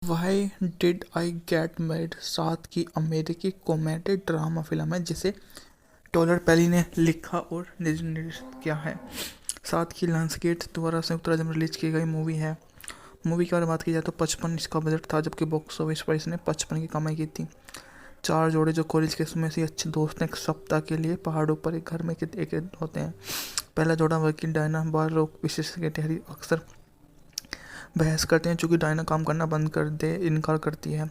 Why did I get married साथ की अमेरिकी कॉमेडी ड्रामा फिल्म है जिसे टॉलर पेली ने लिखा और निर्देशित किया है। साथ की लायंसगेट द्वारा संयुक्त राज्य में रिलीज की गई मूवी है। मूवी की अगर बात की जाए तो 55 इसका बजट था, जबकि बॉक्स ऑफिस पर इसने 55 की कमाई की थी। चार जोड़े जो कॉलेज के समय से अच्छे दोस्त हैं, एक सप्ताह के लिए पहाड़ों पर एक घर में एक होते हैं। पहला जोड़ा वर्किंग डायना बार रोग विशेषज्ञ के टहरी अक्सर बहस करते हैं, चूँकि डायना काम करना बंद कर दे इनकार करती है।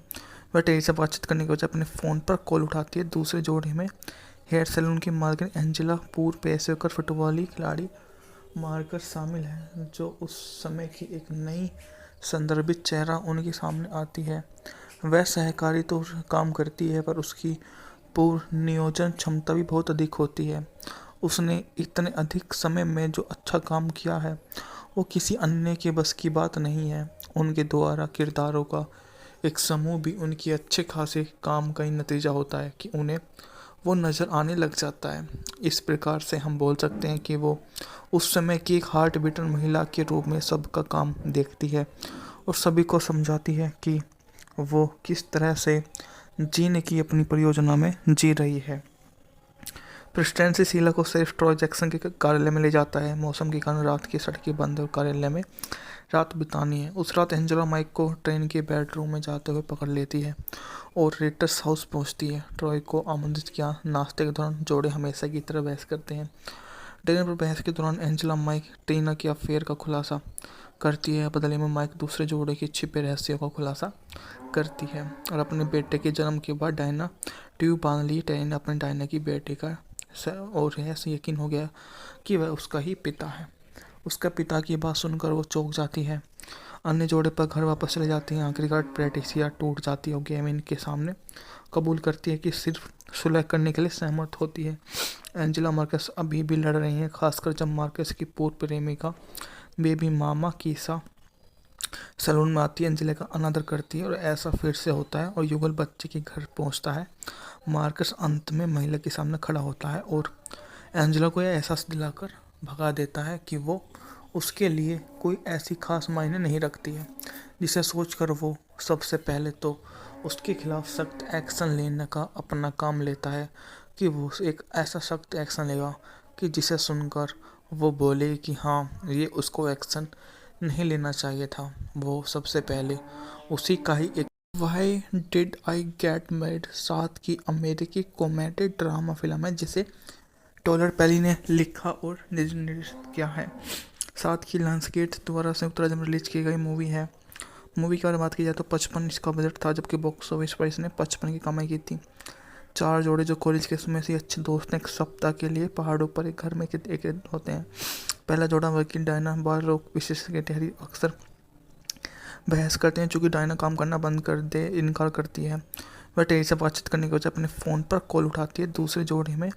वह टेरी से बातचीत करने के बजाय अपने फ़ोन पर कॉल उठाती है। दूसरे जोड़े में हेयर सैलून की मालकिन एंजेला पूर्व पेशेवर फुटबॉली खिलाड़ी मार्कस शामिल है, जो उस समय की एक नई संदर्भित चेहरा उनके सामने आती है। वह सहकारी तो काम करती है, पर उसकी पूर्व नियोजन क्षमता भी बहुत अधिक होती है। उसने इतने अधिक समय में जो अच्छा काम किया है वो किसी अन्य के बस की बात नहीं है। उनके द्वारा किरदारों का एक समूह भी उनके अच्छे खासे काम का ही नतीजा होता है कि उन्हें वो नज़र आने लग जाता है। इस प्रकार से हम बोल सकते हैं कि वो उस समय की एक हार्ट बीटर महिला के रूप में सबका काम देखती है और सभी को समझाती है कि वो किस तरह से जीने की अपनी परियोजना में जी रही है। प्रेसिडेंसी शीला को सिर्फ ट्रॉय जैक्सन के कार्यालय में ले जाता है। मौसम के कारण रात की सड़कें बंद और कार्यालय में रात बितानी है। उस रात एंजेला माइक को ट्रेन के बेडरूम में जाते हुए पकड़ लेती है और रेटर्स हाउस पहुंचती है। ट्रॉय को आमंत्रित किया। नाश्ते के दौरान जोड़े हमेशा की तरह बहस करते हैं। डिनर पर बहस के दौरान एंजेला माइक टीना के अफेयर का खुलासा करती है। बदले में माइक दूसरे जोड़े के छिपे रहस्यों का खुलासा करती है और अपने बेटे के जन्म के बाद डायना ट्यूब बांध ली। टेरी ने अपने डायना की बेटे का और ऐसे यकीन हो गया कि वह उसका ही पिता है। उसका पिता की बात सुनकर वो चौंक जाती है। अन्य जोड़े पर घर वापस चले जाते हैं। आखिरकार पैट्रिसिया टूट जाती है और गेविन के सामने कबूल करती है कि सिर्फ सुलह करने के लिए सहमत होती है। एंजेला मार्कस अभी भी लड़ रही हैं, खासकर जब मार्कस की पूर्व प्रेमिका बेबी मामा कीसा सैलून में आती है। एंजेला का अनादर करती है और ऐसा फिर से होता है और युगल बच्चे के घर पहुंचता है। मार्कस अंत में महिला के सामने खड़ा होता है और एंजेला को यह एहसास दिलाकर भगा देता है कि वो उसके लिए कोई ऐसी खास मायने नहीं रखती है, जिसे सोचकर वो सबसे पहले तो उसके खिलाफ सख्त एक्शन लेने का अपना काम लेता है कि वो एक ऐसा सख्त एक्शन लेगा कि जिसे सुनकर वो बोले कि हाँ, ये उसको एक्शन नहीं लेना चाहिए था। वो सबसे पहले उसी का ही एक why did I get married साथ की अमेरिकी कॉमेडी ड्रामा फिल्म है जिसे टॉलर पेली ने लिखा और निर्देशित किया है। साथ की लायंसगेट द्वारा संयुक्त राज्य में रिलीज की गई मूवी है। मूवी की अगर बात की जाए तो 55 इसका बजट था, जबकि बॉक्स ऑफिस पर इसने 55 की कमाई की थी। चार जोड़े जो कॉलेज के समय से अच्छे दोस्त हैं, एक सप्ताह के लिए पहाड़ों पर एक घर में एक होते हैं। पहला जोड़ा वर्किंग डायना बार रोग विशेषज्ञ के टहरी अक्सर बहस करते हैं, चूँकि डायना काम करना बंद कर दे इनकार करती है। वह टेरी से बातचीत करने के बजाय अपने फ़ोन पर कॉल उठाती है। दूसरे जोड़े में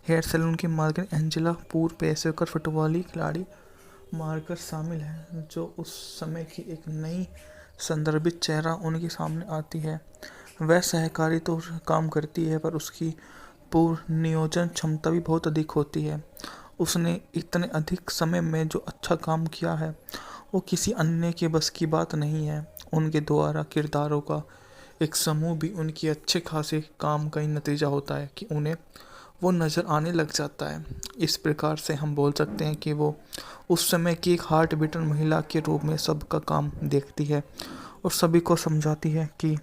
हेयर सैलून की मालकिन एंजेला पूर्व पेशेवर फुटबॉली खिलाड़ी मार्कस शामिल है, जो उस समय की एक नई संदर्भित चेहरा उनके सामने आती है। वह सहकारी तो काम करती है, पर उसकी पूर्व नियोजन क्षमता भी बहुत अधिक होती है। उसने इतने अधिक समय में जो अच्छा काम किया है वो किसी अन्य के बस की बात नहीं है। उनके द्वारा किरदारों का एक समूह भी उनके अच्छे खासे काम का ही नतीजा होता है कि उन्हें वो नज़र आने लग जाता है। इस प्रकार से हम बोल सकते हैं कि वो उस समय की एक हार्ट बीटर महिला के रूप में सबका काम देखती है और सभी को समझाती है कि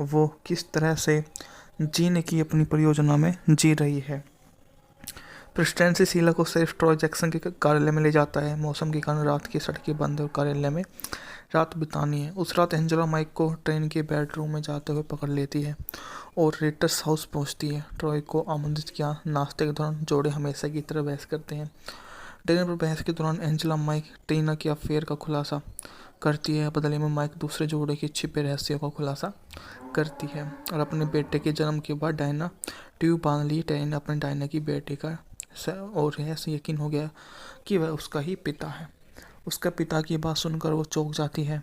वो किस तरह से जीने की अपनी परियोजना में जी रही है। प्रेसिडेंसी शीला को सिर्फ ट्रॉय जैक्सन के कार्यालय में ले जाता है। मौसम के कारण रात की सड़कें बंद और कार्यालय में रात बितानी है। उस रात एंजेला माइक को ट्रेन के बेडरूम में जाते हुए पकड़ लेती है और रेटर्स हाउस पहुंचती है। ट्रॉय को आमंत्रित किया। नाश्ते के दौरान जोड़े हमेशा की तरह बहस करते हैं। डिनर पर बहस के दौरान एंजेला माइक टीना के अफेयर का खुलासा करती है। बदले में माइक दूसरे जोड़े के छिपे रहस्यों का खुलासा करती है और अपने बेटे के जन्म के बाद डायना ट्यूब बांध ली। टेरी ने अपने डायना की बेटे का और ऐसे यकीन हो गया कि वह उसका ही पिता है। उसका पिता की बात सुनकर वो चौंक जाती है।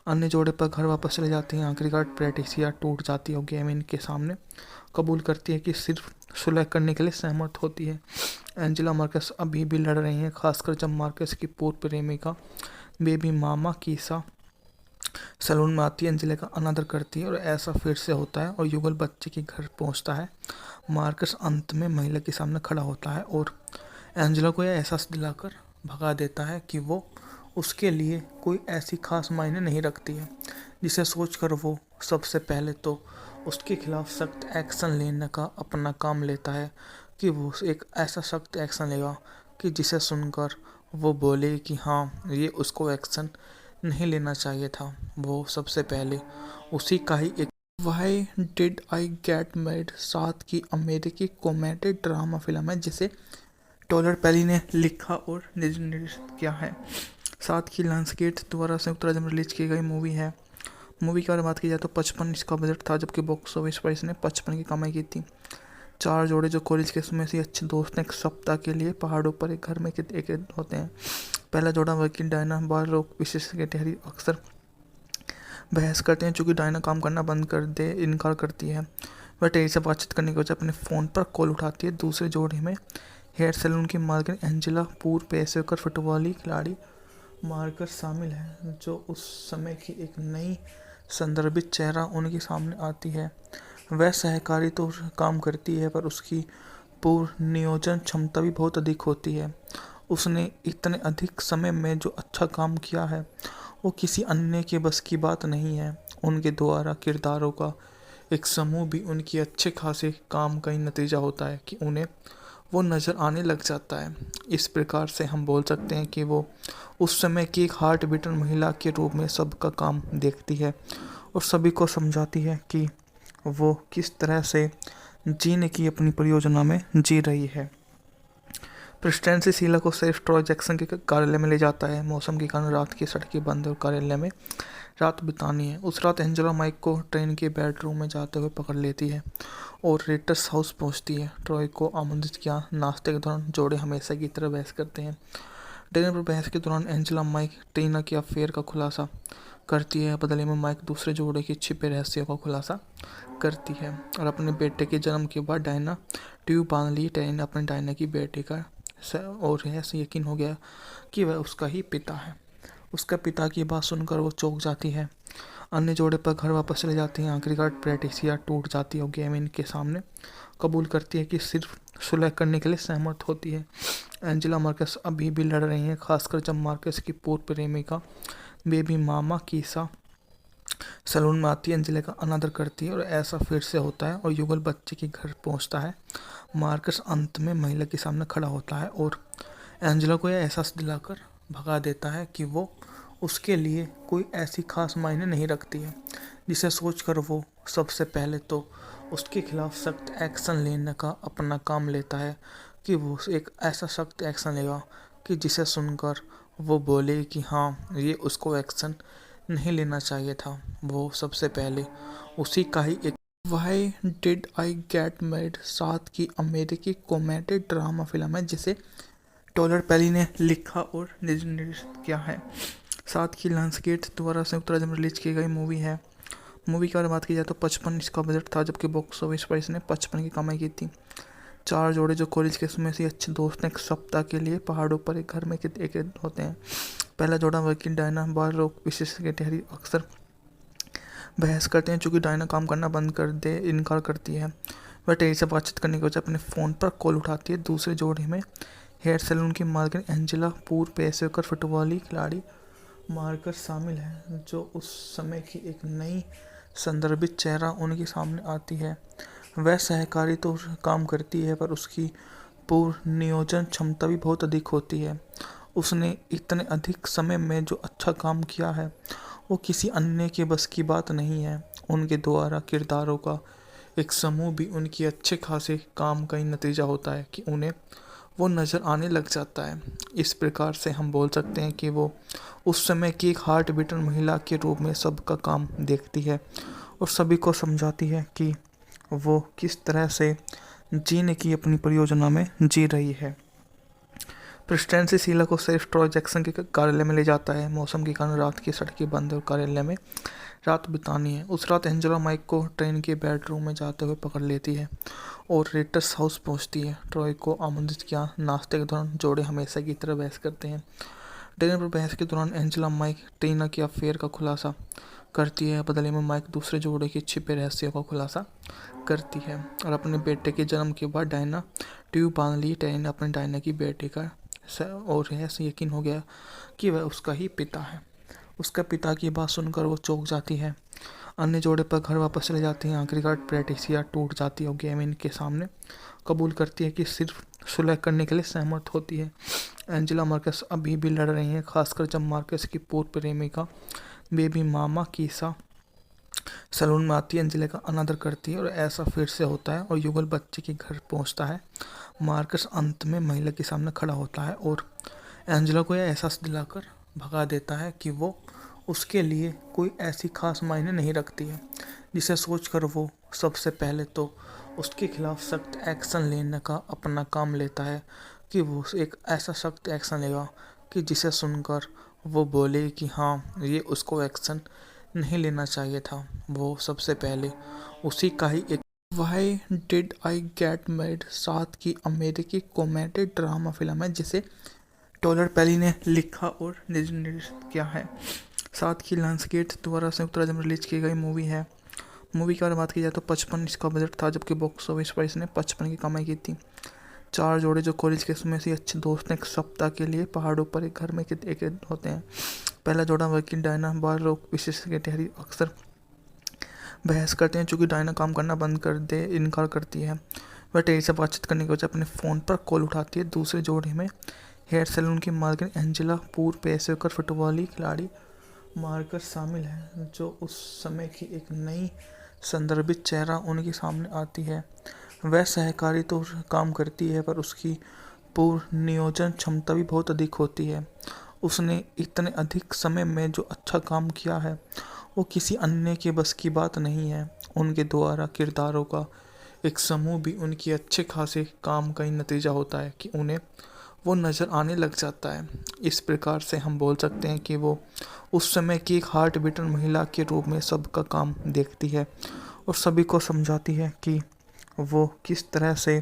अन्य जोड़े पर घर वापस चले जाते हैं। आखिरकार पैट्रिसिया टूट जाती है और गेविन के सामने कबूल करती है कि सिर्फ सुलह करने के लिए सहमत होती है। एंजेला मार्कस अभी भी लड़ रही हैं, खासकर जब मार्कस की पूर्व प्रेमिका बेबी मामा कीसा सैलून में आती है, एंजेला का अनादर करती है और ऐसा फिर से होता है और युगल बच्चे के घर पहुंचता है। मार्कस अंत में महिला के सामने खड़ा होता है और एंजेला को यह एहसास दिलाकर भगा देता है कि वो उसके लिए कोई ऐसी खास मायने नहीं रखती है, जिसे सोचकर वो सबसे पहले तो उसके खिलाफ सख्त एक्शन लेने का अपना काम लेता है कि वो एक ऐसा सख्त एक्शन लेगा कि जिसे सुनकर वो बोले कि हाँ, ये उसको एक्शन नहीं लेना चाहिए था। वो सबसे पहले उसी का ही एक why did I get mad साथ की अमेरिकी कॉमेडी ड्रामा फिल्म है, जिसे टॉलर पेली ने लिखा और निर्देशित किया है। साथ ही लायंसगेट द्वारा संयुक्त राज्य में रिलीज की गई मूवी है। मूवी की अगर बात की जाए तो 55 इसका बजट था, जबकि बॉक्स ऑफिस पर इसने 55 की कमाई की थी। चार जोड़े जो कॉलेज के समय से अच्छे दोस्त हैं, एक सप्ताह के लिए पहाड़ों पर एक घर में एक होते हैं। पहला जोड़ा वर्किंग डायना बार रोग विशेषज्ञ ठहरी अक्सर बहस करते हैं, चूँकि डायना काम करना बंद कर दे इनकार करती है। वह टेरी से बातचीत करने की वजह अपने फ़ोन पर कॉल उठाती है। दूसरे जोड़े में हेयर सैलून की मालकिन एंजेला, पूर्व पेशेवर फुटबॉली खिलाड़ी मार्कस शामिल है, जो उस समय की एक नई संदर्भित चेहरा उनके सामने आती है। वह सहकारी तो काम करती है, पर उसकी पूर्व नियोजन क्षमता भी बहुत अधिक होती है। उसने इतने अधिक समय में जो अच्छा काम किया है, वो किसी अन्य के बस की बात नहीं है। उनके द्वारा किरदारों का एक समूह भी उनके अच्छे खासे काम का ही नतीजा होता है कि उन्हें वो नज़र आने लग जाता है। इस प्रकार से हम बोल सकते हैं कि वो उस समय की एक हार्ट बीटर महिला के रूप में सबका काम देखती है और सभी को समझाती है कि वो किस तरह से जीने की अपनी परियोजना में जी रही है। प्रेसिडेंसी शीला को सिर्फ ट्रॉय जैक्सन के कार्यालय में ले जाता है। मौसम के कारण रात की सड़कें बंद और कार्यालय में रात बितानी है। उस रात एंजेला माइक को ट्रेन के बेडरूम में जाते हुए पकड़ लेती है और रेटर्स हाउस पहुंचती है। ट्रॉय को आमंत्रित किया। नाश्ते के दौरान जोड़े हमेशा की तरह बहस करते हैं। डिनर पर बहस के दौरान एंजेला माइक टीना के अफेयर का खुलासा करती है। बदले में माइक दूसरे जोड़े के छिपे रहस्यों का खुलासा करती है और अपने बेटे के जन्म के बाद डायना ट्यूब बांध ली। टेन अपने डायना की बेटे का और ऐसे यकीन हो गया कि वह उसका ही पिता है। उसका पिता की बात सुनकर वो चौंक जाती है। अन्य जोड़े पर घर वापस चले जाते हैं। आखिरकार पैट्रिसिया टूट जाती है और गेमिन के सामने कबूल करती है कि सिर्फ सुलह करने के लिए सहमत होती है। एंजेला मार्कस अभी भी लड़ रही हैं, खासकर जब मार्कस की पूर्व प्रेमिका बेबी मामा कीसा सैलून में आती है, एंजेला का अनादर करती है और ऐसा फिर से होता है और युगल बच्चे के घर पहुंचता है। मार्कस अंत में महिला के सामने खड़ा होता है और एंजेला को यह एहसास दिलाकर भगा देता है कि वो उसके लिए कोई ऐसी खास मायने नहीं रखती है, जिसे सोचकर वो सबसे पहले तो उसके खिलाफ सख्त एक्शन लेने का अपना काम लेता है कि वो एक ऐसा सख्त एक्शन लेगा कि जिसे सुनकर वो बोले कि हाँ, ये उसको एक्शन नहीं लेना चाहिए था। वो सबसे पहले उसी का ही एक why did I get mad साथ की अमेरिकी कॉमेडी ड्रामा फिल्म है, जिसे टॉलर पेली ने लिखा और निर्देशित किया है। साथ ही लायंसगेट द्वारा संयुक्त राज्य में रिलीज की गई मूवी है। मूवी की अगर बात की जाए तो 55 इसका बजट था, जबकि बॉक्स ऑफिस पर इसने 55 की कमाई की थी। चार जोड़े जो कॉलेज के समय से अच्छे दोस्त हैं, एक सप्ताह के लिए पहाड़ों पर एक घर में एक होते हैं। पहला जोड़ा वर्किंग डायना बार रोग विशेषज्ञ ठहरी अक्सर बहस करते हैं, चूँकि डायना काम करना बंद कर दे इनकार करती है। वह टेरी से बातचीत करने की वजह अपने फ़ोन पर कॉल उठाती है। दूसरे जोड़े में हेयर सैलून की मालकिन एंजेला, पूर्व पेशेवर फुटबॉली खिलाड़ी मार्कस शामिल है, जो उस समय की एक नई संदर्भित चेहरा उनके सामने आती है। वह सहकारी तो काम करती है, पर उसकी पूर्व नियोजन क्षमता भी बहुत अधिक होती है। उसने इतने अधिक समय में जो अच्छा काम किया है, वो किसी अन्य के बस की बात नहीं है। उनके द्वारा किरदारों का एक समूह भी उनके अच्छे खासे काम का ही नतीजा होता है कि उन्हें वो नज़र आने लग जाता है। इस प्रकार से हम बोल सकते हैं कि वो उस समय की एक हार्ट बीटर महिला के रूप में सबका काम देखती है और सभी को समझाती है कि वो किस तरह से जीने की अपनी परियोजना में जी रही है। प्रेसिडेंसी शीला को सिर्फ ट्रॉय जैक्सन के कार्यालय में ले जाता है। मौसम के कारण रात की सड़कें बंद और कार्यालय में रात बितानी है। उस रात एंजेला माइक को ट्रेन के बेडरूम में जाते हुए पकड़ लेती है और रेटर्स हाउस पहुंचती है। ट्रॉय को आमंत्रित किया। नाश्ते के दौरान जोड़े हमेशा की तरह बहस करते हैं। डिनर पर बहस के दौरान एंजेला माइक टीना के अफेयर का खुलासा करती है। बदले में माइक दूसरे जोड़े के छिपे रहस्यों का खुलासा करती है और अपने बेटे के जन्म के बाद डायना ट्यूब बांध ली। टीना अपने डायना की बेटे का और ऐसे यकीन हो गया कि वह उसका ही पिता है। उसका पिता की बात सुनकर वो चौंक जाती है। अन्य जोड़े पर घर वापस चले जाते हैं। आखिरकार पैट्रिसिया टूट जाती है और गेविन के सामने कबूल करती है कि सिर्फ सुलह करने के लिए सहमत होती है। एंजेला मार्कस अभी भी लड़ रही हैं, खासकर जब मार्कस की पूर्व प्रेमिका बेबी मामा कीसा सैलून में आती है, एंजेला का अनादर करती है और ऐसा फिर से होता है और युगल बच्चे के घर पहुंचता है। मार्कस अंत में महिला के सामने खड़ा होता है और एंजेला को यह एहसास दिलाकर भगा देता है कि वो उसके लिए कोई ऐसी खास मायने नहीं रखती है, जिसे सोचकर वो सबसे पहले तो उसके खिलाफ सख्त एक्शन लेने का अपना काम लेता है कि वो एक ऐसा सख्त एक्शन लेगा कि जिसे सुनकर वो बोले कि हाँ, ये उसको एक्शन नहीं लेना चाहिए था। वो सबसे पहले उसी का ही एक why did I get married 7 की अमेरिकी कॉमेडी ड्रामा फिल्म है, जिसे टॉलर पेली ने लिखा और निर्देशित किया है। 7 की लायंसगेट द्वारा संयुक्त राज्य में रिलीज की गई मूवी है। मूवी के बारे में बात की जाए तो 55 इसका बजट था, जबकि बॉक्स ऑफिस पर इसने 55 की कमाई की थी। 4 जोड़े जो कॉलेज के समय से अच्छे दोस्त हैं, एक सप्ताह के लिए पहाड़ों पर एक घर में एक होते हैं। पहला जोड़ा वर्किंग डायना बार रोग विशेषज्ञ के तहरी अक्सर बहस करते हैं, चूँकि डायना काम करना बंद कर दे इनकार करती है। वह टेरी से बातचीत करने के वजह अपने फ़ोन पर कॉल उठाती है। दूसरे जोड़े में हेयर सैलून की मालकिन एंजेला पूर्व पेशेवर फुटबॉली खिलाड़ी मार्कस शामिल है, जो उस समय की एक नई संदर्भित चेहरा उनके सामने आती है। वह सहकारी तो काम करती है, पर उसकी पूर्व नियोजन क्षमता भी बहुत अधिक होती है। उसने इतने अधिक समय में जो अच्छा काम किया है, वो किसी अन्य के बस की बात नहीं है। उनके द्वारा किरदारों का एक समूह भी उनकी अच्छे खासे काम का ही नतीजा होता है कि उन्हें वो नज़र आने लग जाता है। इस प्रकार से हम बोल सकते हैं कि वो उस समय की एक हार्ट बीटर महिला के रूप में सबका काम देखती है और सभी को समझाती है कि वो किस तरह से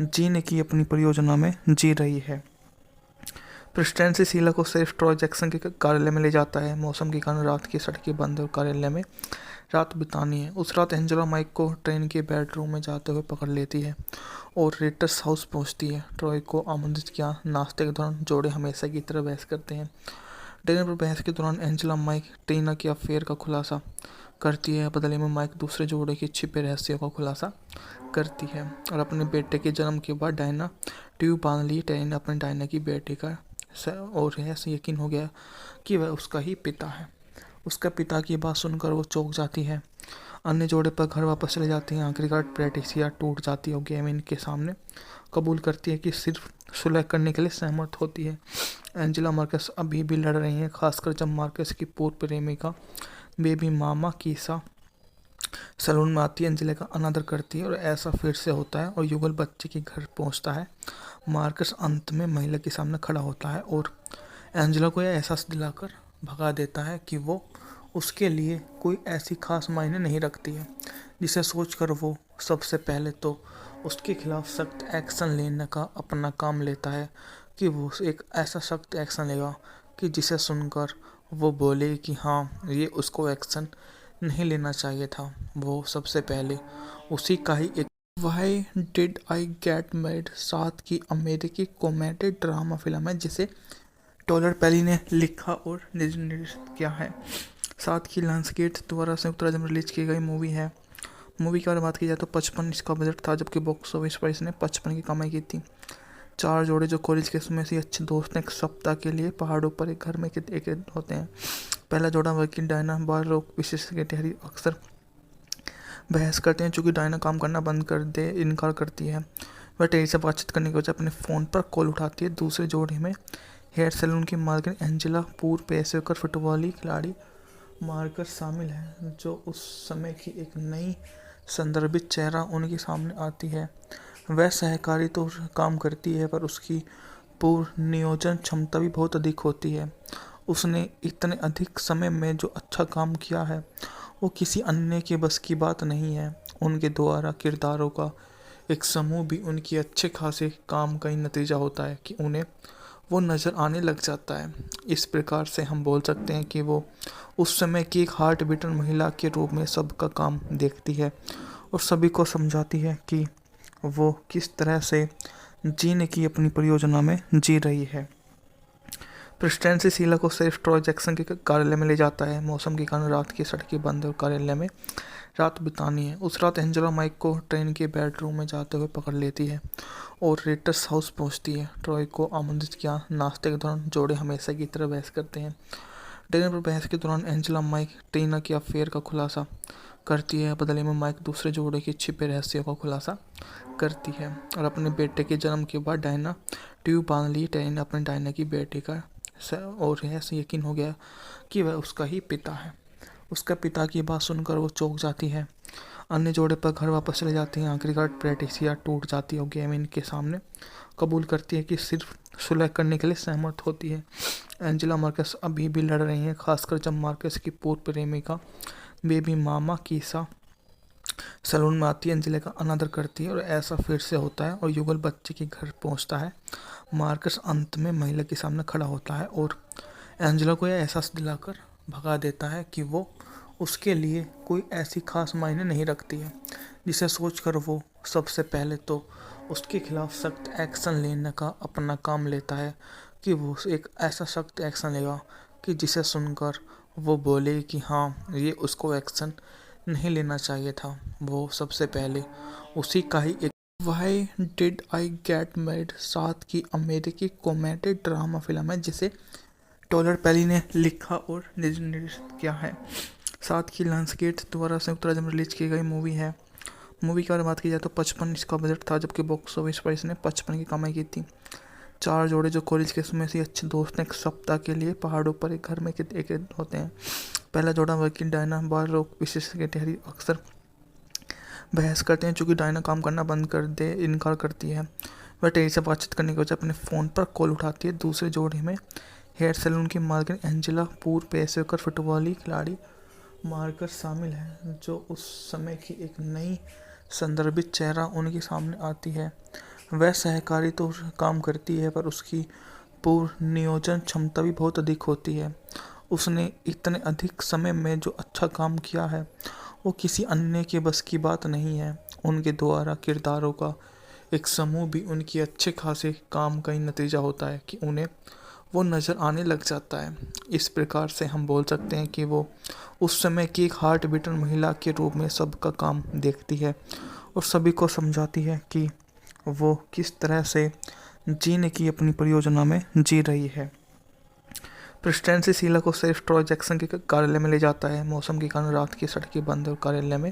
जीने की अपनी परियोजना में जी रही है। प्रेस्टेंसी शीला को सिर्फ ट्रॉय जैक्सन के कार्यालय में ले जाता है। मौसम के कारण रात की सड़कें बंद और कार्यालय में रात बितानी है। उस रात एंजेला माइक को ट्रेन के बेडरूम में जाते हुए पकड़ लेती है और रेटर्स हाउस पहुंचती है। ट्रॉय को आमंत्रित किया। नाश्ते के दौरान जोड़े हमेशा की तरह बहस करते हैं। डिनर पर बहस के दौरान एंजेला माइक टीना के अफेयर का खुलासा करती है। बदले में माइक दूसरे जोड़े के छिपे रहस्यों का खुलासा करती है और अपने बेटे के जन्म के बाद डायना ट्यूब बांध ली। टीना अपने डायना की बेटे का और ऐसे यकीन हो गया कि वह उसका ही पिता है। उसका पिता की बात सुनकर वो चौंक जाती है। अन्य जोड़े पर घर वापस चले जाते हैं। आखिरकार पैट्रिसिया टूट जाती है और गेविन के सामने कबूल करती है कि सिर्फ सुलह करने के लिए सहमत होती है। एंजेला मार्कस अभी भी लड़ रही हैं, खासकर जब मार्कस की पूर्व प्रेमिका बेबी मामा कीसा सैलून में आती है, एंजेला का अनादर करती है और ऐसा फिर से होता है और युगल बच्चे के घर पहुंचता है। मार्कस अंत में महिला के सामने खड़ा होता है और एंजेला को यह एहसास दिलाकर भगा देता है कि वो उसके लिए कोई ऐसी खास मायने नहीं रखती है, जिसे सोचकर वो सबसे पहले तो उसके खिलाफ सख्त एक्शन लेने का अपना काम लेता है कि वो एक ऐसा सख्त एक्शन लेगा कि जिसे सुनकर वो बोले कि हाँ, ये उसको एक्शन नहीं लेना चाहिए था। वो सबसे पहले उसी का ही एक why did I get married 7 की अमेरिकी कॉमेडी ड्रामा फिल्म है, जिसे टॉलर पेली ने लिखा और निर्देशित किया है। 7 की लायंसगेट द्वारा संयुक्त राज्य में रिलीज की गई मूवी है। मूवी के बारे में बात की जाए तो 55 इसका बजट था, जबकि बॉक्स ऑफिस पर इसने 55 की कमाई की थी। 4 जोड़े जो कॉलेज के समय से अच्छे दोस्त हैं, एक सप्ताह के लिए पहाड़ों पर एक घर में एक होते हैं। पहला जोड़ा वर्किंग डायना बार रोग विशेषज्ञ के तहरी अक्सर बहस करते हैं, चूँकि डायना काम करना बंद कर दे इनकार करती है। वह टेरी से बातचीत करने के वजह अपने फ़ोन पर कॉल उठाती है। दूसरे जोड़े में हेयर सैलून की मालकिन एंजेला पूर्व पेशेवर फुटबॉली खिलाड़ी मार्कस शामिल है, जो उस समय की एक नई संदर्भित चेहरा उनके सामने आती है। वह सहकारी तो काम करती है, पर उसकी पूर्व नियोजन क्षमता भी बहुत अधिक होती है। उसने इतने अधिक समय में जो अच्छा काम किया है, वो किसी अन्य के बस की बात नहीं है। उनके द्वारा किरदारों का एक समूह भी उनकी अच्छे खासे काम का ही नतीजा होता है कि उन्हें वो नज़र आने लग जाता है। इस प्रकार से हम बोल सकते हैं कि वो उस समय की एक हार्ट बीटर महिला के रूप में सबका काम देखती है और सभी को समझाती है कि वो किस तरह से जीने की अपनी परियोजना में जी रही है। प्रेसिडेंसी शीला को सिर्फ ट्रॉय जैक्सन के कार्यालय में ले जाता है। मौसम के कारण रात की सड़कें बंद और कार्यालय में रात बितानी है। उस रात एंजेला माइक को ट्रेन के बेडरूम में जाते हुए पकड़ लेती है और रेटर्स हाउस पहुंचती है। ट्रॉय को आमंत्रित किया। नाश्ते के दौरान जोड़े हमेशा की तरह बहस करते हैं। डिनर पर बहस के दौरान एंजेला माइक टीना के अफेयर का खुलासा करती है। बदले में माइक दूसरे जोड़े के छिपे रहस्यों का खुलासा करती है और अपने बेटे के जन्म के बाद डायना ट्यूब बांध ली। टेन अपने डायना की बेटी का और ऐसे यकीन हो गया कि वह उसका ही पिता है। उसका पिता की बात सुनकर वो चौंक जाती है। अन्य जोड़े पर घर वापस चले जाते हैं। आखिरकार पैट्रिसिया टूट जाती है और गेविन के सामने कबूल करती है कि सिर्फ सुलह करने के लिए सहमत होती है। एंजेला मार्कस अभी भी लड़ रही हैं, खासकर जब मार्कस की पूर्व प्रेमिका बेबी मामा कीसा सैलून में आती है। एंजेला का अनादर करती है और ऐसा फिर से होता है और युगल बच्चे के घर पहुंचता है। मार्कस अंत में महिला के सामने खड़ा होता है और एंजेला को यह एहसास दिलाकर भगा देता है कि वो उसके लिए कोई ऐसी खास मायने नहीं रखती है, जिसे सोचकर वो सबसे पहले तो उसके खिलाफ सख्त एक्शन लेने का अपना काम लेता है कि वो एक ऐसा सख्त एक्शन लेगा कि जिसे सुनकर वो बोले कि हाँ, ये उसको एक्शन नहीं लेना चाहिए था। वो सबसे पहले उसी का ही एक why did I get married साथ की अमेरिकी कॉमेडी ड्रामा फिल्म है, जिसे टॉलर पेली ने लिखा और निर्देशित किया है। साथ की लायंसगेट द्वारा संयुक्त राज्य में रिलीज की गई मूवी है। मूवी की अगर बात की जाए तो 55 इसका बजट था, जबकि बॉक्स ऑफिस पर इसने 55 की कमाई की थी। चार जोड़े जो कॉलेज के समय से अच्छे दोस्त हैं, एक सप्ताह के लिए पहाड़ों पर एक घर में एक होते हैं। पहला जोड़ा वर्किंग डायना बार रोग विशेषज्ञ ठहरी अक्सर बहस करते हैं, चूँकि डायना काम करना बंद कर दे इनकार करती है। वह टेरी से बातचीत करने के वजह अपने फ़ोन पर कॉल उठाती है। दूसरे जोड़े में हेयर सैलून की मालकिन एंजेला पूर्व पेशेवर फुटबॉली खिलाड़ी मार्कस शामिल है, जो उस समय की एक नई संदर्भित चेहरा उनके सामने आती है। वह सहकारी तो काम करती है, पर उसकी पूर्व नियोजन क्षमता भी बहुत अधिक होती है। उसने इतने अधिक समय में जो अच्छा काम किया है, वो किसी अन्य के बस की बात नहीं है। उनके द्वारा किरदारों का एक समूह भी उनके अच्छे खासे काम का ही नतीजा होता है कि उन्हें वो नज़र आने लग जाता है। इस प्रकार से हम बोल सकते हैं कि वो उस समय की एक हार्ट बीटर महिला के रूप में सबका काम देखती है और सभी को समझाती है कि वो किस तरह से जीने की अपनी परियोजना में जी रही है। प्रेसिडेंसी शीला को सिर्फ ट्रॉय जैक्सन के कार्यालय में ले जाता है। मौसम के कारण रात की सड़कें बंद और कार्यालय में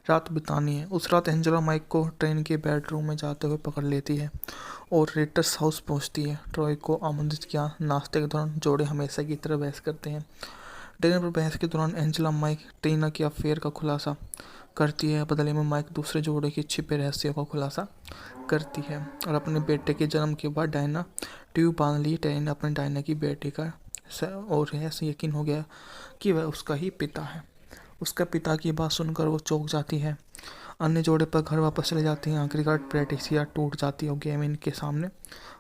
रात बितानी है। उस रात एंजेला माइक को ट्रेन के बेडरूम में जाते हुए पकड़ लेती है और रेटर्स हाउस पहुंचती है। ट्रॉय को आमंत्रित किया। नाश्ते के दौरान जोड़े हमेशा की तरह बहस करते हैं। डिनर पर बहस के दौरान एंजेला माइक टीना के अफेयर का खुलासा करती है। बदले में माइक दूसरे जोड़े के छिपे रहस्यों का खुलासा करती है और अपने बेटे के जन्म के बाद डायना ट्यूब बांध ली। टेन अपने डायना की बेटी का और ऐसे यकीन हो गया कि वह उसका ही पिता है। उसका पिता की बात सुनकर वो चौंक जाती है। अन्य जोड़े पर घर वापस चले जाते हैं। आखिरकार पैट्रिसिया टूट जाती है और गेविन के सामने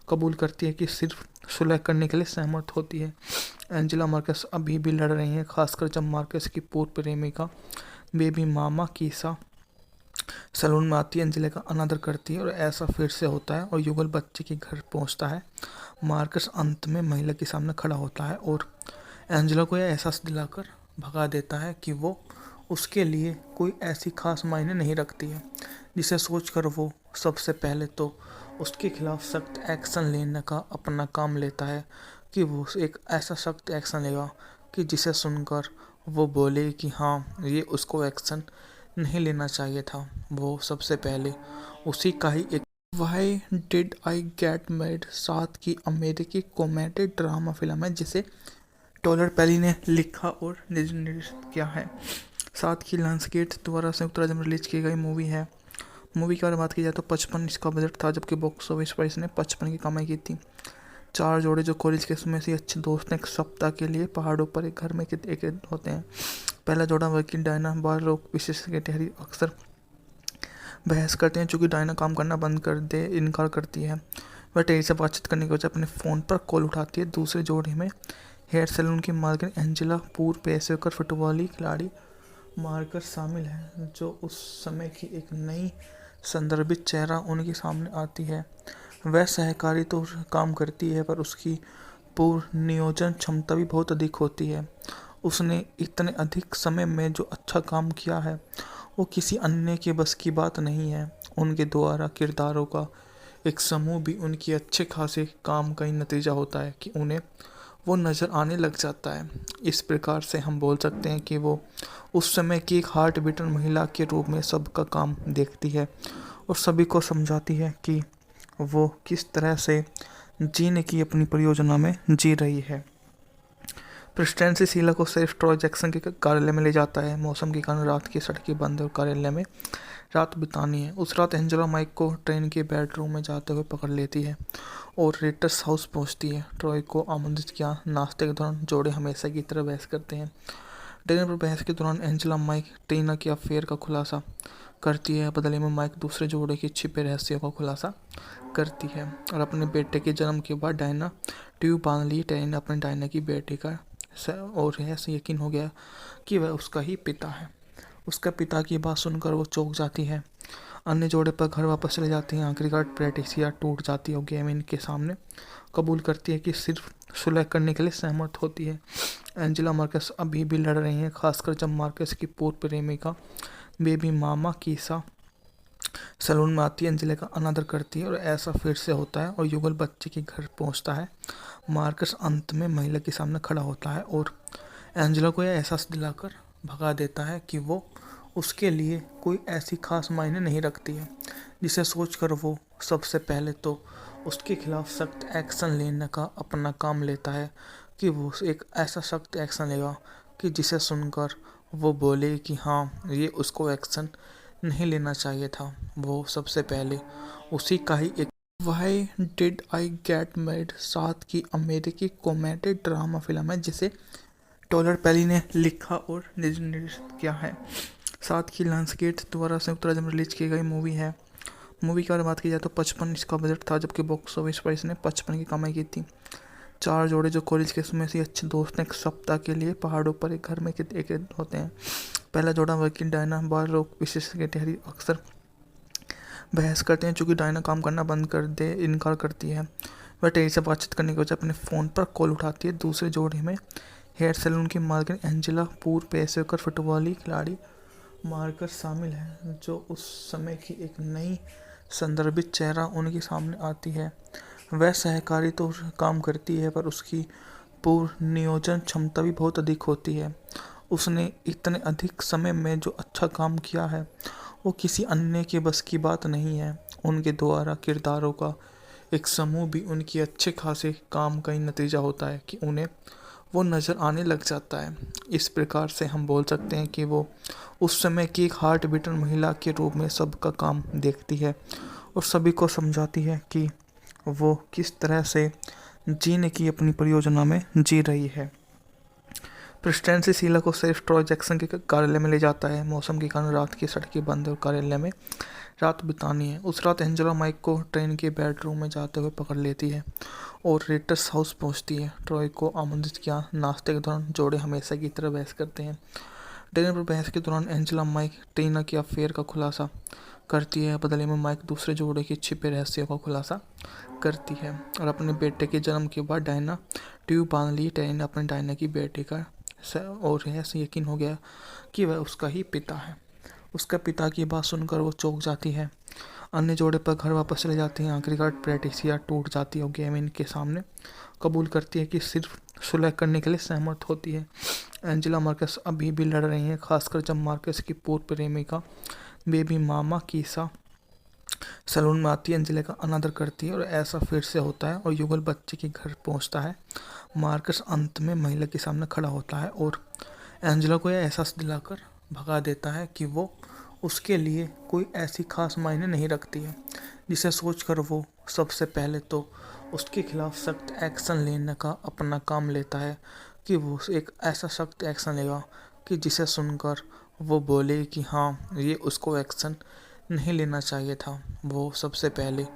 कबूल करती है कि सिर्फ सुलह करने के लिए सहमत होती है। एंजेला मार्कस अभी भी लड़ रही हैं, खासकर जब मार्कस की पूर्व प्रेमिका बेबी मामा कीसा सैलून में आती है। एंजेला का अनादर करती है और ऐसा फिर से होता है और युगल बच्चे के घर पहुंचता है। मार्कस अंत में महिला के सामने खड़ा होता है और एंजेला को यह एहसास दिलाकर भगा देता है कि वो उसके लिए कोई ऐसी खास मायने नहीं रखती है, जिसे सोचकर वो सबसे पहले तो उसके खिलाफ सख्त एक्शन लेने का अपना काम लेता है कि वो एक ऐसा सख्त एक्शन लेगा कि जिसे सुनकर वो बोले कि हाँ, ये उसको एक्शन नहीं लेना चाहिए था। वो सबसे पहले उसी का ही एक why did I get married साथ की अमेरिकी कॉमेडी ड्रामा फिल्म है, जिसे टॉलर पेली ने लिखा और निर्देशित किया है। साथ की लायंसगेट द्वारा संयुक्त राज्य में रिलीज की गई मूवी है। मूवी की अगर बात की जाए तो 55 इसका बजट था, जबकि बॉक्स ऑफिस पर इसने 55 की कमाई की थी। चार जोड़े जो कॉलेज के समय से अच्छे दोस्त हैं, एक सप्ताह के लिए पहाड़ों पर एक घर में एक होते हैं। पहला जोड़ा वर्किंग डायना बार रोग विशेषज्ञ ठहरी अक्सर बहस करते हैं, चूँकि डायना काम करना बंद कर दे इनकार करती है। वह टेरी से बातचीत करने के बजाय अपने फ़ोन पर कॉल उठाती है। दूसरे जोड़े में हेयर सैलून की मालकिन एंजेला पूर्व पेशेवर फुटबॉली खिलाड़ी मार्कस शामिल है, जो उस समय की एक नई संदर्भित चेहरा उनके सामने आती है। वह सहकारी तो काम करती है, पर उसकी पूर्व नियोजन क्षमता भी बहुत अधिक होती है। उसने इतने अधिक समय में जो अच्छा काम किया है, वो किसी अन्य के बस की बात नहीं है। उनके द्वारा किरदारों का एक समूह भी उनकी अच्छे खासे काम का ही नतीजा होता है कि उन्हें वो नज़र आने लग जाता है। इस प्रकार से हम बोल सकते हैं कि वो उस समय की एक हार्ट बीटर महिला के रूप में सबका काम देखती है और सभी को समझाती है कि वो किस तरह से जीने की अपनी परियोजना में जी रही है। प्रेस्टेंसी शीला को सिर्फ ट्रॉय जैक्सन के कार्यालय में ले जाता है। मौसम के कारण रात की सड़कें बंद और कार्यालय में रात बितानी है। उस रात एंजेला माइक को ट्रेन के बेडरूम में जाते हुए पकड़ लेती है और रेटर्स हाउस पहुंचती है। ट्रॉय को आमंत्रित किया। नाश्ते के दौरान जोड़े हमेशा की तरह बहस करते हैं। डिनर पर बहस के दौरान एंजेला माइक टीना के अफेयर का खुलासा करती है। बदले में माइक दूसरे जोड़े के छिपे रहस्यों का खुलासा करती है और अपने बेटे के जन्म के बाद डायना ट्यूब बांध ली। टेरी ने अपने डायना की बेटी का और ऐसे यकीन हो गया कि वह उसका ही पिता है। उसका पिता की बात सुनकर वो चौंक जाती है। अन्य जोड़े पर घर वापस चले जाते हैं। आखिरकार पैट्रिसिया टूट जाती है और गेमिन के सामने कबूल करती है कि सिर्फ सुलह करने के लिए सहमत होती है। एंजेला मार्कस अभी भी लड़ रही हैं, खासकर जब मार्कस की पूर्व प्रेमिका बेबी मामा कीसा सैलून में आती है। एंजेला का अनादर करती है और ऐसा फिर से होता है और युगल बच्चे के घर पहुंचता है। मार्कस अंत में महिला के सामने खड़ा होता है और एंजेला को यह एहसास दिलाकर भगा देता है कि वो उसके लिए कोई ऐसी खास मायने नहीं रखती है, जिसे सोचकर वो सबसे पहले तो उसके खिलाफ सख्त एक्शन लेने का अपना काम लेता है कि वो एक ऐसा सख्त एक्शन लेगा कि जिसे सुनकर वो बोले कि हाँ, ये उसको एक्शन नहीं लेना चाहिए था। वो सबसे पहले उसी का ही एक why did I get married साथ की अमेरिकी कॉमेडी ड्रामा फिल्म है, जिसे टॉलर पेली ने लिखा और निर्देशित किया है। साथ की लायंसगेट द्वारा संयुक्त राज्य में रिलीज की गई मूवी है। मूवी के बारे में बात की जाए तो 55 इसका बजट था, जबकि बॉक्स ऑफिस पर इसने 55 की कमाई की थी। चार जोड़े जो कॉलेज के समय से अच्छे दोस्त हैं, एक सप्ताह के लिए पहाड़ों पर एक घर में एक होते हैं। पहला जोड़ा वर्किंग डायना बार रोग विशेषज्ञ के टहरी अक्सर बहस करते हैं, चूँकि डायना काम करना बंद कर दे इनकार करती है। वह टेरी से बातचीत करने के बजाय अपने फ़ोन पर कॉल उठाती है। दूसरे जोड़े में हेयर सैलून की मालकिन एंजेला पूर्व पेशेवर फुटबॉली खिलाड़ी मार्कस शामिल है, जो उस समय की एक नई संदर्भित चेहरा उनके सामने आती है। वह सहकारी तो काम करती है, पर उसकी पूर्व नियोजन क्षमता भी बहुत अधिक होती है। उसने इतने अधिक समय में जो अच्छा काम किया है, वो किसी अन्य के बस की बात नहीं है। उनके द्वारा किरदारों का एक समूह भी उनकी अच्छे खासे काम का ही नतीजा होता है कि उन्हें वो नज़र आने लग जाता है। इस प्रकार से हम बोल सकते हैं कि वो उस समय की एक हार्ट बीटर महिला के रूप में सबका काम देखती है और सभी को समझाती है कि वो किस तरह से जीने की अपनी परियोजना में जी रही है। प्रेस्टेंसी शीला को सिर्फ ट्रॉय जैक्सन के कार्यालय में ले जाता है। मौसम के कारण रात की सड़कें बंद और कार्यालय में रात बितानी है। उस रात एंजेला माइक को ट्रेन के बेडरूम में जाते हुए पकड़ लेती है और रेटर्स हाउस पहुंचती है। ट्रॉय को आमंत्रित किया। नाश्ते के दौरान जोड़े हमेशा की तरह बहस करते हैं। डिनर पर बहस के दौरान एंजेला माइक टीना के अफेयर का खुलासा करती है। बदले में माइक दूसरे जोड़े के छिपे रहस्यों का खुलासा करती है और अपने बेटे के जन्म के बाद डायना ट्यूब बांध ली। टेरी ने अपने डायना की बेटी का और ऐसे यकीन हो गया कि वह उसका ही पिता है। उसका पिता की बात सुनकर वो चौंक जाती है। अन्य जोड़े पर घर वापस चले जाते हैं। आखिरकार पैट्रिसिया टूट जाती है और गेमिन के सामने कबूल करती है कि सिर्फ सुलह करने के लिए सहमत होती है। एंजेला मार्कस अभी भी लड़ रही हैं, खासकर जब मार्कस की पूर्व प्रेमिका बेबी मामा कीसा सैलून में आती है। एंजेला का अनादर करती है और ऐसा फिर से होता है और युगल बच्चे के घर पहुंचता है। मार्कस अंत में महिला के सामने खड़ा होता है और एंजेला को यह एहसास दिलाकर भगा देता है कि वो उसके लिए कोई ऐसी खास मायने नहीं रखती है, जिसे सोचकर वो सबसे पहले तो उसके खिलाफ सख्त एक्शन लेने का अपना काम लेता है कि वो एक ऐसा सख्त एक्शन लेगा कि जिसे सुनकर वो बोले कि हाँ, ये उसको एक्शन नहीं लेना चाहिए था। वो सबसे पहले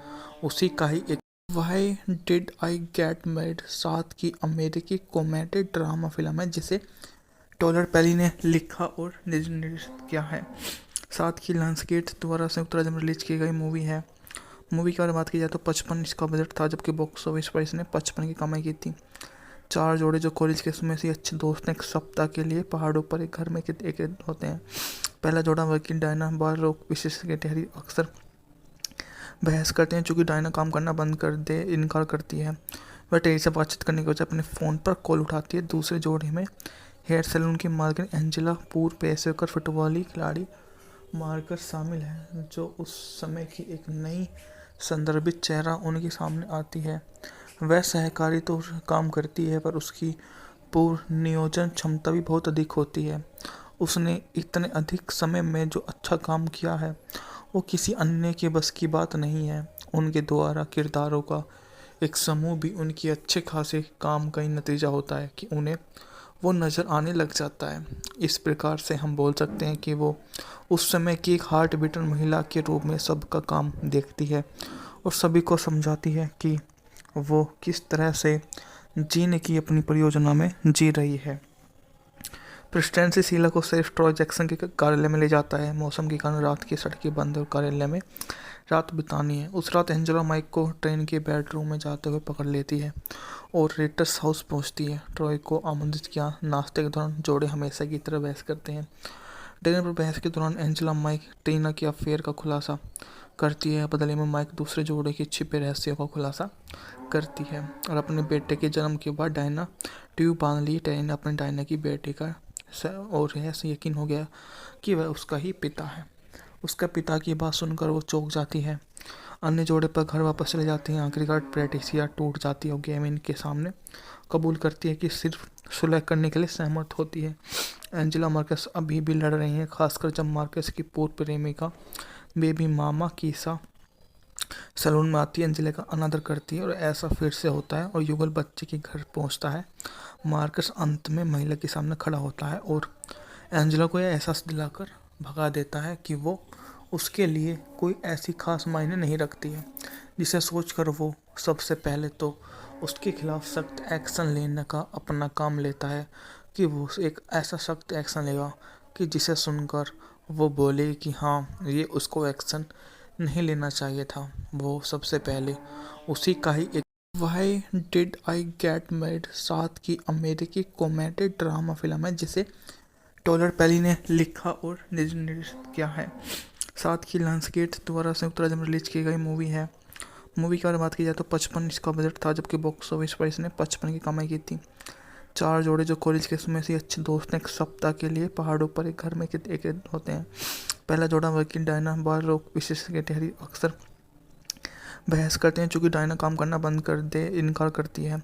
उसी का ही एक why did I get married साथ की अमेरिकी कॉमेडी ड्रामा फिल्म है जिसे टॉलर पेली ने लिखा और निर्देशित किया है। साथ की लायंसगेट द्वारा संयुक्त राज्य में रिलीज की गई मूवी है। मूवी की अगर बात की जाए तो 55 इसका बजट था, जबकि बॉक्स ऑफिस पर इसने 55 की कमाई की थी। चार जोड़े जो कॉलेज के समय से अच्छे दोस्त हैं एक सप्ताह के लिए पहाड़ों पर एक घर में एक होते हैं। पहला जोड़ा वर्किंग डायना बार रोग विशेषज्ञ टहरी अक्सर बहस करते हैं, चूँकि डायना काम करना बंद कर दे इनकार करती है। वह टेरी से बातचीत करने के बजाय अपने फ़ोन पर कॉल उठाती है। दूसरे जोड़े में हेयर सैलून की मालकिन एंजेला पूर्व पेशेवर फुटबॉली खिलाड़ी मार्कस शामिल है, जो उस समय की एक नई संदर्भित चेहरा उनके सामने आती है। वह सहकारी तो काम करती है, पर उसकी पूर्व नियोजन क्षमता भी बहुत अधिक होती है। उसने इतने अधिक समय में जो अच्छा काम किया है वो किसी अन्य के बस की बात नहीं है। उनके द्वारा किरदारों का एक समूह भी उनके अच्छे खासे काम का ही नतीजा होता है कि उन्हें वो नज़र आने लग जाता है। इस प्रकार से हम बोल सकते हैं कि वो उस समय की एक हार्ट बीटर महिला के रूप में सबका काम देखती है और सभी को समझाती है कि वो किस तरह से जीने की अपनी परियोजना में जी रही है। प्रेसिडेंट से शीला को सिर्फ ट्रॉय जैक्सन के कार्यालय में ले जाता है। मौसम के कारण रात की सड़कें बंद और कार्यालय में रात बितानी है। उस रात एंजेला माइक को ट्रेन के बेडरूम में जाते हुए पकड़ लेती है और रिटर्स हाउस पहुंचती है। ट्रॉय को आमंत्रित किया। नाश्ते के दौरान जोड़े हमेशा की तरह बहस करते हैं। डिनर पर बहस के दौरान एंजेला माइक टीना के अफेयर का खुलासा करती है। बदले में माइक दूसरे जोड़े के छिपे रहस्यों का खुलासा करती है और अपने बेटे के जन्म के बाद डायना ट्यूब बांध ली। टेन अपने डायना की बेटे का और ऐसे यकीन हो गया कि वह उसका ही पिता है। उसका पिता की बात सुनकर वो चौंक जाती है। अन्य जोड़े पर घर वापस चले जाते हैं। आखिरकार पैट्रिसिया टूट जाती है और गेमिन के सामने कबूल करती है कि सिर्फ सुलह करने के लिए सहमत होती है। एंजेला मार्कस अभी भी लड़ रही हैं, खासकर जब मार्कस की पूर्व प्रेमिका बेबी मामा कीसा सैलून में आती है। एंजेला का अनादर करती है और ऐसा फिर से होता है और युगल बच्चे के घर पहुंचता है। मार्कस अंत में महिला के सामने खड़ा होता है और एंजेला को यह एहसास दिलाकर भगा देता है कि वो उसके लिए कोई ऐसी खास मायने नहीं रखती है, जिसे सोचकर वो सबसे पहले तो उसके खिलाफ सख्त एक्शन लेने का अपना काम लेता है कि वो एक ऐसा सख्त एक्शन लेगा कि जिसे सुनकर वो बोले कि हाँ, ये उसको एक्शन नहीं लेना चाहिए था। वो सबसे पहले उसी का ही एक why did I get married साथ की अमेरिकी कॉमेडी ड्रामा फिल्म है जिसे टॉलर पेली ने लिखा और निर्देशित किया है। साथ की लायंसगेट द्वारा संयुक्त राज्य में रिलीज की गई मूवी है। मूवी की अगर बात की जाए तो 55 इसका बजट था, जबकि बॉक्स ऑफिस पर इसने 55 की कमाई की थी। चार जोड़े जो कॉलेज के समय से अच्छे दोस्त हैं एक सप्ताह के लिए पहाड़ों पर एक घर में एक होते हैं। पहला जोड़ा वर्किंग डायना बार रोग विशेषज्ञ टहरी अक्सर बहस करते हैं, चूँकि डायना काम करना बंद कर दे इनकार करती है।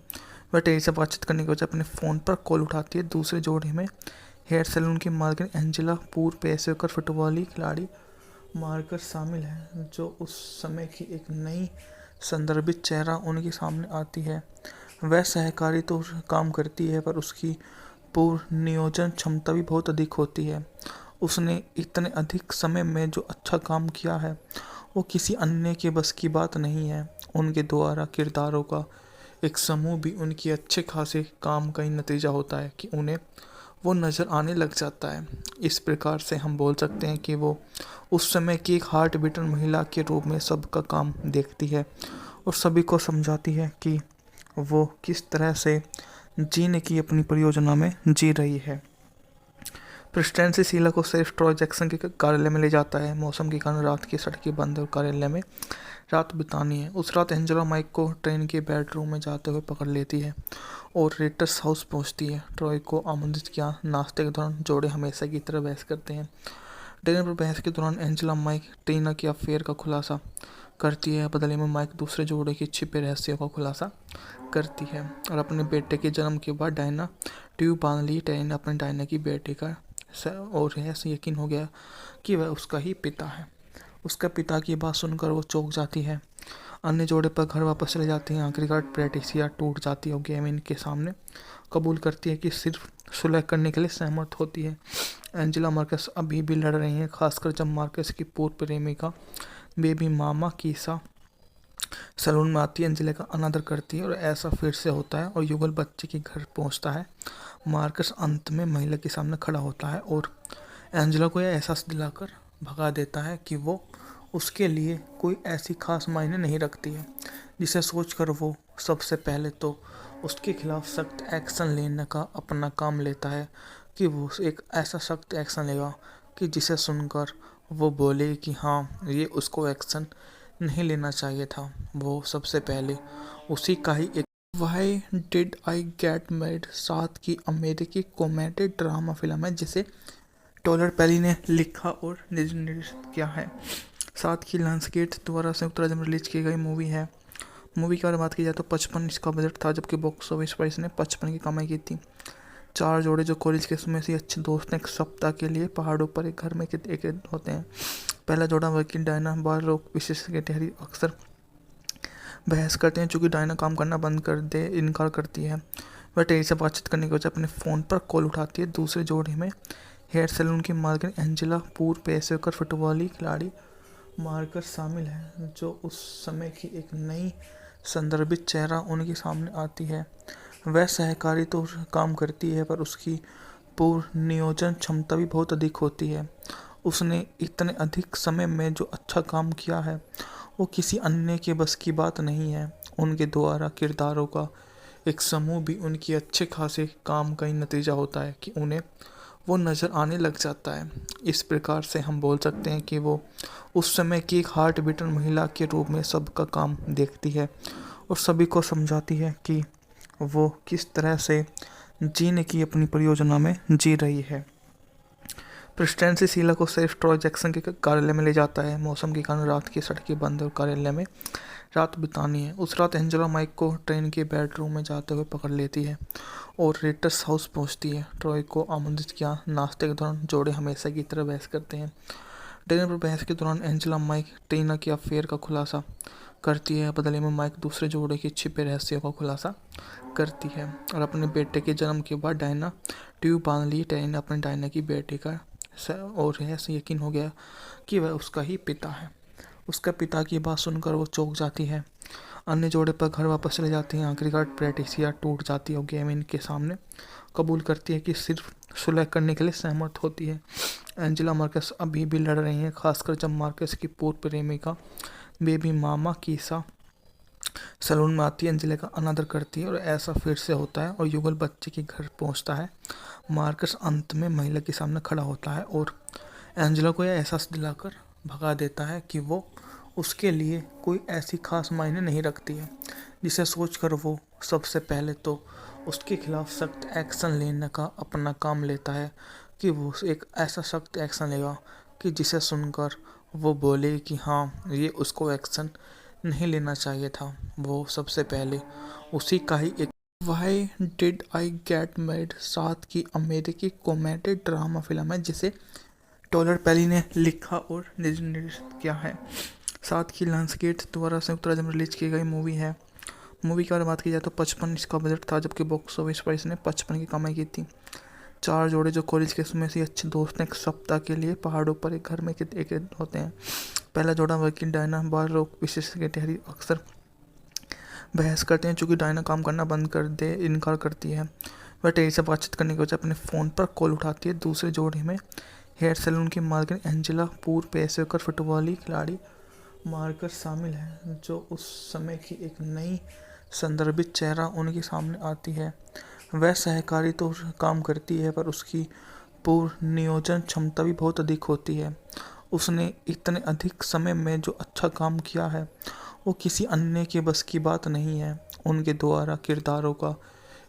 वह टेरी से बातचीत करने के बजाय अपने फ़ोन पर कॉल उठाती है। दूसरे जोड़े में हेयर सैलून की मालकिन एंजेला पूर्व पेशेवर फुटबॉली खिलाड़ी मार्कस शामिल है, जो उस समय की एक नई संदर्भित चेहरा उनके सामने आती है। वह सहकारी तो काम करती है, पर उसकी पूर्व नियोजन क्षमता भी बहुत अधिक होती है। उसने इतने अधिक समय में जो अच्छा काम किया है वो किसी अन्य के बस की बात नहीं है। उनके द्वारा किरदारों का एक समूह भी उनके अच्छे खासे काम का ही नतीजा होता है कि उन्हें वो नज़र आने लग जाता है। इस प्रकार से हम बोल सकते हैं कि वो उस समय की एक हार्ट बीटर महिला के रूप में सबका काम देखती है और सभी को समझाती है कि वो किस तरह से जीने की अपनी परियोजना में जी रही है। प्रेसिडेंट से शीला को सिर्फ ट्रॉय जैक्सन के कार्यालय में ले जाता है। मौसम के कारण रात की सड़कें बंद और कार्यालय में रात बितानी है। उस रात एंजेला माइक को ट्रेन के बेडरूम में जाते हुए पकड़ लेती है और रिटर्स हाउस पहुंचती है। ट्रॉय को आमंत्रित किया। नाश्ते के दौरान जोड़े हमेशा की तरह बहस करते हैं। डिनर पर बहस के दौरान एंजेला माइक टीना के अफेयर का खुलासा करती है। बदले में माइक दूसरे जोड़े के छिपे रहस्यों का खुलासा करती है और अपने बेटे के जन्म के बाद डायना ट्यूब बांध ली। टेन अपने डायना की बेटे का और ऐसे यकीन हो गया कि वह उसका ही पिता है। उसका पिता की बात सुनकर वो चौंक जाती है। अन्य जोड़े पर घर वापस चले जाते हैं। आखिरकार पैट्रिसिया टूट जाती है और गेमिन के सामने कबूल करती है कि सिर्फ सुलह करने के लिए सहमत होती है। एंजेला मार्कस अभी भी लड़ रही हैं, खासकर जब मार्कस की पूर्व प्रेमिका बेबी मामा कीसा सैलून में आती है, एंजेला का अनादर करती है और ऐसा फिर से होता है और युगल बच्चे के घर पहुंचता है। मार्कस अंत में महिला के सामने खड़ा होता है और एंजेला को यह एहसास दिलाकर भगा देता है कि वो उसके लिए कोई ऐसी खास मायने नहीं रखती है, जिसे सोचकर वो सबसे पहले तो उसके खिलाफ सख्त एक्शन लेने का अपना काम लेता है कि वो एक ऐसा सख्त एक्शन लेगा कि जिसे सुनकर वो बोले कि हाँ, ये उसको एक्शन नहीं लेना चाहिए था। वो सबसे पहले उसी का ही एक why did I get married साथ की अमेरिकी कॉमेडी ड्रामा फिल्म है, जिसे टॉलर पेली ने लिखा और निर्देशित किया है। साथ ही लायंसगेट द्वारा संयुक्त राज्य में रिलीज की गई मूवी है। मूवी के बारे में बात की जाए तो 55 इसका बजट था, जबकि बॉक्स ऑफिस पर इसने 55 की कमाई की थी। 4 जोड़े जो कॉलेज के समय से अच्छे दोस्त हैं, एक सप्ताह के लिए पहाड़ों पर एक घर में एक होते हैं। पहला जोड़ा वर्किंग डायना बाल रोग विशेषज्ञ टहरी अक्सर बहस करते हैं, चूँकि डायना काम करना बंद कर दे इनकार करती है। वह टेरी से बातचीत करने के बजाय अपने फ़ोन पर कॉल उठाती है। दूसरे जोड़े में हेयर सैलून की मालकिन एंजेला, पूर्व पेशेवर फुटबॉली खिलाड़ी मार्कस शामिल है, जो उस समय की एक नई संदर्भित चेहरा उनके सामने आती है। वह सहकारी तो काम करती है, पर उसकी पूर्व नियोजन क्षमता भी बहुत अधिक होती है। उसने इतने अधिक समय में जो अच्छा काम किया है, वो किसी अन्य के बस की बात नहीं है। उनके द्वारा किरदारों का एक समूह भी उनकी अच्छे खासे काम का ही नतीजा होता है कि उन्हें वो नज़र आने लग जाता है। इस प्रकार से हम बोल सकते हैं कि वो उस समय की एक हार्ट बीटर महिला के रूप में सबका काम देखती है और सभी को समझाती है कि वो किस तरह से जीने की अपनी परियोजना में जी रही है। प्रेसिडेंसी शीला को सिर्फ ट्रॉय जैक्सन के कार्यालय में ले जाता है। मौसम के कारण रात की सड़कें बंद और कार्यालय में रात बितानी है। उस रात एंजेला माइक को ट्रेन के बेडरूम में जाते हुए पकड़ लेती है और रेटर्स हाउस पहुंचती है। ट्रॉय को आमंत्रित किया। नाश्ते के दौरान जोड़े हमेशा की तरह बहस करते हैं। डिनर पर बहस के दौरान एंजेला माइक टीना के अफेयर का खुलासा करती है। बदले में माइक दूसरे जोड़े के छिपे रहस्यों का खुलासा करती है और अपने बेटे के जन्म के बाद डायना ट्यूब बांध ली। टेरी अपने डायना की बेटे का और ऐसे यकीन हो गया कि वह उसका ही पिता है। उसका पिता की बात सुनकर वो चौंक जाती है। अन्य जोड़े पर घर वापस चले जाते हैं। आखिरकार पैट्रिसिया टूट जाती है और गेविन के सामने कबूल करती है कि सिर्फ सुलह करने के लिए सहमत होती है। एंजेला मार्कस अभी भी लड़ रही हैं, खासकर जब मार्कस की पूर्व प्रेमिका बेबी मामा कीसा सैलून में आती है। एंजेला का अनादर करती है और ऐसा फिर से होता है और युगल बच्चे के घर पहुंचता है। मार्कस अंत में महिला के सामने खड़ा होता है और एंजेला को यह एहसास दिलाकर भगा देता है कि वो उसके लिए कोई ऐसी खास मायने नहीं रखती है, जिसे सोचकर वो सबसे पहले तो उसके खिलाफ सख्त एक्शन लेने का अपना काम लेता है कि वो एक ऐसा सख्त एक्शन लेगा कि जिसे सुनकर वो बोले कि हाँ, ये उसको एक्शन नहीं लेना चाहिए था। वो सबसे पहले उसी का ही एक why did I get married साथ की अमेरिकी कॉमेडी ड्रामा फिल्म है, जिसे टॉलर पेली ने लिखा और निर्देशित किया है। साथ ही लायंसगेट द्वारा संयुक्त राज्य में रिलीज की गई मूवी है। मूवी के बारे में बात की जाए तो 55 इसका बजट था, जबकि बॉक्स ऑफिस पर इसने 55 की कमाई की थी। 4 जोड़े जो कॉलेज के समय से अच्छे दोस्त हैं, एक सप्ताह के लिए पहाड़ों पर एक घर में एक होते हैं। पहला जोड़ा वर्किंग डायना बाल रोग विशेषज्ञ टहरी अक्सर बहस करते हैं, चूँकि डायना काम करना बंद कर दे इनकार करती है। वह टेरी से बातचीत करने के बजाय अपने फ़ोन पर कॉल उठाती है। दूसरे जोड़े में हेयर सैलून की मालकिन एंजेला, पूर्व पेशेवर फुटबॉली खिलाड़ी मार्कस शामिल है, जो उस समय की एक नई संदर्भित चेहरा उनके सामने आती है। वह सहकारी तो काम करती है, पर उसकी पूर्व नियोजन क्षमता भी बहुत अधिक होती है। उसने इतने अधिक समय में जो अच्छा काम किया है, वो किसी अन्य के बस की बात नहीं है। उनके द्वारा किरदारों का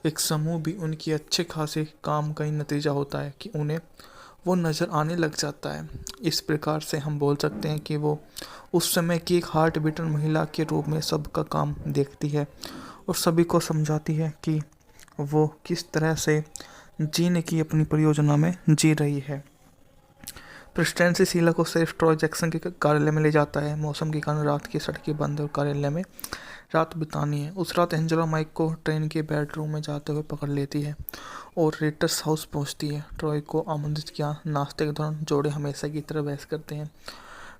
एक समूह भी उनकी अच्छे खासे काम का ही नतीजा होता है कि उन्हें वो नज़र आने लग जाता है। इस प्रकार से हम बोल सकते हैं कि वो उस समय की एक हार्ट बीटर महिला के रूप में सबका काम देखती है और सभी को समझाती है कि वो किस तरह से जीने की अपनी परियोजना में जी रही है। प्रेसिडेंसी शीला को सिर्फ ट्रॉय जैक्सन के कार्यालय में ले जाता है। मौसम के कारण रात की सड़कें बंद और कार्यालय में रात बितानी है। उस रात एंजेला माइक को ट्रेन के बेडरूम में जाते हुए पकड़ लेती है और रेटर्स हाउस पहुंचती है। ट्रॉय को आमंत्रित किया। नाश्ते के दौरान जोड़े हमेशा की तरह बहस करते हैं।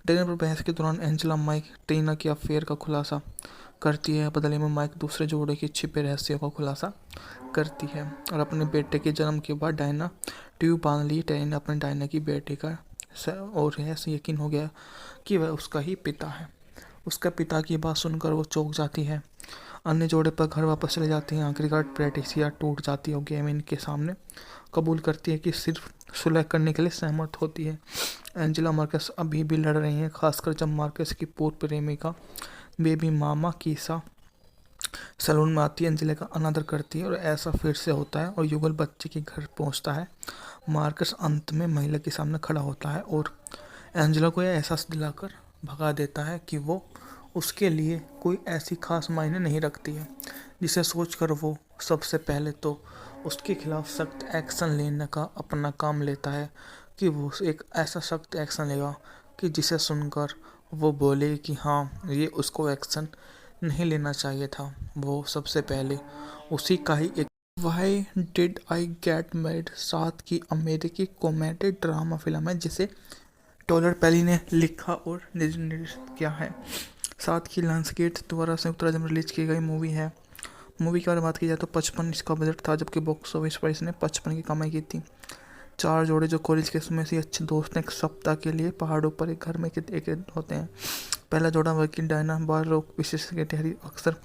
डिनर पर बहस के दौरान एंजेला माइक टीना के अफेयर का खुलासा करती है। बदले में माइक दूसरे जोड़े के छिपे रहस्यों का खुलासा करती है और अपने बेटे के जन्म के बाद डायना ट्यूब बांध ली। टेरी ने अपने डायना की बेटे का और ऐसे यकीन हो गया कि वह उसका ही पिता है। उसका पिता की बात सुनकर वो चौंक जाती है। अन्य जोड़े पर घर वापस चले जाते हैं। आखिरकार पैट्रिसिया टूट जाती है और गेमिन के सामने कबूल करती है कि सिर्फ सुलह करने के लिए सहमत होती है। एंजेला मार्कस अभी भी लड़ रही हैं, खासकर जब मार्कस की पूर्व प्रेमिका बेबी मामा कीसा सैलून में आती है। एंजेला का अनादर करती है और ऐसा फिर से होता है और युगल बच्चे के घर पहुंचता है। मार्कस अंत में महिला के सामने खड़ा होता है और एंजेला को यह एहसास दिलाकर भगा देता है कि वो उसके लिए कोई ऐसी खास मायने नहीं रखती है, जिसे सोचकर वो सबसे पहले तो उसके खिलाफ सख्त एक्शन लेने का अपना काम लेता है कि वो एक ऐसा सख्त एक्शन लेगा कि जिसे सुनकर वो बोले कि हाँ, ये उसको एक्शन नहीं लेना चाहिए था। वो सबसे पहले उसी का ही एक why did I get married साथ की अमेरिकी कॉमेडी ड्रामा फिल्म है, जिसे टॉलर पेली ने लिखा और निर्देशित किया है। साथ ही लायंसगेट द्वारा संयुक्त राज्य में रिलीज की गई मूवी है। मूवी की अगर बात की जाए तो 55 इसका बजट था, जबकि बॉक्स ऑफिस पर इसने 55 की कमाई की थी। चार जोड़े जो कॉलेज के समय से अच्छे दोस्त हैं, एक सप्ताह के लिए पहाड़ों पर एक घर में एक होते हैं। पहला जोड़ा वर्किंग डायना बार रोग विशेषज्ञ टेरी अक्सर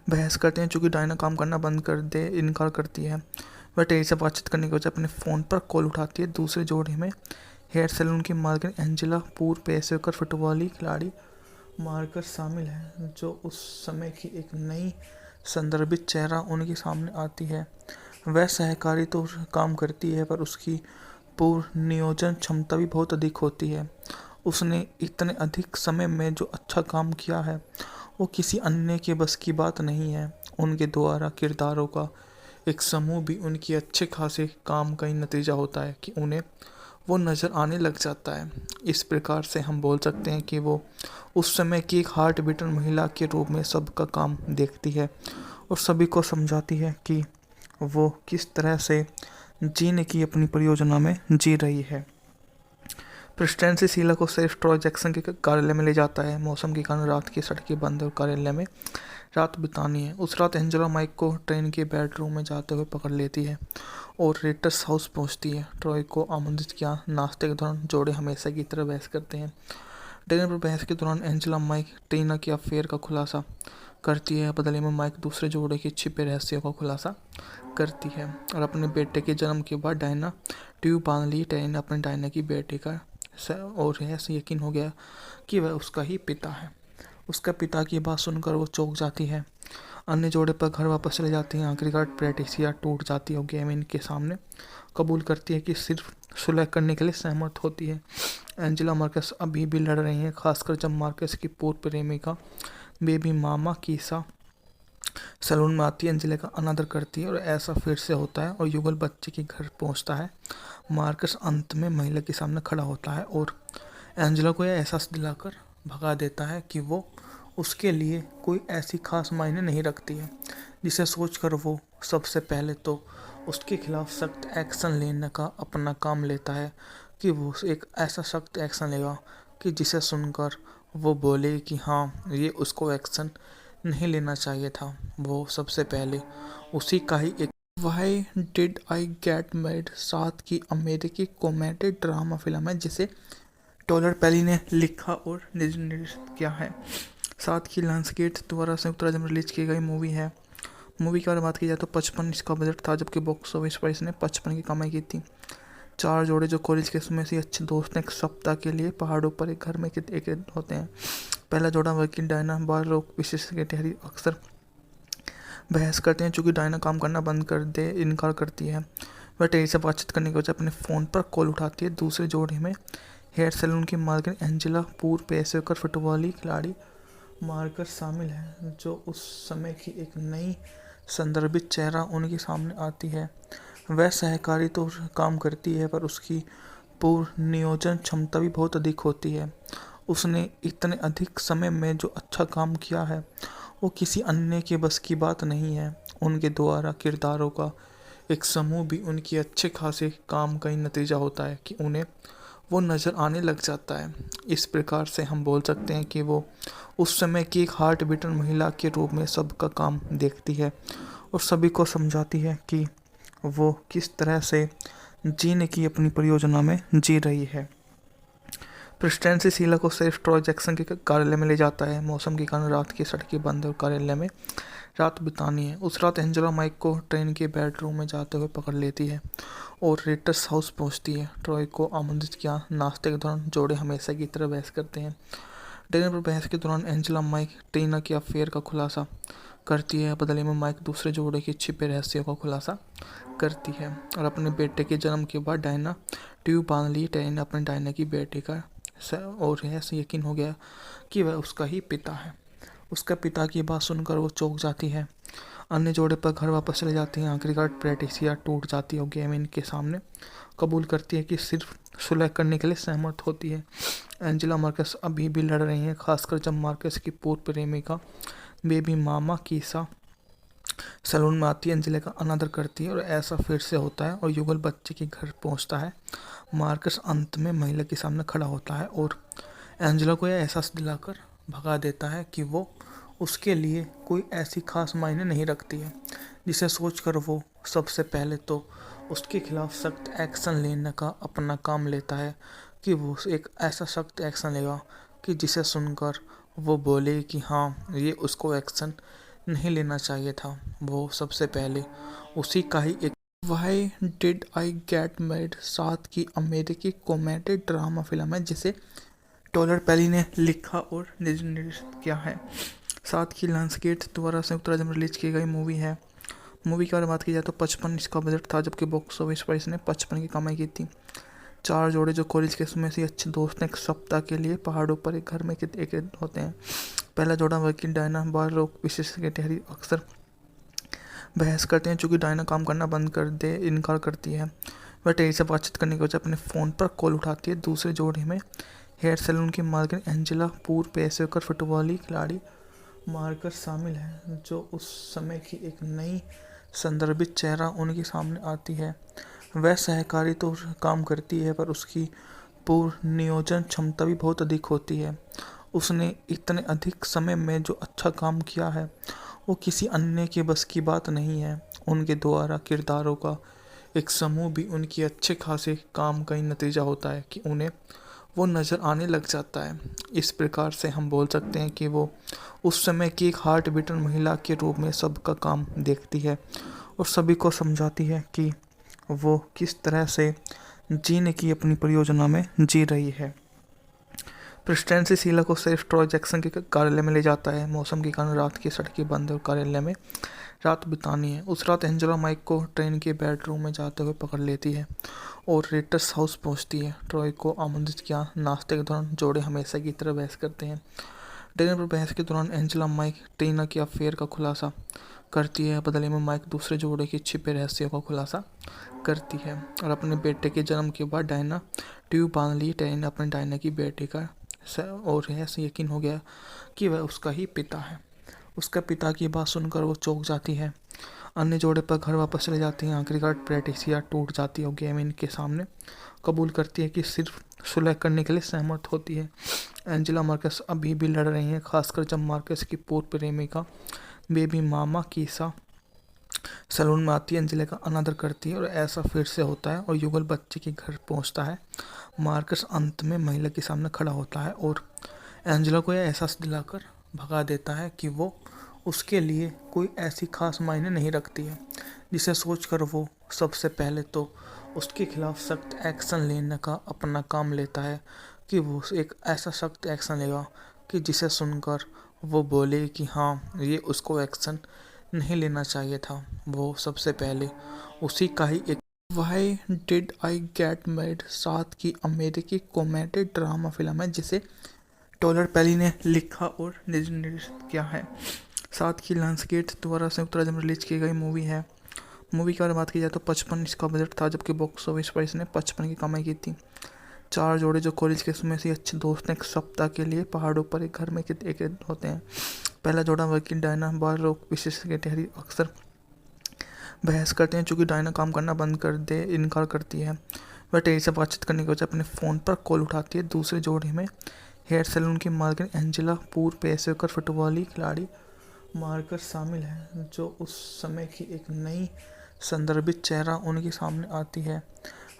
बहस करते हैं, चूँकि डायना काम करना बंद कर दे इनकार करती है। वह टेरी से बातचीत करने के बजाय अपने फ़ोन पर कॉल उठाती है। दूसरे जोड़े में हेयर सैलून की मालकिन एंजेला पूर्व पेशेवर फुटबॉली खिलाड़ी मार्कस शामिल है, जो उस समय की एक नई संदर्भित चेहरा उनके सामने आती है। वह सहकारी तो काम करती है, पर उसकी पूर्व नियोजन क्षमता भी बहुत अधिक होती है। उसने इतने अधिक समय में जो अच्छा काम किया है, वो किसी अन्य के बस की बात नहीं है। उनके द्वारा किरदारों का एक समूह भी उनके अच्छे खासे काम का ही नतीजा होता है कि उन्हें वो नज़र आने लग जाता है। इस प्रकार से हम बोल सकते हैं कि वो उस समय की एक हार्ट बीटर महिला के रूप में सबका काम देखती है और सभी को समझाती है कि वो किस तरह से जीने की अपनी परियोजना में जी रही है। प्रेसिडेंसी शीला को सिर्फ ट्रॉय जैक्सन के कार्यालय में ले जाता है। मौसम के कारण रात की सड़कें बंद और कार्यालय में रात बितानी है। उस रात एंजेला माइक को ट्रेन के बेडरूम में जाते हुए पकड़ लेती है और रेटर्स हाउस पहुंचती है। ट्रॉय को आमंत्रित किया। नाश्ते के दौरान जोड़े हमेशा की तरह बहस करते हैं। डिनर पर बहस के दौरान एंजेला माइक टीना के अफेयर का खुलासा करती है। बदले में माइक दूसरे जोड़े के छिपे रहस्यों का खुलासा करती है और अपने बेटे के जन्म के बाद डायना ट्यूब बांध ली। टेरी ने अपने डायना की बेटे का और ऐसे यकीन हो गया कि वह उसका ही पिता है। उसका पिता की बात सुनकर वो चौंक जाती है। अन्य जोड़े पर घर वापस चले जाते हैं। आखिरकार पैट्रिसिया टूट जाती है और गेमिन के सामने कबूल करती है कि सिर्फ सुलह करने के लिए सहमत होती है। एंजेला मार्कस अभी भी लड़ रही हैं, खासकर जब मार्कस की पूर्व प्रेमिका बेबी मामा कीसा सैलून में आती है। एंजेला का अनादर करती है और ऐसा फिर से होता है और युगल बच्चे के घर पहुंचता है। मार्कस अंत में महिला के सामने खड़ा होता है और एंजेला को यह एहसास दिलाकर भगा देता है कि वो उसके लिए कोई ऐसी खास मायने नहीं रखती है, जिसे सोचकर वो सबसे पहले तो उसके खिलाफ सख्त एक्शन लेने का अपना काम लेता है कि वो एक ऐसा सख्त एक्शन लेगा कि जिसे सुनकर वो बोले कि हाँ, ये उसको एक्शन नहीं लेना चाहिए था। वो सबसे पहले उसी का ही एक why did I get married साथ की अमेरिकी कॉमेडी ड्रामा फिल्म है, जिसे टॉलर पेली ने लिखा और निर्देशित किया है। साथ ही लायंसगेट द्वारा संयुक्त राज्य में रिलीज की गई मूवी है। मूवी की अगर बात की जाए तो 55 इसका बजट था, जबकि बॉक्स ऑफिस पर इसने 55 की कमाई की थी। चार जोड़े जो कॉलेज के समय से अच्छे दोस्त हैं, एक सप्ताह के लिए पहाड़ों पर एक घर में एक होते हैं। पहला जोड़ा वर्किंग डायना बार रोग विशेषज्ञ टेरी अक्सर बहस करते हैं, चूँकि डायना काम करना बंद कर दे इनकार करती है। वह टेरी से बातचीत करने के बजाय अपने फ़ोन पर कॉल उठाती है। दूसरे जोड़े में हेयर सैलून की मालकिन एंजेला पूर्व पेशेवर फुटबॉली खिलाड़ी मार्कस शामिल है, जो उस समय की एक नई संदर्भित चेहरा उनके सामने आती है। वह सहकारी तो काम करती है, पर उसकी पूर्व नियोजन क्षमता भी बहुत अधिक होती है। उसने इतने अधिक समय में जो अच्छा काम किया है, वो किसी अन्य के बस की बात नहीं है। उनके द्वारा किरदारों का एक समूह भी उनके अच्छे खासे काम का ही नतीजा होता है कि उन्हें वो नज़र आने लग जाता है। इस प्रकार से हम बोल सकते हैं कि वो उस समय की एक हार्ट बीटर महिला के रूप में सबका काम देखती है और सभी को समझाती है कि वो किस तरह से जीने की अपनी परियोजना में जी रही है। प्रेसिडेंसी शीला को सिर्फ ट्रॉय जैक्सन के कार्यालय में ले जाता है। मौसम के कारण रात की सड़कें बंद और कार्यालय में रात बितानी है। उस रात एंजेला माइक को ट्रेन के बेडरूम में जाते हुए पकड़ लेती है और रेटर्स हाउस पहुंचती है। ट्रॉय को आमंत्रित किया। नाश्ते के दौरान जोड़े हमेशा की तरह बहस करते हैं। डिनर पर बहस के दौरान एंजेला माइक टीना के अफेयर का खुलासा करती है। बदले में माइक दूसरे जोड़े के छिपे रहस्यों का खुलासा करती है और अपने बेटे के जन्म के बाद डायना ट्यूब बांध ली। टेनी ने अपने डायना की बेटे का और ऐसे यकीन हो गया कि वह उसका ही पिता है। उसका पिता की बात सुनकर वो चौंक जाती है। अन्य जोड़े पर घर वापस चले जाते हैं। आखिरकार पैट्रिसिया टूट जाती है और गेमिन के सामने कबूल करती है कि सिर्फ सुलह करने के लिए सहमत होती है। एंजेला मार्कस अभी भी लड़ रही हैं, खासकर जब मार्कस की पूर्व प्रेमिका बेबी मामा कीसा सैलून में आती है। एंजेला का अनादर करती है और ऐसा फिर से होता है और युगल बच्चे के घर पहुंचता है। मार्कस अंत में महिला के सामने खड़ा होता है और एंजेला को यह एहसास दिलाकर भगा देता है कि वो उसके लिए कोई ऐसी खास मायने नहीं रखती है, जिसे सोचकर वो सबसे पहले तो उसके खिलाफ सख्त एक्शन लेने का अपना काम लेता है कि वो एक ऐसा सख्त एक्शन लेगा कि जिसे सुनकर वो बोले कि हाँ, ये उसको एक्शन नहीं लेना चाहिए था। वो सबसे पहले उसी का ही एक why did I get married साथ की अमेरिकी कॉमेडी ड्रामा फिल्म है, जिसे टॉलर पेली ने लिखा और निर्देशित किया है। साथ ही लायंसगेट द्वारा संयुक्त राज्य में रिलीज की गई मूवी है। मूवी की अगर बात की जाए तो 55 इसका बजट था, जबकि बॉक्स ऑफिस पर इसने 55 की कमाई की थी। चार जोड़े जो कॉलेज के समय से अच्छे दोस्त हैं, एक सप्ताह के लिए पहाड़ों पर एक घर में एक होते हैं। पहला जोड़ा वर्किंग डायना बाल रोग विशेषज्ञ टेहरी अक्सर बहस करते हैं, चूँकि डायना काम करना बंद कर दे इनकार करती है। वह टेरी से बातचीत करने के बजाय अपने फ़ोन पर कॉल उठाती है। दूसरे जोड़े में हेयर सैलून की मालकिन एंजेला पूर्व पेशेवर फुटबॉली खिलाड़ी मार्कस शामिल है, जो उस समय की एक नई संदर्भित चेहरा उनके सामने आती है। वह सहकारी तो काम करती है, पर उसकी पूर्व नियोजन क्षमता भी बहुत अधिक होती है। उसने इतने अधिक समय में जो अच्छा काम किया है, वो किसी अन्य के बस की बात नहीं है। उनके द्वारा किरदारों का एक समूह भी उनके अच्छे खासे काम का ही नतीजा होता है कि उन्हें वो नज़र आने लग जाता है। इस प्रकार से हम बोल सकते हैं कि वो उस समय की एक हार्ट बीटर महिला के रूप में सबका काम देखती है और सभी को समझाती है कि वो किस तरह से जीने की अपनी परियोजना में जी रही है। प्रेसिडेंसी शीला को सिर्फ ट्रॉय जैक्सन के कार्यालय में ले जाता है। मौसम के कारण रात की सड़कें बंद और कार्यालय में रात बितानी है। उस रात एंजेला माइक को ट्रेन के बेडरूम में जाते हुए पकड़ लेती है और रेटर्स हाउस पहुंचती है। ट्रॉय को आमंत्रित किया। नाश्ते के दौरान जोड़े हमेशा की तरह बहस करते हैं। डिनर पर बहस के दौरान एंजेला माइक टीना के अफेयर का खुलासा करती है। बदले में माइक दूसरे जोड़े के छिपे रहस्यों का खुलासा करती है और अपने बेटे के जन्म के बाद डायना ट्यूब बांध ली। टेनी ने अपने डायना की बेटे का और ऐसे यकीन हो गया कि वह उसका ही पिता है। उसका पिता की बात सुनकर वो चौंक जाती है। अन्य जोड़े पर घर वापस चले जाते हैं। आखिरकार पैट्रिसिया टूट जाती है और गेमिन के सामने कबूल करती है कि सिर्फ सुलह करने के लिए सहमत होती है। एंजेला मार्कस अभी भी लड़ रही हैं, खासकर जब मार्कस की पूर्व प्रेमिका बेबी मामा कीसा सैलून में आती है। एंजेला का अनादर करती है और ऐसा फिर से होता है और युगल बच्चे के घर पहुंचता है। मार्कस अंत में महिला के सामने खड़ा होता है और एंजेला को यह एहसास दिलाकर भगा देता है कि वो उसके लिए कोई ऐसी खास मायने नहीं रखती है, जिसे सोचकर वो सबसे पहले तो उसके खिलाफ सख्त एक्शन लेने का अपना काम लेता है कि वो एक ऐसा सख्त एक्शन लेगा कि जिसे सुनकर वो बोले कि हाँ, ये उसको एक्शन नहीं लेना चाहिए था। वो सबसे पहले उसी का ही एक why did I get married साथ की अमेरिकी कॉमेडी ड्रामा फिल्म है, जिसे टॉलर पेली ने लिखा और निर्देशित किया है। साथ ही लायंसगेट द्वारा संयुक्त राज्य में रिलीज की गई मूवी है। मूवी की अगर बात की जाए तो 55 इसका बजट था, जबकि बॉक्स ऑफिस पर इसने 55 की कमाई की थी। चार जोड़े जो कॉलेज के समय से अच्छे दोस्त हैं, एक सप्ताह के लिए पहाड़ों पर एक घर में एक होते हैं। पहला जोड़ा वर्किंग डायना बाल रोग विशेषज्ञ टेहरी अक्सर बहस करते हैं, चूँकि डायना काम करना बंद कर दे इनकार करती है। वह टेरी से बातचीत करने के बजाय अपने फ़ोन पर कॉल उठाती है। दूसरे जोड़े में हेयर सैलून की मालकिन एंजेला पूर्व पेशेवर फुटबॉली खिलाड़ी मार्कस शामिल है, जो उस समय की एक नई संदर्भित चेहरा उनके सामने आती है।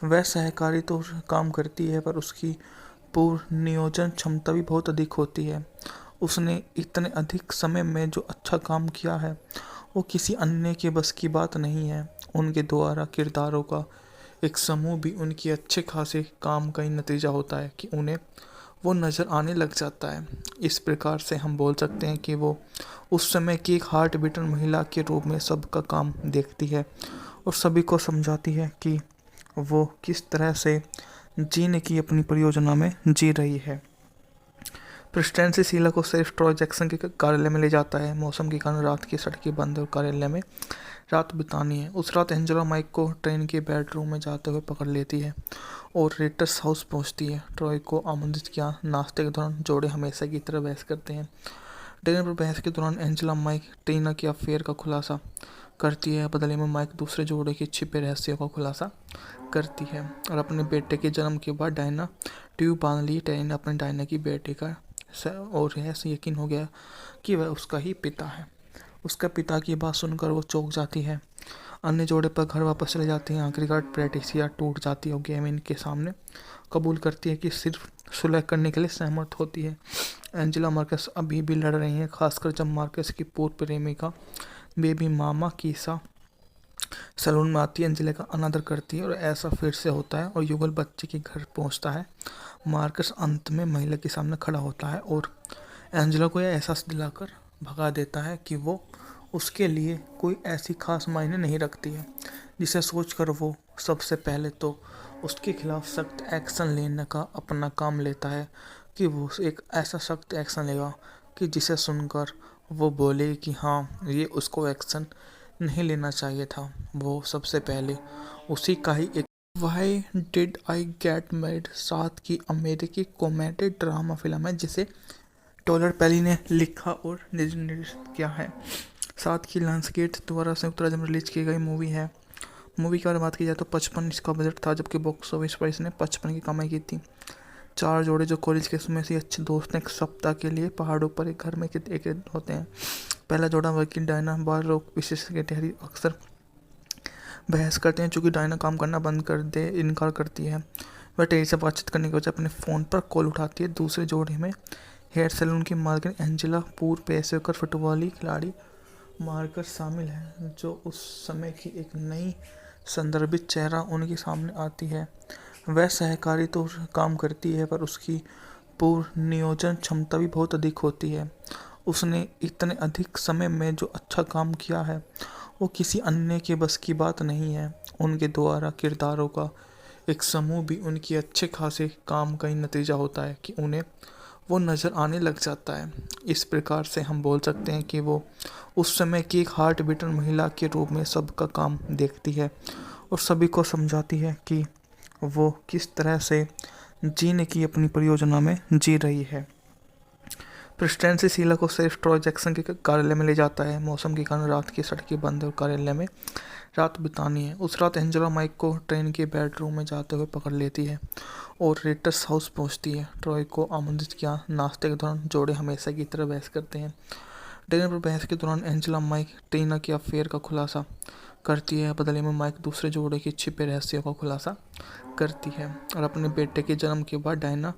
वह सहकारी तो काम करती है, पर उसकी पूर्व नियोजन क्षमता भी बहुत अधिक होती है। उसने इतने अधिक समय में जो अच्छा काम किया है, वो किसी अन्य के बस की बात नहीं है। उनके द्वारा किरदारों का एक समूह भी उनकी अच्छे खासे काम का ही नतीजा होता है कि उन्हें वो नज़र आने लग जाता है। इस प्रकार से हम बोल सकते हैं कि वो उस समय की एक हार्ट बीटर महिला के रूप में सबका काम देखती है और सभी को समझाती है कि वो किस तरह से जीने की अपनी परियोजना में जी रही है। प्रेसिडेंसी शीला को सिर्फ ट्रॉय जैक्सन के कार्यालय में ले जाता है। मौसम के कारण रात की सड़कें बंद और कार्यालय में रात बितानी है। उस रात एंजेला माइक को ट्रेन के बेडरूम में जाते हुए पकड़ लेती है और रेटर्स हाउस पहुंचती है। ट्रॉय को आमंत्रित किया। नाश्ते के दौरान जोड़े हमेशा की तरह बहस करते हैं। डिनर पर बहस के दौरान एंजेला माइक टीना के अफेयर का खुलासा करती है। बदले में माइक दूसरे जोड़े के छिपे रहस्यों का खुलासा करती है और अपने बेटे के जन्म के बाद डायना ट्यूब बांध ली। टेरी ने अपने डायना की बेटे का और ऐसे यकीन हो गया कि वह उसका ही पिता है। उसका पिता की बात सुनकर वो चौंक जाती है। अन्य जोड़े पर घर वापस चले जाते हैं। आखिरकार पैट्रिसिया टूट जाती है और गेमिन के सामने कबूल करती है कि सिर्फ सुलह करने के लिए सहमत होती है। एंजेला मार्कस अभी भी लड़ रही हैं, खासकर जब मार्कस की पूर्व प्रेमिका बेबी मामा कीसा सैलून में आती है। एंजेला का अनादर करती है और ऐसा फिर से होता है और युगल बच्चे के घर पहुंचता है। मार्कस अंत में महिला के सामने खड़ा होता है और एंजेला को यह एहसास दिलाकर भगा देता है कि वो उसके लिए कोई ऐसी खास मायने नहीं रखती है, जिसे सोचकर वो सबसे पहले तो उसके खिलाफ सख्त एक्शन लेने का अपना काम लेता है कि वो एक ऐसा सख्त एक्शन लेगा कि जिसे सुनकर वो बोले कि हाँ, ये उसको एक्शन नहीं लेना चाहिए था। वो सबसे पहले उसी का ही एक why did I get married साथ की अमेरिकी कॉमेडी ड्रामा फिल्म है, जिसे टॉलर पेली ने लिखा और निर्देशित किया है। साथ की लायंसगेट द्वारा संयुक्त राज्य में रिलीज की गई मूवी है। मूवी की अगर बात की जाए तो 55 इसका बजट था, जबकि बॉक्स ऑफिस पर इसने 55 की कमाई की थी। चार जोड़े जो कॉलेज के समय से अच्छे दोस्त हैं, एक सप्ताह के लिए पहाड़ों पर एक घर में एक होते हैं। पहला जोड़ा वर्किंग डायना बार रोग विशेषज्ञ के टहरी अक्सर बहस करते हैं, चूँकि डायना काम करना बंद कर दे इनकार करती है। वह टेरी से बातचीत करने के बजाय अपने फ़ोन पर कॉल उठाती है। दूसरे जोड़े में हेयर सैलून की मालकिन एंजेला पूर्व पेशेवर फुटबॉली खिलाड़ी मार्कस शामिल है, जो उस समय की एक नई संदर्भित चेहरा उनके सामने आती है। वह सहकारी तो काम करती है, पर उसकी पूर्व नियोजन क्षमता भी बहुत अधिक होती है। उसने इतने अधिक समय में जो अच्छा काम किया है, वो किसी अन्य के बस की बात नहीं है। उनके द्वारा किरदारों का एक समूह भी उनकी अच्छे खासे काम का ही नतीजा होता है कि उन्हें वो नज़र आने लग जाता है। इस प्रकार से हम बोल सकते हैं कि वो उस समय की एक हार्ट बीटर महिला के रूप में सबका काम देखती है और सभी को समझाती है कि वो किस तरह से जीने की अपनी परियोजना में जी रही है। प्रेसिडेंसी शीला को सिर्फ ट्रॉय जैक्सन के कार्यालय में ले जाता है। मौसम के कारण रात की सड़कें बंद और कार्यालय में रात बितानी है। उस रात एंजेला माइक को ट्रेन के बेडरूम में जाते हुए पकड़ लेती है और रेटर्स हाउस पहुंचती है। ट्रॉय को आमंत्रित किया। नाश्ते के दौरान जोड़े हमेशा की तरह बहस करते हैं। डिनर पर बहस के दौरान एंजेला माइक टीना के अफेयर का खुलासा करती है। बदले में माइक दूसरे जोड़े के छिपे रहस्यों का खुलासा करती है और अपने बेटे के जन्म के बाद डायना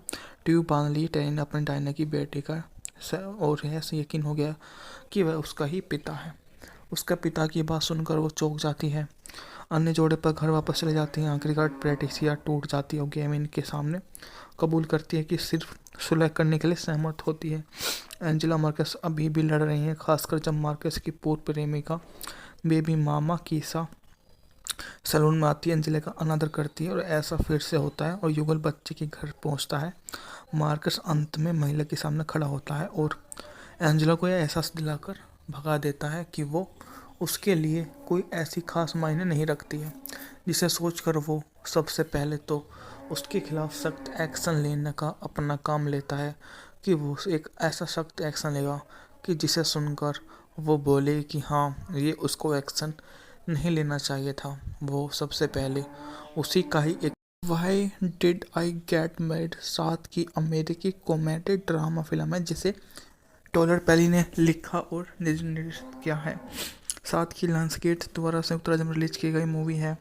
ट्यूब बांध ली। टेरी ने अपने डायना की बेटे का और ऐसे यकीन हो गया कि वह उसका ही पिता है। उसका पिता की बात सुनकर वो चौंक जाती है। अन्य जोड़े पर घर वापस चले जाते हैं। आखिरकार पैट्रिसिया टूट जाती है और गेमिन के सामने कबूल करती है कि सिर्फ सुलह करने के लिए सहमत होती है। एंजेला मार्कस अभी भी लड़ रही हैं, खासकर जब मार्कस की पूर्व प्रेमिका बेबी मामा कीसा सैलून में आती है। एंजेला का अनादर करती है और ऐसा फिर से होता है और युगल बच्चे के घर पहुंचता है। मार्कस अंत में महिला के सामने खड़ा होता है और एंजेला को यह एहसास दिलाकर भगा देता है कि वो उसके लिए कोई ऐसी खास मायने नहीं रखती है, जिसे सोचकर वो सबसे पहले तो उसके खिलाफ सख्त एक्शन लेने का अपना काम लेता है कि वो एक ऐसा सख्त एक्शन लेगा कि जिसे सुनकर वो बोले कि हाँ, ये उसको एक्शन नहीं लेना चाहिए था। वो सबसे पहले उसी का ही एक why did I get married साथ की अमेरिकी कॉमेडी ड्रामा फिल्म है जिसे टॉलर पेली ने लिखा और निर्देशित किया है। साथ ही लायंसगेट द्वारा संयुक्त राज्य में रिलीज की गई मूवी है।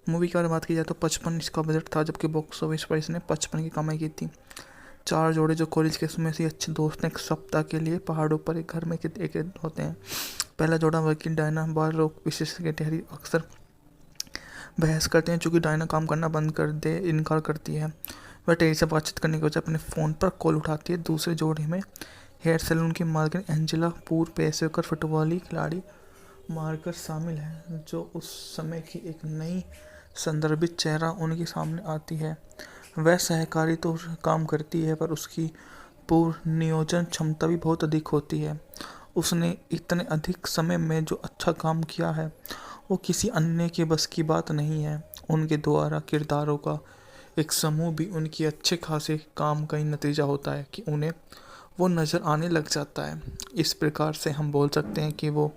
मूवी के बारे में बात की जाए तो 55 इसका बजट था, जबकि बॉक्स ऑफिस पर इसने 55 की कमाई की थी। चार जोड़े जो कॉलेज के समय से अच्छे दोस्त हैं, एक सप्ताह के लिए पहाड़ों पर एक घर में एक होते हैं। पहला जोड़ा वकील डायना बार लोग विशेषज्ञ ठहरी अक्सर बहस करते हैं, चूँकि डायना काम करना बंद कर दे इनकार करती है। वह टेरी से बातचीत करने के बजाय अपने फ़ोन पर कॉल उठाती है। दूसरे जोड़े में हेयर सैलून की मालकिन एंजेला पूर्व पेशेवर फुटबॉली खिलाड़ी मार्कस शामिल है, जो उस समय की एक नई संदर्भित चेहरा उनके सामने आती है। वह सहकारी तो काम करती है, पर उसकी पूर्व नियोजन क्षमता भी बहुत अधिक होती है। उसने इतने अधिक समय में जो अच्छा काम किया है वो किसी अन्य के बस की बात नहीं है। उनके द्वारा किरदारों का एक समूह भी उनकी अच्छे खासे काम का ही नतीजा होता है कि उन्हें वो नज़र आने लग जाता है। इस प्रकार से हम बोल सकते हैं कि वो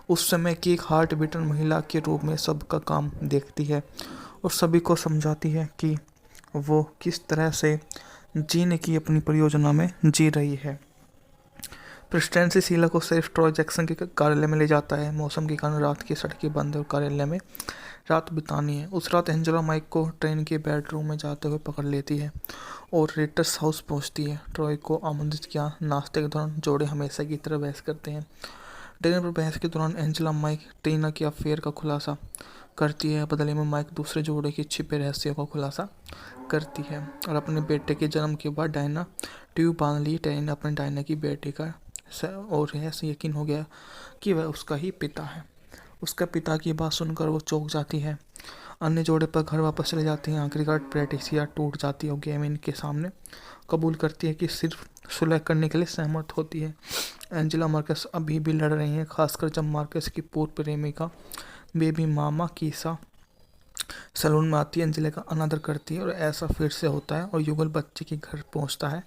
उस समय की एक हार्ट बीटन महिला के रूप में सबका काम देखती है और सभी को समझाती है कि वो किस तरह से जीने की अपनी परियोजना में जी रही है। प्रेसिडेंट से शीला को सिर्फ ट्रॉय जैक्सन के कार्यालय में ले जाता है। मौसम के कारण रात की सड़कें बंद है और कार्यालय में रात बितानी है। उस रात एंजेला माइक को ट्रेन के बेडरूम में जाते हुए पकड़ लेती है और रेटर्स हाउस पहुंचती है। ट्रॉय को आमंत्रित किया। नाश्ते के दौरान जोड़े हमेशा की तरह बहस करते हैं। डिनर पर बहस के दौरान एंजेला माइक टीना के अफेयर का खुलासा करती है। बदले में माइक दूसरे जोड़े के छिपे रहस्यों का खुलासा करती है और अपने बेटे के जन्म के बाद डायना ट्यूब बांध ली। टीना अपने डायना की बेटे का और ऐसे यकीन हो गया कि वह उसका ही पिता है। उसका पिता की बात सुनकर वो चौंक जाती है। अन्य जोड़े पर घर वापस चले जाते हैं। आखिरकार पैट्रिसिया टूट जाती है और गेमिन के सामने कबूल करती है कि सिर्फ सुलह करने के लिए सहमत होती है। एंजेला मार्कस अभी भी लड़ रही हैं, खासकर जब मार्कस की पूर्व प्रेमिका बेबी मामा कीसा सैलून में आती है। एंजेला का अनादर करती है और ऐसा फिर से होता है और युगल बच्चे के घर पहुंचता है।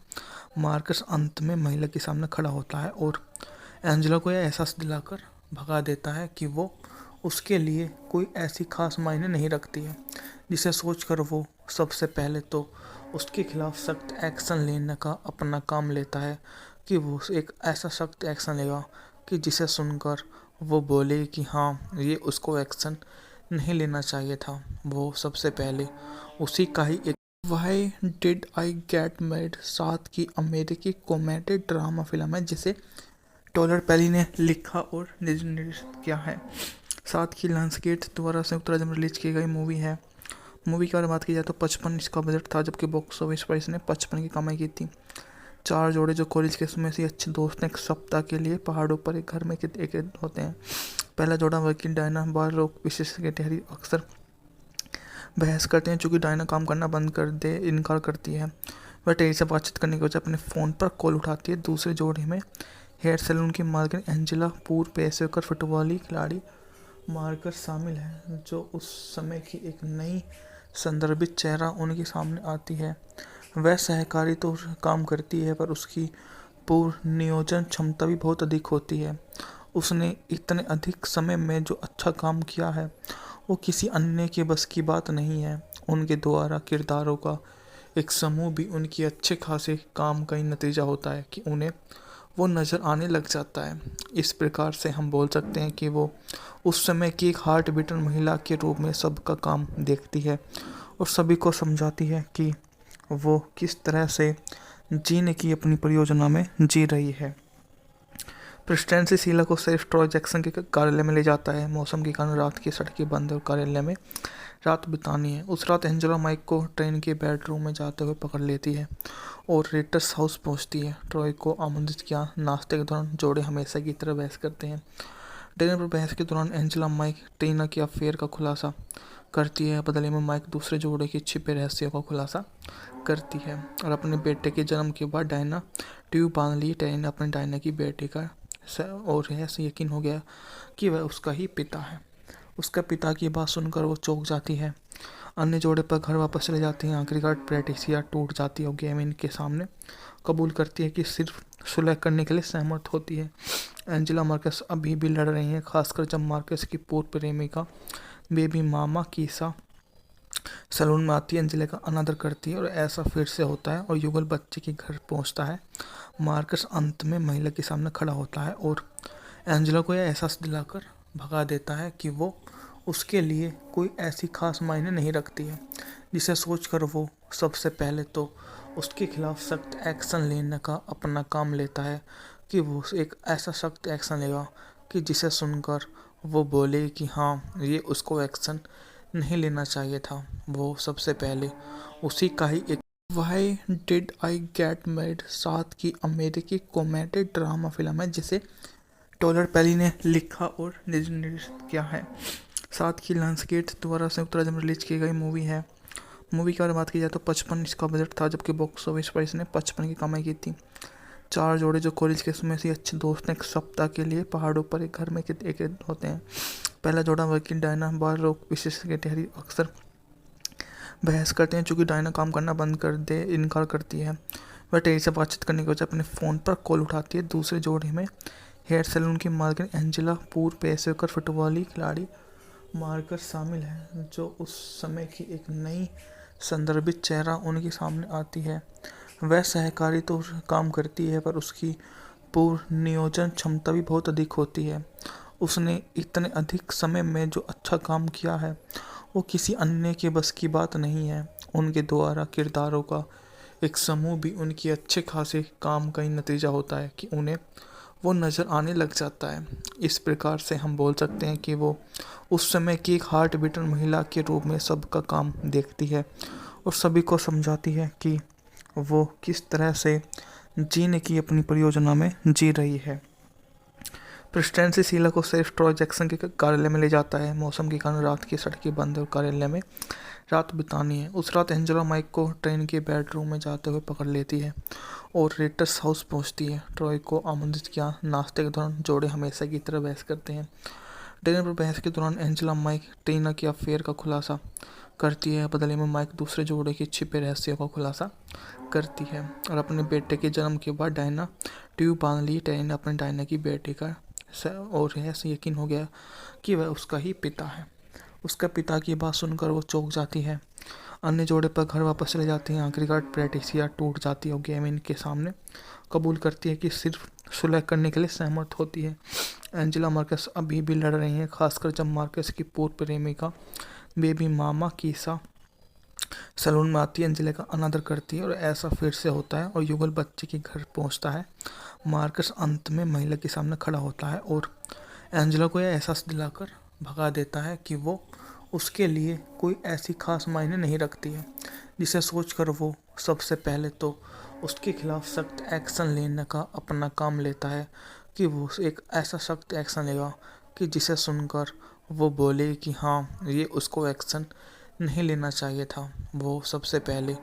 मार्कस अंत में महिला के सामने खड़ा होता है और एंजेला को यह एहसास दिलाकर भगा देता है कि वो उसके लिए कोई ऐसी खास मायने नहीं रखती है, जिसे सोचकर वो सबसे पहले तो उसके खिलाफ सख्त एक्शन लेने का अपना काम लेता है कि वो एक ऐसा सख्त एक्शन लेगा कि जिसे सुनकर वो बोले कि हाँ, ये उसको एक्शन नहीं लेना चाहिए था। वो सबसे पहले उसी का ही एक why did I get married साथ की अमेरिकी कॉमेडी ड्रामा फिल्म है जिसे टॉलर पेली ने लिखा और निर्देशित किया है। साथ ही लायंसगेट द्वारा संयुक्त राज्य में रिलीज की गई मूवी है। मूवी के बारे में बात की जाए तो 55 इसका बजट था, जबकि बॉक्स ऑफिस पर इसने 55 की कमाई की थी। चार जोड़े जो कॉलेज के समय से अच्छे दोस्त हैं, एक सप्ताह के लिए पहाड़ों पर एक घर में एक होते हैं। पहला जोड़ा वकील डायना बार लोग विशेषज्ञ ठहरी अक्सर बहस करते हैं, चूँकि डायना काम करना बंद कर दे इनकार करती है। वह टेरी से बातचीत करने के बजाय अपने फ़ोन पर कॉल उठाती है। दूसरे जोड़े में हेयर सैलून की मालकिन एंजेला पूर्व पेशेवर फुटबॉली खिलाड़ी मार्कस शामिल है, जो उस समय की एक नई संदर्भित चेहरा उनके सामने आती है। वह सहकारी तो काम करती है, पर उसकी पूर्व नियोजन क्षमता भी बहुत अधिक होती है। उसने इतने अधिक समय में जो अच्छा काम किया है वो किसी अन्य के बस की बात नहीं है। उनके द्वारा किरदारों का एक समूह भी उनकी अच्छे खासे काम का ही नतीजा होता है कि उन्हें वो नज़र आने लग जाता है। इस प्रकार से हम बोल सकते हैं कि वो उस समय की एक हार्ट बीटन महिला के रूप में सबका काम देखती है और सभी को समझाती है कि वो किस तरह से जीने की अपनी परियोजना में जी रही है। प्रेसिडेंट से शीला को सिर्फ ट्रॉय जैक्सन के कार्यालय में ले जाता है। मौसम के कारण रात की सड़कें बंद है और कार्यालय में रात बितानी है। उस रात एंजेला माइक को ट्रेन के बेडरूम में जाते हुए पकड़ लेती है और रेटर्स हाउस पहुंचती है। ट्रॉय को आमंत्रित किया। नाश्ते के दौरान जोड़े हमेशा की तरह बहस करते हैं। डिनर पर बहस के दौरान एंजेला माइक टीना के अफेयर का खुलासा करती है। बदले में माइक दूसरे जोड़े के छिपे रहस्यों का खुलासा करती है और अपने बेटे के जन्म के बाद डायना ट्यूब बांध ली। टीना अपने डायना की बेटे का और ऐसे यकीन हो गया कि वह उसका ही पिता है। उसका पिता की बात सुनकर वो चौंक जाती है। अन्य जोड़े पर घर वापस चले जाते हैं। आखिरकार पैट्रिसिया टूट जाती है और गेमिन के सामने कबूल करती है कि सिर्फ सुलह करने के लिए सहमत होती है। एंजेला मार्कस अभी भी लड़ रही हैं, खासकर जब मार्कस की पूर्व प्रेमिका बेबी मामा कीसा सैलून में आती है, एंजेला का अनादर करती है और ऐसा फिर से होता है और युगल बच्चे के घर पहुंचता है। मार्कस अंत में महिला के सामने खड़ा होता है और एंजेला को यह एहसास दिलाकर भगा देता है कि वो उसके लिए कोई ऐसी खास मायने नहीं रखती है, जिसे सोचकर वो सबसे पहले तो उसके खिलाफ सख्त एक्शन लेने का अपना काम लेता है कि वो एक ऐसा सख्त एक्शन लेगा कि जिसे सुनकर वो बोले कि हाँ, ये उसको एक्शन नहीं लेना चाहिए था। वो सबसे पहले उसी का ही एक why did I get married साथ की अमेरिकी कॉमेडी ड्रामा फिल्म है, जिसे टॉलर पेली ने लिखा और निर्देशित किया है। साथ ही लायंसगेट द्वारा संयुक्त राज्य में रिलीज की गई मूवी है। मूवी के बारे में बात की जाए तो 55 इसका बजट था, जबकि बॉक्स ऑफिस पर इसने 55 की कमाई की थी। चार जोड़े जो कॉलेज के समय से अच्छे दोस्त हैं, एक सप्ताह के लिए पहाड़ों पर एक घर में एक होते हैं। पहला जोड़ा वर्किंग डायना बार लोग विशेष कैटेगरी अक्सर बहस करते हैं, चूँकि डायना काम करना बंद कर दे इनकार करती है। वह टेरी से बातचीत करने की वजह अपने फ़ोन पर कॉल उठाती है। दूसरे जोड़े में हेयर सैलून की मालकिन एंजेला, पूर्व पेशेवर फुटबॉली खिलाड़ी मार्कस शामिल है, जो उस समय की एक नई संदर्भित चेहरा उनके सामने आती है। वह सहकारी तो काम करती है, पर उसकी पूर्व नियोजन क्षमता भी बहुत अधिक होती है। उसने इतने अधिक समय में जो अच्छा काम किया है, वो किसी अन्य के बस की बात नहीं है। उनके द्वारा किरदारों का एक समूह भी उनकी अच्छे खासे काम का ही नतीजा होता है कि उन्हें वो नज़र आने लग जाता है। इस प्रकार से हम बोल सकते हैं कि वो उस समय की एक हार्ट बीटर महिला के रूप में सबका काम देखती है और सभी को समझाती है कि वो किस तरह से जीने की अपनी परियोजना में जी रही है। प्रेसिडेंसी शीला को सिर्फ ट्रॉय जैक्सन के कार्यालय में ले जाता है। मौसम के कारण रात की सड़कें बंद और कार्यालय में रात बितानी है। उस रात एंजेला माइक को ट्रेन के बेडरूम में जाते हुए पकड़ लेती है और रेटर्स हाउस पहुंचती है। ट्रॉय को आमंत्रित किया। नाश्ते के दौरान जोड़े हमेशा की तरह बहस करते हैं। डिनर पर बहस के दौरान एंजेला माइक टीना के अफेयर का खुलासा करती है। बदले में माइक दूसरे जोड़े के छिपे रहस्यों का खुलासा करती है और अपने बेटे के जन्म के बाद डायना ट्यूब बांध ली। टीना अपने डायना की बेटे का और ऐसे यकीन हो गया कि वह उसका ही पिता है। उसका पिता की बात सुनकर वो चौंक जाती है। अन्य जोड़े पर घर वापस चले जाते हैं। आखिरकार पैट्रिसिया टूट जाती है और गेमिन के सामने कबूल करती है कि सिर्फ सुलह करने के लिए सहमत होती है। एंजेला मार्कस अभी भी लड़ रही हैं, खासकर जब मार्कस की पूर्व प्रेमिका बेबी मामा कीसा सैलून में आती है, एंजेला का अनादर करती है और ऐसा फिर से होता है और युगल बच्चे के घर पहुंचता है। मार्कस अंत में महिला के सामने खड़ा होता है और एंजेला को यह एहसास दिलाकर भगा देता है कि वो उसके लिए कोई ऐसी खास मायने नहीं रखती है, जिसे सोचकर वो सबसे पहले तो उसके खिलाफ सख्त एक्शन लेने का अपना काम लेता है कि वो एक ऐसा सख्त एक्शन लेगा कि जिसे सुनकर वो बोले कि हाँ, ये उसको एक्शन नहीं लेना चाहिए था। वो सबसे पहले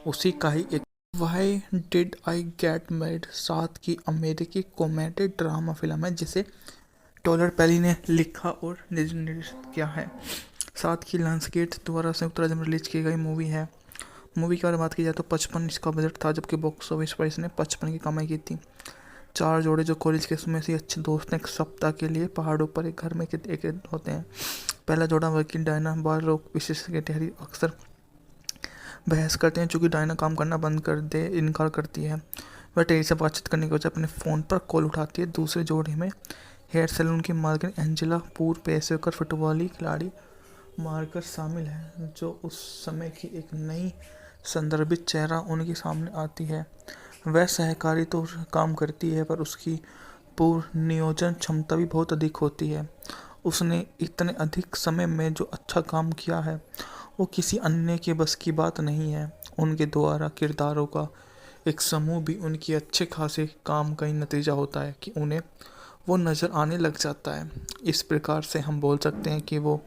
उसी का ही एक why did I get married साथ की अमेरिकी कॉमेडी ड्रामा फिल्म है, जिसे टॉलर पेली ने लिखा और निर्देशित किया है। साथ ही लायंसगेट द्वारा संयुक्त राज्य में रिलीज की गई मूवी है। मूवी के बारे में बात की जाए तो 55 इसका बजट था, जबकि बॉक्स ऑफिस पर इसने 55 की कमाई की थी। चार जोड़े जो कॉलेज के समय से अच्छे दोस्त हैं, एक सप्ताह के लिए पहाड़ों पर एक घर में एक होते हैं। पहला जोड़ा वर्किंग डायना बार लोग विशेष कैटेगरी अक्सर बहस करते हैं, चूँकि डायना काम करना बंद कर दे इनकार करती है। वह टेरी से बातचीत करने की वजह अपने फ़ोन पर कॉल उठाती है। दूसरे जोड़े में हेयर सैलून की मालकिन एंजेला, पूर्व पेशेवर फुटबॉली खिलाड़ी मार्कस शामिल है, जो उस समय की एक नई संदर्भित चेहरा उनके सामने आती है। वह सहकारी तो काम करती है, पर उसकी पूर्व नियोजन क्षमता भी बहुत अधिक होती है। उसने इतने अधिक समय में जो अच्छा काम किया है, वो किसी अन्य के बस की बात नहीं है। उनके द्वारा किरदारों का एक समूह भी उनकी अच्छे खासे काम का ही नतीजा होता है कि उन्हें वो नज़र आने लग जाता है। इस प्रकार से हम बोल सकते हैं कि वो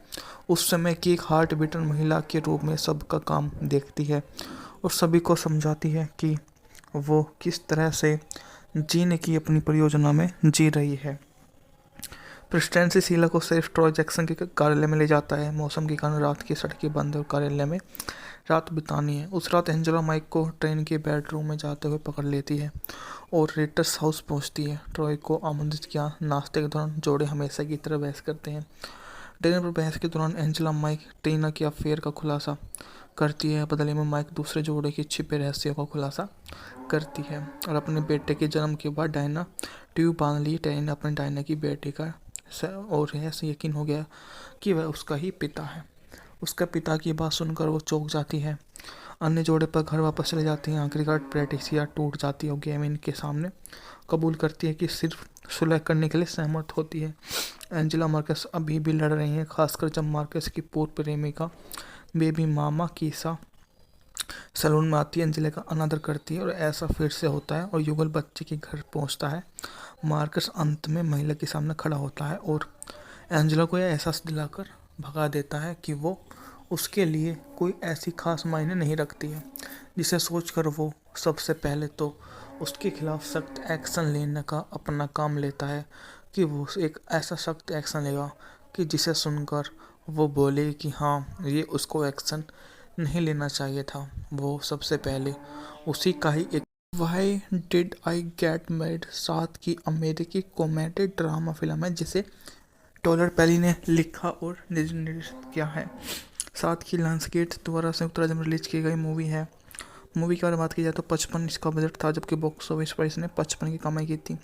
उस समय की एक हार्ट बीटर महिला के रूप में सबका काम देखती है और सभी को समझाती है कि वो किस तरह से जीने की अपनी परियोजना में जी रही है। प्रेसिडेंसी शीला को सिर्फ ट्रॉय जैक्सन के कार्यालय में ले जाता है। मौसम के कारण रात की सड़कें बंद और कार्यालय में रात बितानी है। उस रात एंजेला माइक को ट्रेन के बेडरूम में जाते हुए पकड़ लेती है और रेटर्स हाउस पहुंचती है। ट्रॉय को आमंत्रित किया। नाश्ते के दौरान जोड़े हमेशा की तरह बहस करते हैं। डिनर पर बहस के दौरान एंजेला माइक टीना के अफेयर का खुलासा करती है। बदले में माइक दूसरे जोड़े के छिपे रहस्यों का खुलासा करती है और अपने बेटे के जन्म के बाद डायना ट्यूब बांध ली। टेनी ने अपने डायना की बेटी का और ऐसे यकीन हो गया कि वह उसका ही पिता है। उसका पिता की बात सुनकर वो चौंक जाती है। अन्य जोड़े पर घर वापस चले जाते हैं। आखिरकार पैट्रिसिया टूट जाती है और गेविन के सामने कबूल करती है कि सिर्फ सुलह करने के लिए सहमत होती है। एंजेला मार्कस अभी भी लड़ रही हैं, खासकर जब मार्कस की पूर्व प्रेमिका बेबी मामा कीसा सैलून में आती है। एंजेला का अनादर करती है और ऐसा फिर से होता है और युगल बच्चे के घर पहुंचता है। मार्कस अंत में महिला के सामने खड़ा होता है और एंजेला को यह एहसास दिलाकर भगा देता है कि वो उसके लिए कोई ऐसी खास मायने नहीं रखती है, जिसे सोचकर वो सबसे पहले तो उसके खिलाफ सख्त एक्शन लेने का अपना काम लेता है कि वो एक ऐसा सख्त एक्शन लेगा कि जिसे सुनकर वो बोले कि हाँ, ये उसको एक्शन नहीं लेना चाहिए था। वो सबसे पहले उसी का ही एक why did I get married साथ की अमेरिकी कॉमेडी ड्रामा फिल्म है, जिसे टॉलर पेली ने लिखा और निर्देशित किया है। साथ ही लायंसगेट द्वारा संयुक्त राज्य में रिलीज की गई मूवी है। मूवी के बारे में बात की जाए तो 55 इसका बजट था, जबकि बॉक्स ऑफिस पर इसने 55 की कमाई की थी।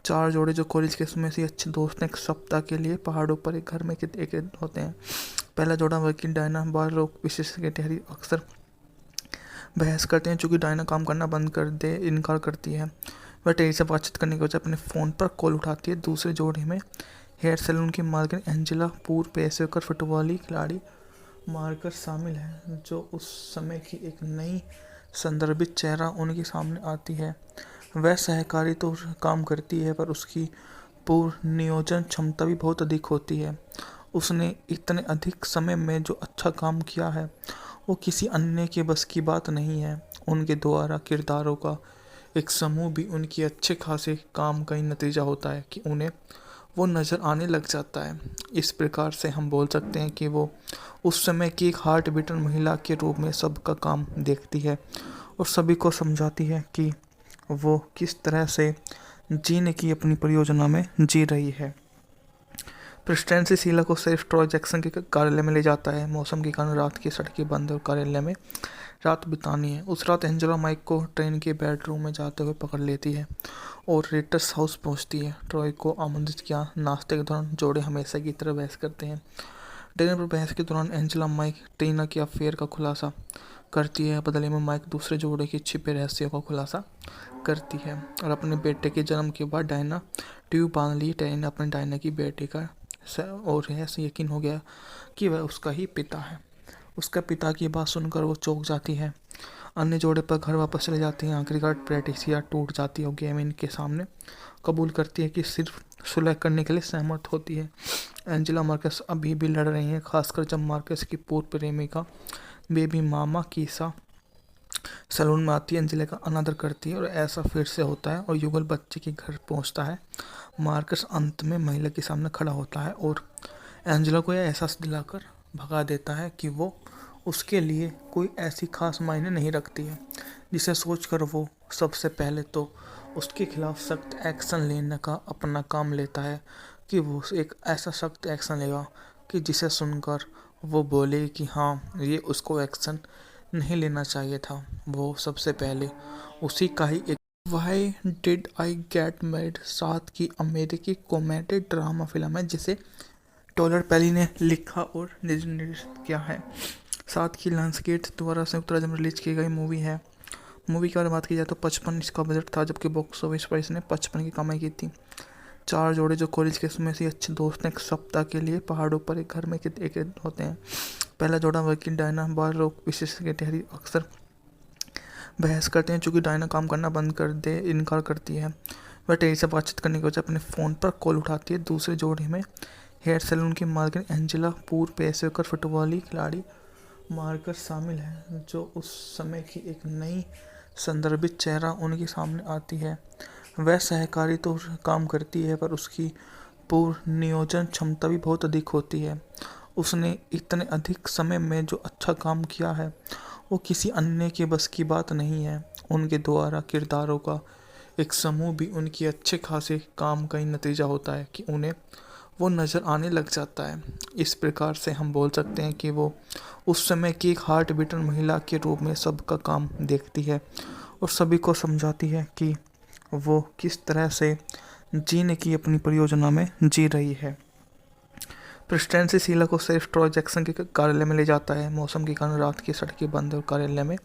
4 जोड़े जो कॉलेज के समय से अच्छे दोस्त हैं, एक सप्ताह के लिए पहाड़ों पर एक घर में एक होते हैं। पहला जोड़ा वकील डायना बाल रोग विशेषज्ञ टहरी अक्सर बहस करते हैं, चूँकि डायना काम करना बंद कर दे इनकार करती है। वह टेरी से बातचीत करने के बजाय अपने फ़ोन पर कॉल उठाती है। दूसरे जोड़े में हेयर सैलून की मालकिन एंजेला, पूर्व पेशेवर फुटबॉली खिलाड़ी मार्कस शामिल है, जो उस समय की एक नई संदर्भित चेहरा उनके सामने आती है। वह सहकारी तो काम करती है, पर उसकी पूर्व नियोजन क्षमता भी बहुत अधिक होती है। उसने इतने अधिक समय में जो अच्छा काम किया है, वो किसी अन्य के बस की बात नहीं है। उनके द्वारा किरदारों का एक समूह भी उनके अच्छे खासे काम का ही नतीजा होता है कि उन्हें वो नज़र आने लग जाता है। इस प्रकार से हम बोल सकते हैं कि वो उस समय की एक हार्ट बीटर महिला के रूप में सबका काम देखती है और सभी को समझाती है कि वो किस तरह से जीने की अपनी परियोजना में जी रही है। प्रेस्टेंसी शीला को सिर्फ ट्रॉय जैक्सन के कार्यालय में ले जाता है। मौसम के कारण रात की सड़कें बंद और कार्यालय में रात बितानी है। उस रात एंजेला माइक को ट्रेन के बेडरूम में जाते हुए पकड़ लेती है और रेटर्स हाउस पहुंचती है। ट्रॉय को आमंत्रित किया। नाश्ते के दौरान जोड़े हमेशा की तरह बहस करते हैं। डिनर पर बहस के दौरान एंजेला माइक टीना के अफेयर का खुलासा करती है। बदले में माइक दूसरे जोड़े के छिपे रहस्यों का खुलासा करती है और अपने बेटे के जन्म के बाद डायना ट्यूब बांध ली। टेनी ने अपने डायना की बेटी का और ऐसे यकीन हो गया कि वह उसका ही पिता है। उसका पिता की बात सुनकर वो चौंक जाती है। अन्य जोड़े पर घर वापस चले जाते हैं। आखिरकार पैट्रिसिया टूट जाती है और गेविन के सामने कबूल करती है कि सिर्फ सुलह करने के लिए सहमत होती है। एंजेला मार्कस अभी भी लड़ रही हैं, खासकर जब मार्कस की पूर्व प्रेमिका बेबी मामा कीसा सैलून में आती है। एंजेला का अनादर करती है और ऐसा फिर से होता है और युगल बच्चे के घर पहुंचता है। मार्कस अंत में महिला के सामने खड़ा होता है और एंजेला को यह एहसास दिलाकर भगा देता है कि वो उसके लिए कोई ऐसी खास मायने नहीं रखती है, जिसे सोचकर वो सबसे पहले तो उसके खिलाफ सख्त एक्शन लेने का अपना काम लेता है कि वो एक ऐसा सख्त एक्शन लेगा कि जिसे सुनकर वो बोले कि हाँ, ये उसको एक्शन नहीं लेना चाहिए था। वो सबसे पहले उसी का ही एक why did I get married साथ की अमेरिकी कॉमेडी ड्रामा फिल्म है, जिसे टॉलर पेली ने लिखा और निर्देशित किया है। साथ ही लायंसगेट द्वारा संयुक्त राज्य में रिलीज की गई मूवी है। मूवी के बारे में बात की जाए तो 55 इसका बजट था, जबकि बॉक्स ऑफिस पर इसने 55 की कमाई की थी। 4 जोड़े जो कॉलेज के समय से अच्छे दोस्त हैं, एक सप्ताह के लिए पहाड़ों पर एक घर में एक होते हैं। पहला जोड़ा वकील डायना बाल रोग विशेषज्ञ टहरी अक्सर बहस करते हैं, चूँकि डायना काम करना बंद कर दे इनकार करती है। वह टेरी से बातचीत करने के बजाय अपने फ़ोन पर कॉल उठाती है। दूसरे जोड़े में हेयर सैलून की मालकिन एंजेला, पूर्व पेशेवर फुटबॉली खिलाड़ी मार्कस शामिल है, जो उस समय की एक नई संदर्भित चेहरा उनके सामने आती है। वह सहकारी तो काम करती है, पर उसकी पूर्व नियोजन क्षमता भी बहुत अधिक होती है। उसने इतने अधिक समय में जो अच्छा काम किया है, वो किसी अन्य के बस की बात नहीं है। उनके द्वारा किरदारों का एक समूह भी उनके अच्छे खासे काम का ही नतीजा होता है कि उन्हें वो नज़र आने लग जाता है। इस प्रकार से हम बोल सकते हैं कि वो उस समय की एक हार्ट बीटर महिला के रूप में सबका काम देखती है और सभी को समझाती है कि वो किस तरह से जीने की अपनी परियोजना में जी रही है। प्रेसिडेंसी शीला को सिर्फ ट्रॉय जैक्सन के कार्यालय में ले जाता है। मौसम के कारण रात की सड़कें बंद और कार्यालय में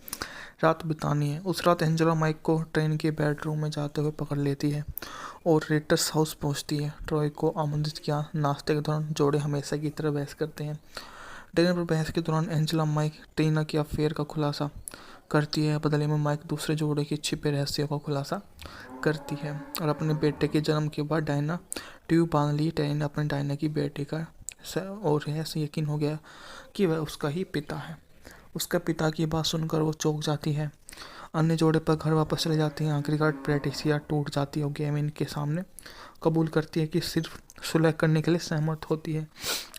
रात बितानी है। उस रात एंजेला माइक को ट्रेन के बेडरूम में जाते हुए पकड़ लेती है और रेटर्स हाउस पहुंचती है। ट्रॉय को आमंत्रित किया। नाश्ते के दौरान जोड़े हमेशा की तरह बहस करते हैं। डिनर पर बहस के दौरान एंजेला माइक टीना के अफेयर का खुलासा करती है। बदले में माइक दूसरे जोड़े के छिपे रहस्यों का खुलासा करती है और अपने बेटे के जन्म के बाद डायना ट्यूब बांध ली। टेन अपने डायना की बेटे का और ऐसे यकीन हो गया कि वह उसका ही पिता है। उसका पिता की बात सुनकर वो चौंक जाती है। अन्य जोड़े पर घर वापस चले जाते हैं। आखिरकार पैट्रिसिया टूट जाती है और गेमिन के सामने कबूल करती है कि सिर्फ सुलह करने के लिए सहमत होती है।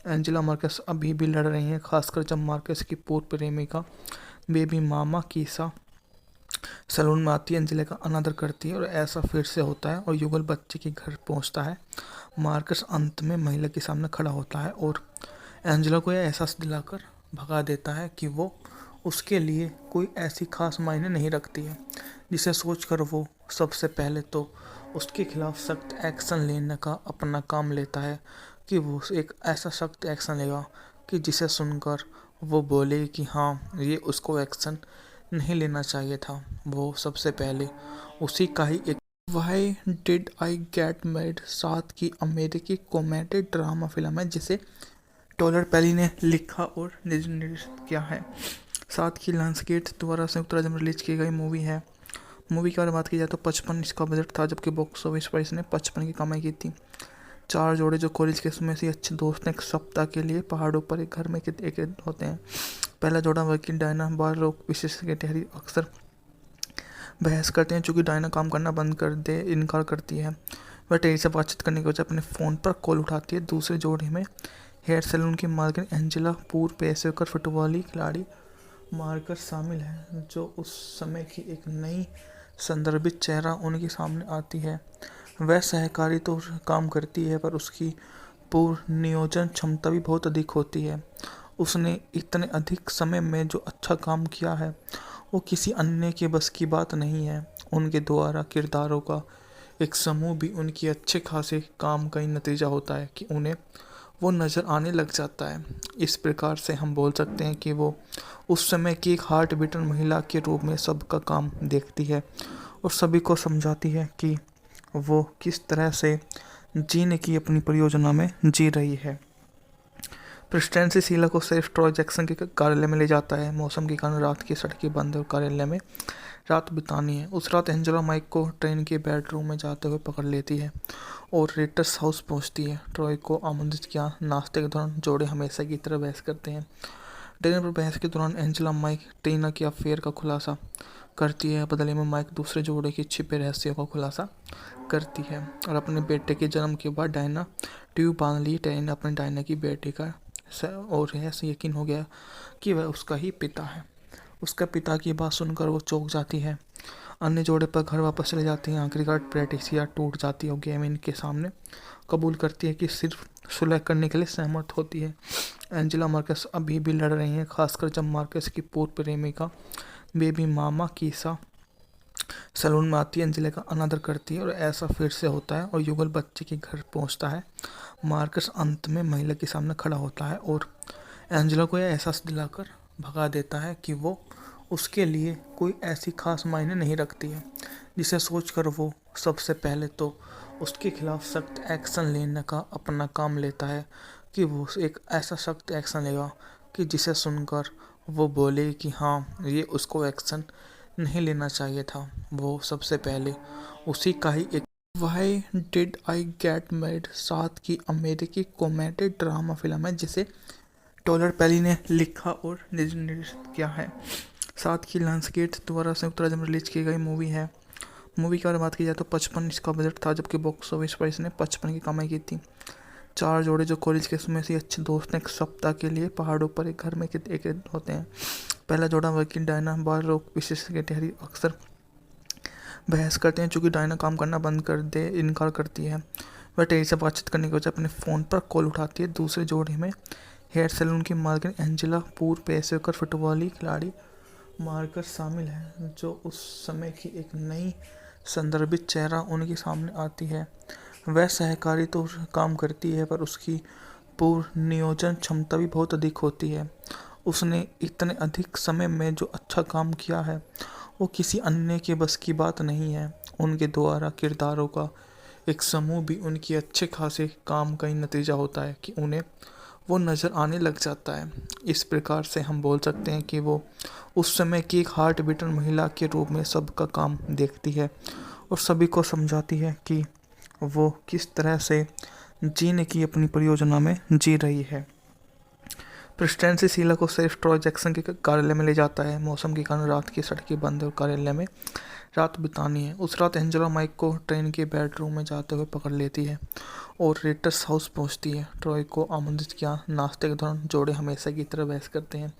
एंजेला मार्कस अभी भी लड़ रही हैं, खासकर जब मार्कस की पूर्व प्रेमिका बेबी मामा कीसा सैलून में आती है। एंजेला का अनादर करती है और ऐसा फिर से होता है और युगल बच्चे के घर पहुंचता है। मार्कस अंत में महिला के सामने खड़ा होता है और एंजेला को यह एहसास दिलाकर भगा देता है कि वो उसके लिए कोई ऐसी खास मायने नहीं रखती है, जिसे सोचकर वो सबसे पहले तो उसके खिलाफ सख्त एक्शन लेने का अपना काम लेता है कि वो एक ऐसा सख्त एक्शन लेगा कि जिसे सुनकर वो बोले कि हाँ, ये उसको एक्शन नहीं लेना चाहिए था। वो सबसे पहले उसी का ही एक why did I get married साथ की अमेरिकी कॉमेडी ड्रामा फिल्म है जिसे टॉलर पेली ने लिखा और निर्देशित किया है। साथ ही लायंसगेट द्वारा संयुक्त राज्य में रिलीज की गई मूवी है। मूवी के बारे में बात की जाए तो 55 इसका बजट था, जबकि बॉक्स ऑफिस पर इसने 55 की कमाई की थी। चार जोड़े जो कॉलेज के समय से अच्छे दोस्त हैं, एक सप्ताह के लिए पहाड़ों पर एक घर में एक होते हैं। पहला जोड़ा वर्किंग डायना बार लोग विशेषज्ञ ठहरी अक्सर बहस करते हैं, चूँकि डायना काम करना बंद कर दे इनकार करती है। वह टेरी से बातचीत करने के बजाय अपने फ़ोन पर कॉल उठाती है। दूसरे जोड़े में हेयर सैलून की मालकिन एंजेला पूर्व पेशेवर फुटबॉली खिलाड़ी मार्कस शामिल है, जो उस समय की एक नई संदर्भित चेहरा उनके सामने आती है। वह सहकारी तो काम करती है, पर उसकी पूर्व नियोजन क्षमता भी बहुत अधिक होती है। उसने इतने अधिक समय में जो अच्छा काम किया है वो किसी अन्य के बस की बात नहीं है। उनके द्वारा किरदारों का एक समूह भी उनकी अच्छे खासे काम का ही नतीजा होता है कि उन्हें वो नज़र आने लग जाता है। इस प्रकार से हम बोल सकते हैं कि वो उस समय की एक हार्ट बीटर महिला के रूप में सबका काम देखती है और सभी को समझाती है कि वो किस तरह से जीने की अपनी परियोजना में जी रही है। प्रेसिडेंसी शीला को सिर्फ ट्रॉय जैक्सन के कार्यालय में ले जाता है। मौसम के कारण रात की सड़कें बंद और कार्यालय में रात बितानी है। उस रात एंजेला माइक को ट्रेन के बेडरूम में जाते हुए पकड़ लेती है और रेटर्स हाउस पहुंचती है। ट्रॉय को आमंत्रित किया। नाश्ते के दौरान जोड़े हमेशा की तरह बहस करते हैं। डिनर पर बहस के दौरान एंजेला माइक टीना के अफेयर का खुलासा करती है। बदले में माइक दूसरे जोड़े के छिपे रहस्यों का खुलासा करती है और अपने बेटे के जन्म के बाद डायना ट्यूब बांध ली। टेन अपने डायना की बेटे का और ऐसे यकीन हो गया कि वह उसका ही पिता है। उसका पिता की बात सुनकर वो चौंक जाती है। अन्य जोड़े पर घर वापस चले जाते हैं। आखिरकार पैट्रिसिया टूट जाती है और गेमिन के सामने कबूल करती है कि सिर्फ सुलह करने के लिए सहमत होती है। एंजेला मार्कस अभी भी लड़ रही हैं, खासकर जब मार्कस की पूर्व प्रेमिका बेबी मामा कीसा सैलून में आती है। एंजेला का अनादर करती है और ऐसा फिर से होता है और युगल बच्चे के घर पहुंचता है। मार्कस अंत में महिला के सामने खड़ा होता है और एंजेला को यह एहसास दिलाकर भगा देता है कि वो उसके लिए कोई ऐसी खास मायने नहीं रखती है, जिसे सोचकर वो सबसे पहले तो उसके खिलाफ सख्त एक्शन लेने का अपना काम लेता है कि वो एक ऐसा सख्त एक्शन लेगा कि जिसे सुनकर वो बोले कि हाँ, ये उसको एक्शन नहीं लेना चाहिए था। वो सबसे पहले उसी का ही एक why did I get married साथ की अमेरिकी कॉमेडी ड्रामा फिल्म है जिसे टॉलर पेली ने लिखा और निर्देशित किया है। साथ ही लायंसगेट द्वारा संयुक्त राज्य में रिलीज की गई मूवी है। मूवी के बारे में बात की जाए तो 55 इसका बजट था, जबकि बॉक्स ऑफिस पर इसने 55 की कमाई की थी। चार जोड़े जो कॉलेज के समय से अच्छे दोस्त हैं, एक सप्ताह के लिए पहाड़ों पर एक घर में एक होते हैं। पहला जोड़ा वर्किंग डायना बार लोग विशेषज्ञ ठहरी अक्सर बहस करते हैं, चूँकि डायना काम करना बंद कर दे इनकार करती है। वह टेरी से बातचीत करने के बजाय अपने फ़ोन पर कॉल उठाती है। दूसरे जोड़े में हेयर सैलून की मालकिन एंजेला पूर्व पेशेवर फुटबॉली खिलाड़ी मार्कस शामिल हैं, जो उस समय की एक नई संदर्भित चेहरा उनके सामने आती है। वह सहकारी तो काम करती है, पर उसकी पूर्व नियोजन क्षमता भी बहुत अधिक होती है। उसने इतने अधिक समय में जो अच्छा काम किया है, वो किसी अन्य के बस की बात नहीं है। उनके द्वारा किरदारों का एक समूह भी उनकी अच्छे खासे काम का ही नतीजा होता है कि उन्हें वो नज़र आने लग जाता है। इस प्रकार से हम बोल सकते हैं कि वो उस समय की एक हार्ट बीटर महिला के रूप में सबका काम देखती है और सभी को समझाती है कि वो किस तरह से जीने की अपनी परियोजना में जी रही है। प्रेस्टेंसी शीला को सिर्फ ट्रॉय जैक्सन के कार्यालय में ले जाता है। मौसम के कारण रात की सड़कें बंद और कार्यालय में रात बितानी है। उस रात एंजेला माइक को ट्रेन के बेडरूम में जाते हुए पकड़ लेती है और रेटर्स हाउस पहुंचती है। ट्रॉय को आमंत्रित किया। नाश्ते के दौरान जोड़े हमेशा की तरह बहस करते हैं।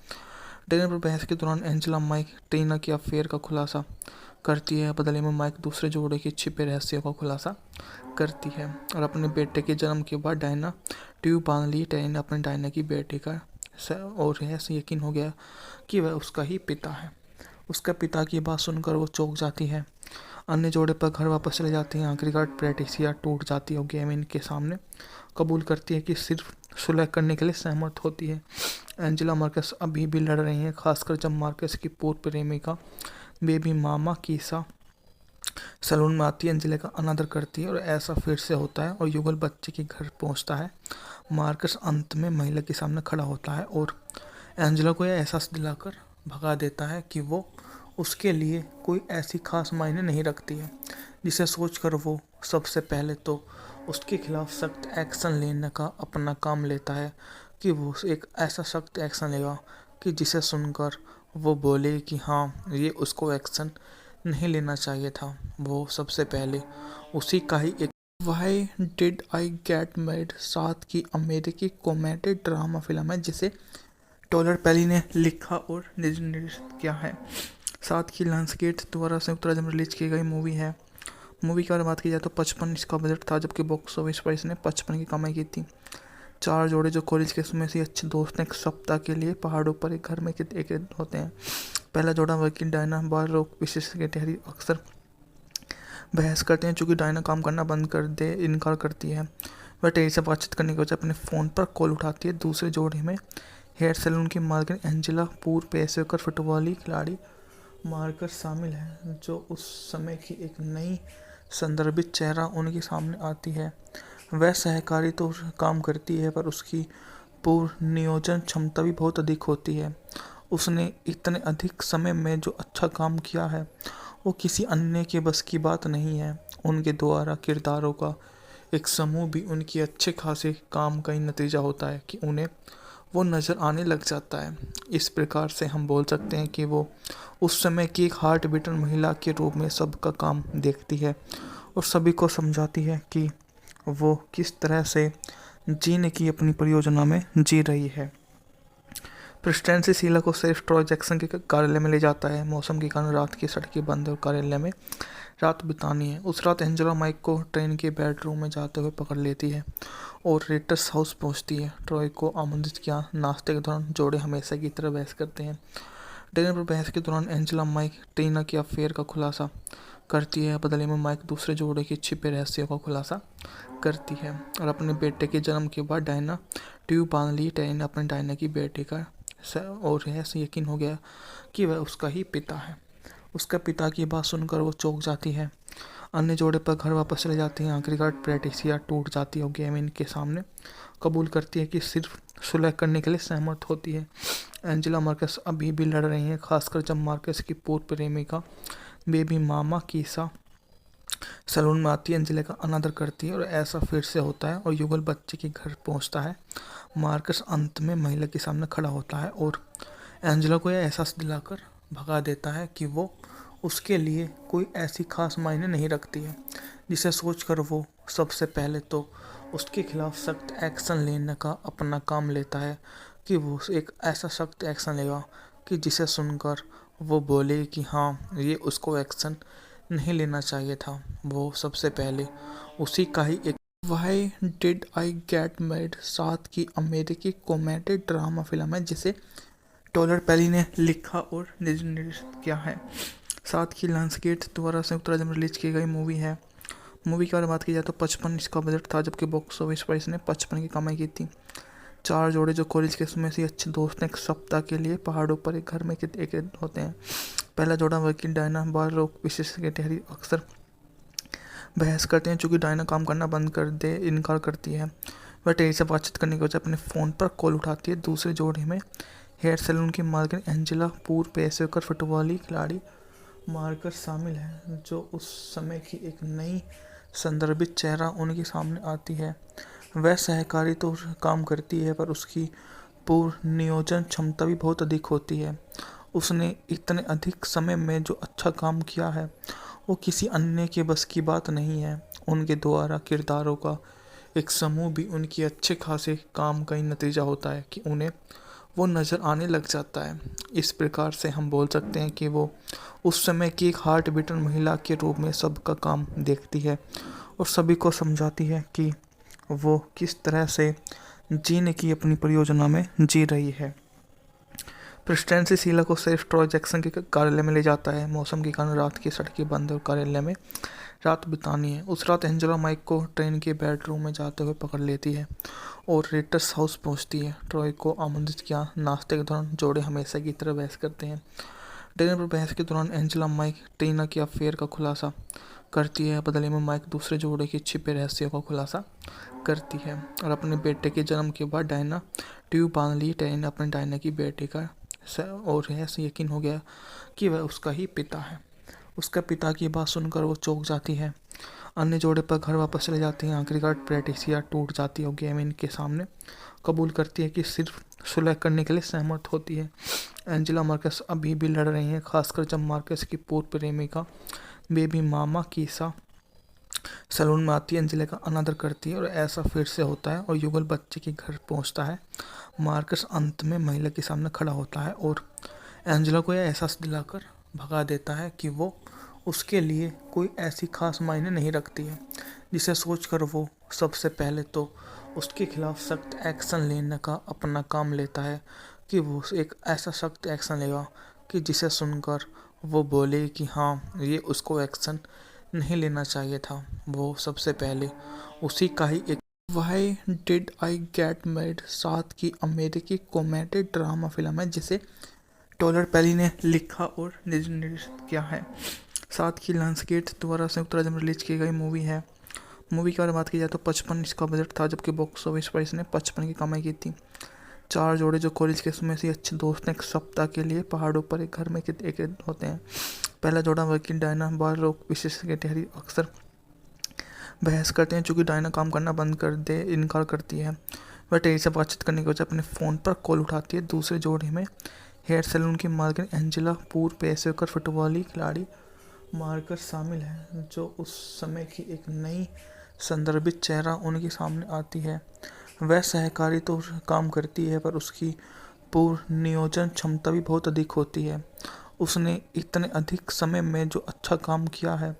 डिनर पर बहस के दौरान एंजेला माइक टीना के अफेयर का खुलासा करती है। बदले में माइक दूसरे जोड़े के छिपे रहस्यों का खुलासा करती है और अपने बेटे के जन्म के बाद डायना ट्यूब बांध ली। टेनी ने अपने डायना की बेटे का और ऐसे यकीन हो गया कि वह उसका ही पिता है। उसका पिता की बात सुनकर वो चौंक जाती है। अन्य जोड़े पर घर वापस चले जाते हैं। आखिरकार पैट्रिसिया टूट जाती है और गेमिन के सामने कबूल करती है कि सिर्फ सुलह करने के लिए सहमत होती है। एंजेला मार्कस अभी भी लड़ रही हैं, खासकर जब मार्कस की पूर्व प्रेमिका बेबी मामा कीसा सैलून में आती है। एंजेला का अनादर करती है और ऐसा फिर से होता है और युगल बच्चे के घर पहुंचता है। मार्कस अंत में महिला के सामने खड़ा होता है और एंजेला को यह एहसास दिलाकर भगा देता है कि वो उसके लिए कोई ऐसी खास मायने नहीं रखती है, जिसे सोचकर वो सबसे पहले तो उसके खिलाफ सख्त एक्शन लेने का अपना काम लेता है कि वो एक ऐसा सख्त एक्शन लेगा कि जिसे सुनकर वो बोले कि हाँ, ये उसको एक्शन नहीं लेना चाहिए था। वो सबसे पहले उसी का ही एक why did I get married साथ की अमेरिकी कॉमेडी ड्रामा फिल्म है, जिसे टॉलर पेली ने लिखा और निर्देशित किया है। साथ ही लायंसगेट द्वारा संयुक्त राज्य में रिलीज की गई मूवी है। मूवी की अगर बात की जाए तो 55 इसका बजट था, जबकि बॉक्स ऑफिस पर इसने 55 की कमाई की थी। चार जोड़े जो कॉलेज के समय से अच्छे दोस्त हैं, एक सप्ताह के लिए पहाड़ों पर एक घर में एक होते हैं। पहला जोड़ा वकील डायना बाल रोग विशेषज्ञ टेहरी अक्सर बहस करते हैं, चूँकि डायना काम करना बंद कर दे इनकार करती है। वह टेरी से बातचीत करने के बजाय अपने फ़ोन पर कॉल उठाती है। दूसरे जोड़े में हेयर सैलून की मालकिन एंजेला पूर्व पेशेवर फुटबॉली खिलाड़ी मार्कस शामिल हैं, जो उस समय की एक नई संदर्भित चेहरा उनके सामने आती है। वह सहकारी तो काम करती है, पर उसकी पूर्व नियोजन क्षमता भी बहुत अधिक होती है। उसने इतने अधिक समय में जो अच्छा काम किया है, वो किसी अन्य के बस की बात नहीं है। उनके द्वारा किरदारों का एक समूह भी उनकी अच्छे खासे काम का ही नतीजा होता है कि उन्हें वो नज़र आने लग जाता है। इस प्रकार से हम बोल सकते हैं कि वो उस समय की एक हार्ट बीटर महिला के रूप में सबका काम देखती है और सभी को समझाती है कि वो किस तरह से जीने की अपनी परियोजना में जी रही है। प्रेस्टेंसी शीला को सिर्फ ट्रॉय जैक्सन के कार्यालय में ले जाता है। मौसम के कारण रात की सड़कें बंद और कार्यालय में रात बितानी है। उस रात एंजेला माइक को ट्रेन के बेडरूम में जाते हुए पकड़ लेती है और रेटर्स हाउस पहुंचती है। ट्रॉय को आमंत्रित किया। नाश्ते के दौरान जोड़े हमेशा की तरह बहस करते हैं। डिनर पर बहस के दौरान एंजेला माइक टीना के अफेयर का खुलासा करती है। बदले में माइक दूसरे जोड़े के छिपे रहस्यों का खुलासा करती है और अपने बेटे के जन्म के बाद डायना ट्यूब बांध ली। टेनी ने अपने डायना की बेटे का और ऐसे यकीन हो गया कि वह उसका ही पिता है। उसका पिता की बात सुनकर वो चौंक जाती है। अन्य जोड़े पर घर वापस चले जाते हैं। आखिरकार पैट्रिसिया टूट जाती है और गेमिन के सामने कबूल करती है कि सिर्फ सुलह करने के लिए सहमत होती है। एंजेला मार्कस अभी भी लड़ रही हैं, खासकर जब मार्कस की पूर्व प्रेमिका बेबी मामा कीसा सैलून में आती है। एंजेला का अनादर करती है और ऐसा फिर से होता है और युगल बच्चे के घर पहुंचता है। मार्कस अंत में महिला के सामने खड़ा होता है और एंजेला को यह एहसास दिलाकर भगा देता है कि वो उसके लिए कोई ऐसी खास मायने नहीं रखती है, जिसे सोचकर वो सबसे पहले तो उसके खिलाफ सख्त एक्शन लेने का अपना काम लेता है कि वो एक ऐसा सख्त एक्शन लेगा कि जिसे सुनकर वो बोले कि हाँ, ये उसको एक्शन नहीं लेना चाहिए था। वो सबसे पहले उसी का ही एक why did I get married साथ की अमेरिकी कॉमेडी ड्रामा फिल्म है जिसे टॉलर पेली ने लिखा और निर्देशित किया है। साथ की लायंसगेट द्वारा संयुक्त राज्य में रिलीज की गई मूवी है। मूवी के बारे में बात की जाए तो 55 इसका बजट था, जबकि बॉक्स ऑफिस पर इसने 55 की कमाई की थी। चार जोड़े जो कॉलेज के समय से अच्छे दोस्त हैं, एक सप्ताह के लिए पहाड़ों पर एक घर में एक होते हैं। पहला जोड़ा वकील डायना बार रोग विशेषज्ञ के तहरी अक्सर बहस करते हैं, चूँकि डायना काम करना बंद कर दे इनकार करती है। वह टेरी से बातचीत करने के वजह अपने फ़ोन पर कॉल उठाती है। दूसरे जोड़े में हेयर सैलून की मालकिन एंजेला पूर्व पेशेवर फुटबॉली खिलाड़ी मार्कस शामिल है, जो उस समय की एक नई संदर्भित चेहरा उनके सामने आती है। वह सहकारी तो काम करती है, पर उसकी पूर्व नियोजन क्षमता भी बहुत अधिक होती है। उसने इतने अधिक समय में जो अच्छा काम किया है वो किसी अन्य के बस की बात नहीं है। उनके द्वारा किरदारों का एक समूह भी उनकी अच्छे खासे काम का ही नतीजा होता है कि उन्हें वो नज़र आने लग जाता है। इस प्रकार से हम बोल सकते हैं कि वो उस समय की एक हार्ट बीटन महिला के रूप में सबका काम देखती है और सभी को समझाती है कि वो किस तरह से जीने की अपनी परियोजना में जी रही है। प्रेसिडेंसी शीला को सिर्फ ट्रॉय जैक्सन के कार्यालय में ले जाता है। मौसम के कारण रात की सड़कें बंद और कार्यालय में रात बितानी है। उस रात एंजेला माइक को ट्रेन के बेडरूम में जाते हुए पकड़ लेती है और रेटर्स हाउस पहुंचती है। ट्रॉय को आमंत्रित किया। नाश्ते के दौरान जोड़े हमेशा की तरह बहस करते हैं। डिनर पर बहस के दौरान एंजेला माइक टीना के अफेयर का खुलासा करती है। बदले में माइक दूसरे जोड़े के छिपे रहस्यों का खुलासा करती है और अपने बेटे के जन्म के बाद डायना ट्यूब बांध ली। टेरी ने अपने डायना की बेटे का और ऐसे यकीन हो गया कि वह उसका ही पिता है। उसका पिता की बात सुनकर वो चौंक जाती है। अन्य जोड़े पर घर वापस चले जाते हैं। आखिरकार पैट्रिसिया टूट जाती है और गेविन के सामने कबूल करती है कि सिर्फ सुलह करने के लिए सहमत होती है। एंजेला मार्कस अभी भी लड़ रही हैं, खासकर जब मार्कस की पूर्व प्रेमिका बेबी मामा कीसा सैलून में आती है। एंजेला का अनादर करती है और ऐसा फिर से होता है और युगल बच्चे के घर पहुंचता है। मार्कस अंत में महिला के सामने खड़ा होता है और एंजेला को यह एहसास दिलाकर भगा देता है कि वो उसके लिए कोई ऐसी खास मायने नहीं रखती है, जिसे सोचकर वो सबसे पहले तो उसके खिलाफ सख्त एक्शन लेने का अपना काम लेता है कि वो एक ऐसा सख्त एक्शन लेगा कि जिसे सुनकर वो बोले कि हाँ, ये उसको एक्शन नहीं लेना चाहिए था। वो सबसे पहले उसी का ही एक why did I get married साथ की अमेरिकी कॉमेडी ड्रामा फिल्म है जिसे टॉलर पेली ने लिखा और निर्देशित किया है। साथ की लायंसगेट द्वारा संयुक्त राज्य में रिलीज की गई मूवी है। मूवी के बारे में बात की जाए तो 55 इसका बजट था, जबकि बॉक्स ऑफिस पर इसने 55 की कमाई की थी। चार जोड़े जो कॉलेज के समय से अच्छे दोस्त हैं, एक सप्ताह के लिए पहाड़ों पर एक घर में एक होते हैं। पहला जोड़ा वकील डायना बार रोग विशेषज्ञ के तहरी अक्सर बहस करते हैं, चूँकि डायना काम करना बंद कर दे इनकार करती है। वह टेरी से बातचीत करने के वजह अपने फ़ोन पर कॉल उठाती है। दूसरे जोड़े में हेयर सैलून की मालकिन एंजेला पूर्व पेशेवर फुटबॉली खिलाड़ी मार्कस शामिल है, जो उस समय की एक नई संदर्भित चेहरा उनके सामने आती है। वह सहकारी तो काम करती है, पर उसकी पूर्व नियोजन क्षमता भी बहुत अधिक होती है। उसने इतने अधिक समय में जो अच्छा काम किया है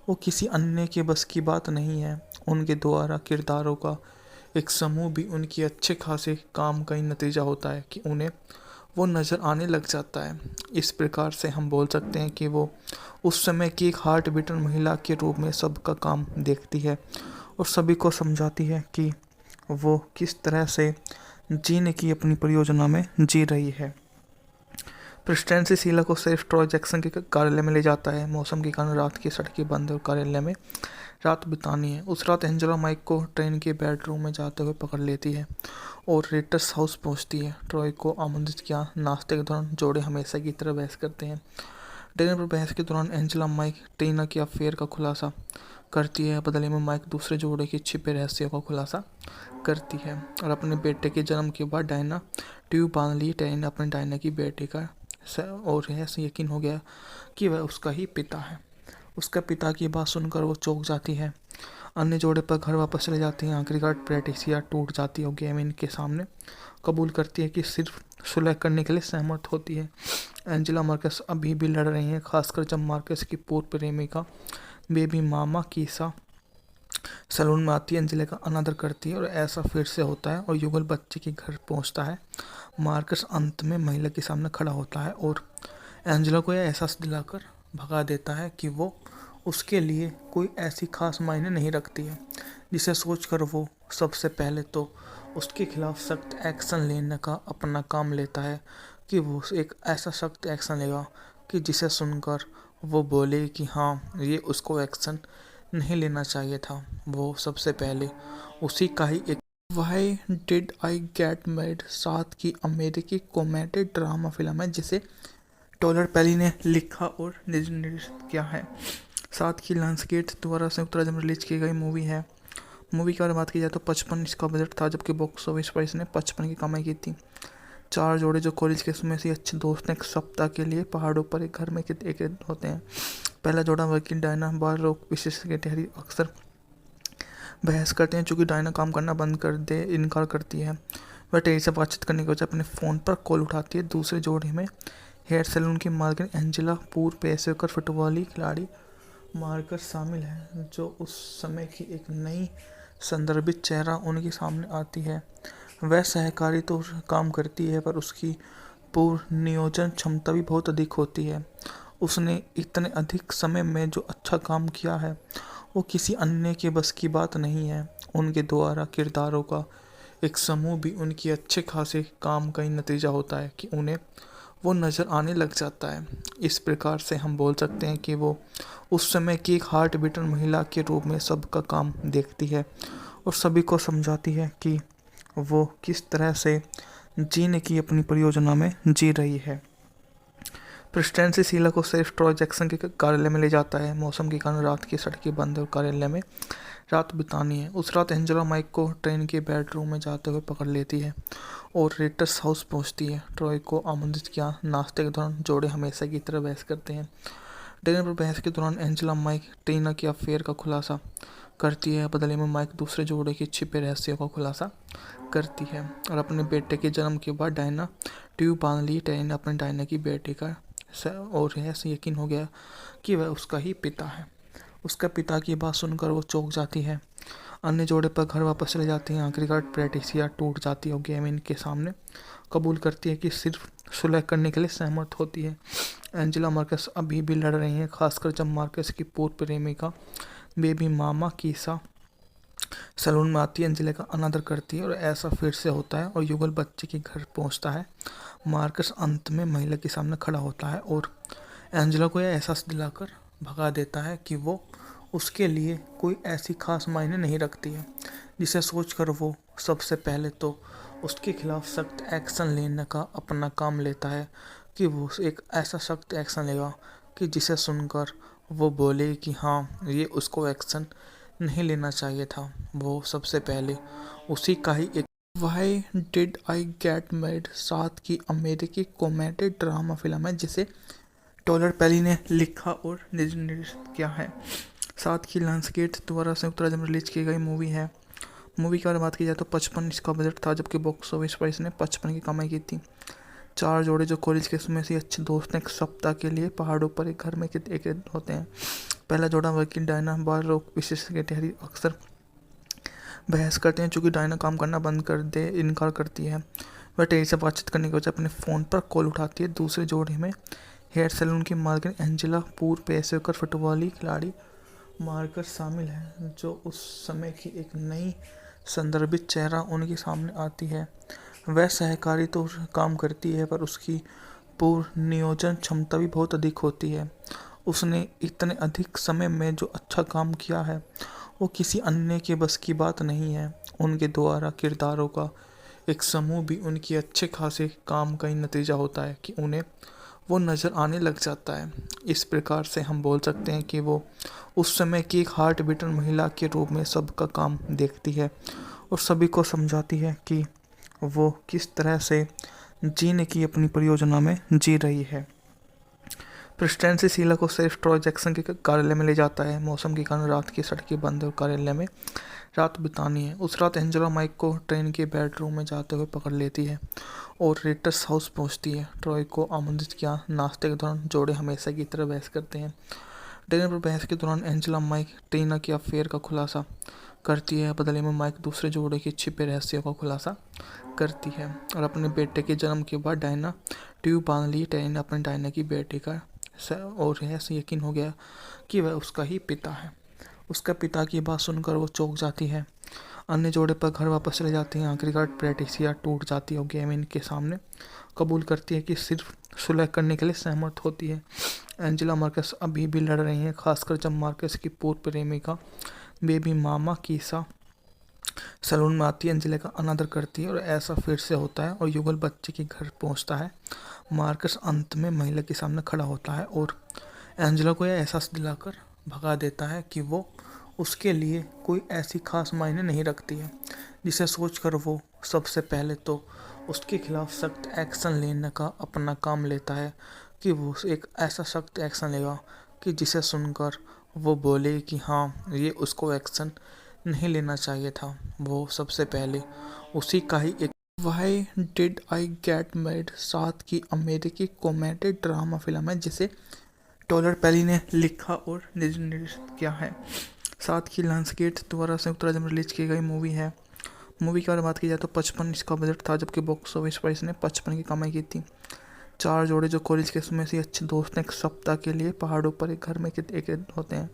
वो किसी अन्य के बस की बात नहीं है। उनके द्वारा किरदारों का एक समूह भी उनकी अच्छे खासे काम का ही नतीजा होता है कि उन्हें वो नज़र आने लग जाता है। इस प्रकार से हम बोल सकते हैं कि वो उस समय की एक हार्ट बीटन महिला के रूप में सबका काम देखती है और सभी को समझाती है कि वो किस तरह से जीने की अपनी परियोजना में जी रही है। प्रेसिडेंसी शीला को सिर्फ ट्रॉय जैक्सन के कार्यालय में ले जाता है। मौसम के कारण रात की सड़कें बंद और कार्यालय में रात बितानी है। उस रात एंजेला माइक को ट्रेन के बेडरूम में जाते हुए पकड़ लेती है और रेटर्स हाउस पहुंचती है। ट्रॉय को आमंत्रित किया। नाश्ते के दौरान जोड़े हमेशा की तरह बहस करते हैं। डिनर पर बहस के दौरान एंजेला माइक टीना के अफेयर का खुलासा करती है। बदले में माइक दूसरे जोड़े के छिपे रहस्यों का खुलासा करती है और अपने बेटे के जन्म के बाद डायना ट्यूब बांध ली। टेरी ने अपने डायना की बेटे का और ऐसे यकीन हो गया कि वह उसका ही पिता है। उसका पिता की बात सुनकर वो चौंक जाती है। अन्य जोड़े पर घर वापस चले जाते हैं। आखिरकार पैट्रिसिया टूट जाती है और गेविन के सामने कबूल करती है कि सिर्फ सुलह करने के लिए सहमत होती है। एंजेला मार्कस अभी भी लड़ रही हैं, खासकर जब मार्कस की पूर्व प्रेमिका बेबी मामा कीसा सैलून में आती है, एंजेला का अनादर करती है और ऐसा फिर से होता है और युगल बच्चे के घर पहुंचता है। मार्कस अंत में महिला के सामने खड़ा होता है और एंजेला को यह एहसास दिलाकर भगा देता है कि वो उसके लिए कोई ऐसी खास मायने नहीं रखती है, जिसे सोचकर वो सबसे पहले तो उसके खिलाफ सख्त एक्शन लेने का अपना काम लेता है कि वो एक ऐसा सख्त एक्शन लेगा कि जिसे सुनकर वो बोले कि हाँ, ये उसको एक्शन नहीं लेना चाहिए था। वो सबसे पहले उसी का ही एक why did I get married 7 की अमेरिकी कॉमेडी ड्रामा फिल्म है, जिसे टॉलर पेली ने लिखा और निर्देशित किया है। 7 की लायंसगेट द्वारा संयुक्त राज्य में रिलीज की गई मूवी है। मूवी की अगर बात की जाए तो 55 इसका बजट था, जबकि बॉक्स ऑफिस पर इसने 55 की कमाई की थी। 4 जोड़े जो कॉलेज के समय से अच्छे दोस्त हैं, एक सप्ताह के लिए पहाड़ों पर एक घर में एक होते हैं। पहला जोड़ा वर्किंग डायना बार रोग विशेषज्ञ ठहरी अक्सर बहस करते हैं, चूँकि डायना काम करना बंद कर दे इनकार करती है। वह टेरी से बातचीत करने के बजाय अपने फ़ोन पर कॉल उठाती है। दूसरे जोड़े में हेयर सैलून की मालकिन एंजेला, पूर्व पेशेवर फुटबॉली खिलाड़ी मार्कस शामिल है, जो उस समय की एक नई संदर्भित चेहरा उनके सामने आती है। वह सहकारी तो काम करती है, पर उसकी पूर्व नियोजन क्षमता भी बहुत अधिक होती है। उसने इतने अधिक समय में जो अच्छा काम किया है, वो किसी अन्य के बस की बात नहीं है। उनके द्वारा किरदारों का एक समूह भी उनकी अच्छे खासे काम का ही नतीजा होता है कि उन्हें वो नज़र आने लग जाता है। इस प्रकार से हम बोल सकते हैं कि वो उस समय की एक हार्ट बीटर महिला के रूप में सबका काम देखती है और सभी को समझाती है कि वो किस तरह से जीने की अपनी परियोजना में जी रही है। प्रेस्टेंट से शीला को सिर्फ ट्रॉय जैक्सन के कार्यालय में ले जाता है। मौसम के कारण रात की सड़कें बंद और कार्यालय में रात बितानी है। उस रात एंजेला माइक को ट्रेन के बेडरूम में जाते हुए पकड़ लेती है और रेटर्स हाउस पहुंचती है। ट्रॉय को आमंत्रित किया। नाश्ते के दौरान जोड़े हमेशा की तरह बहस करते हैं। डिनर पर बहस के दौरान एंजेला माइक टीना के अफेयर का खुलासा करती है। बदले में माइक दूसरे जोड़े के छिपे रहस्यों का खुलासा करती है और अपने बेटे के जन्म के बाद डायना ट्यूब बांध ली। टीना अपने डायना की बेटे का और ऐसे यकीन हो गया कि वह उसका ही पिता है। उसका पिता की बात सुनकर वो चौंक जाती है। अन्य जोड़े पर घर वापस चले जाते हैं। आखिरकार पैट्रिसिया टूट जाती है और गेमिन के सामने कबूल करती है कि सिर्फ सुलह करने के लिए सहमत होती है। एंजेला मार्कस अभी भी लड़ रही हैं, खासकर जब मार्कस की पूर्व प्रेमिका बेबी मामा कीसा सैलून में आती है, एंजेला का अनादर करती है और ऐसा फिर से होता है और युगल बच्चे के घर पहुंचता है। मार्कस अंत में महिला के सामने खड़ा होता है और एंजेला को यह एहसास दिलाकर भगा देता है कि वो उसके लिए कोई ऐसी खास मायने नहीं रखती है, जिसे सोचकर वो सबसे पहले तो उसके खिलाफ सख्त एक्शन लेने का अपना काम लेता है कि वो एक ऐसा सख्त एक्शन लेगा कि जिसे सुनकर वो बोले कि हाँ, ये उसको एक्शन नहीं लेना चाहिए था। वो सबसे पहले उसी का ही एक why did I get married 7 की अमेरिकी कॉमेडी ड्रामा फिल्म है, जिसे टॉलर पेली ने लिखा और निर्देशित किया है। 7 की लायंसगेट द्वारा संयुक्त राज्य में रिलीज की गई मूवी है। मूवी की अगर बात की जाए तो 55 इसका बजट था, जबकि बॉक्स ऑफिस पर इसने 55 की कमाई की थी। 4 जोड़े जो कॉलेज के समय से अच्छे दोस्त हैं, एक सप्ताह के लिए पहाड़ों पर एक घर में एक होते हैं। पहला जोड़ा वर्किंग डायना बार रोग विशेषज्ञ ठहरी अक्सर बहस करते हैं, चूँकि डायना काम करना बंद कर दे इनकार करती है। वह टेरी से बातचीत करने के बजाय अपने फ़ोन पर कॉल उठाती है। दूसरे जोड़े में हेयर सैलून की मालकिन एंजेला, पूर्व पेशेवर फुटबॉली खिलाड़ी मार्कस शामिल है, जो उस समय की एक नई संदर्भित चेहरा उनके सामने आती है। वह सहकारी तो काम करती है, पर उसकी पूर्व नियोजन क्षमता भी बहुत अधिक होती है। उसने इतने अधिक समय में जो अच्छा काम किया है, वो किसी अन्य के बस की बात नहीं है। उनके द्वारा किरदारों का एक समूह भी उनकी अच्छे खासे काम का ही नतीजा होता है कि उन्हें वो नज़र आने लग जाता है। इस प्रकार से हम बोल सकते हैं कि वो उस समय की एक हार्ट बीटर महिला के रूप में सबका काम देखती है और सभी को समझाती है कि वो किस तरह से जीने की अपनी परियोजना में जी रही है। प्रेस्टेंट से शीला को सिर्फ ट्रॉय जैक्सन के कार्यालय में ले जाता है। मौसम के कारण रात की सड़कें बंद और कार्यालय में रात बितानी है। उस रात एंजेला माइक को ट्रेन के बेडरूम में जाते हुए पकड़ लेती है और रेटर्स हाउस पहुंचती है। ट्रॉय को आमंत्रित किया। नाश्ते के दौरान जोड़े हमेशा की तरह बहस करते हैं। डिनर पर बहस के दौरान एंजेला माइक टीना के अफेयर का खुलासा करती है। बदले में माइक दूसरे जोड़े के छिपे रहस्यों का खुलासा करती है और अपने बेटे के जन्म के बाद डायना ट्यूब बांध ली। डायना अपने डायना की बेटी का और ऐसे यकीन हो गया कि वह उसका ही पिता है। उसका पिता की बात सुनकर वो चौंक जाती है। अन्य जोड़े पर घर वापस चले जाते हैं। आखिरकार पैट्रिसिया टूट जाती है और गेमिन के सामने कबूल करती है कि सिर्फ सुलह करने के लिए सहमत होती है। एंजेला मार्कस अभी भी लड़ रही हैं, खासकर जब मार्कस की पूर्व प्रेमिका बेबी मामा कीसा सैलून में आती है। एंजेला का अनादर करती है और ऐसा फिर से होता है और युगल बच्चे के घर पहुंचता है। मार्कस अंत में महिला के सामने खड़ा होता है और एंजेला को यह एहसास दिलाकर भगा देता है कि वो उसके लिए कोई ऐसी खास मायने नहीं रखती है, जिसे सोचकर वो सबसे पहले तो उसके खिलाफ सख्त एक्शन लेने का अपना काम लेता है कि वो एक ऐसा सख्त एक्शन लेगा कि जिसे सुनकर वो बोले कि हाँ, ये उसको एक्शन नहीं लेना चाहिए था। वो सबसे पहले उसी का ही एक why did I get married 7 की अमेरिकी कॉमेडी ड्रामा फिल्म है, जिसे टॉलर पेली ने लिखा और निर्देशित किया है। 7 की लायंसगेट द्वारा संयुक्त राज्य में रिलीज की गई मूवी है। मूवी के बारे में बात की जाए तो 55 इसका बजट था, जबकि बॉक्स ऑफिस पर इसने 55 की कमाई की थी। 4 जोड़े जो कॉलेज के समय से अच्छे दोस्त हैं, एक सप्ताह के लिए पहाड़ों पर एक घर में एक होते हैं।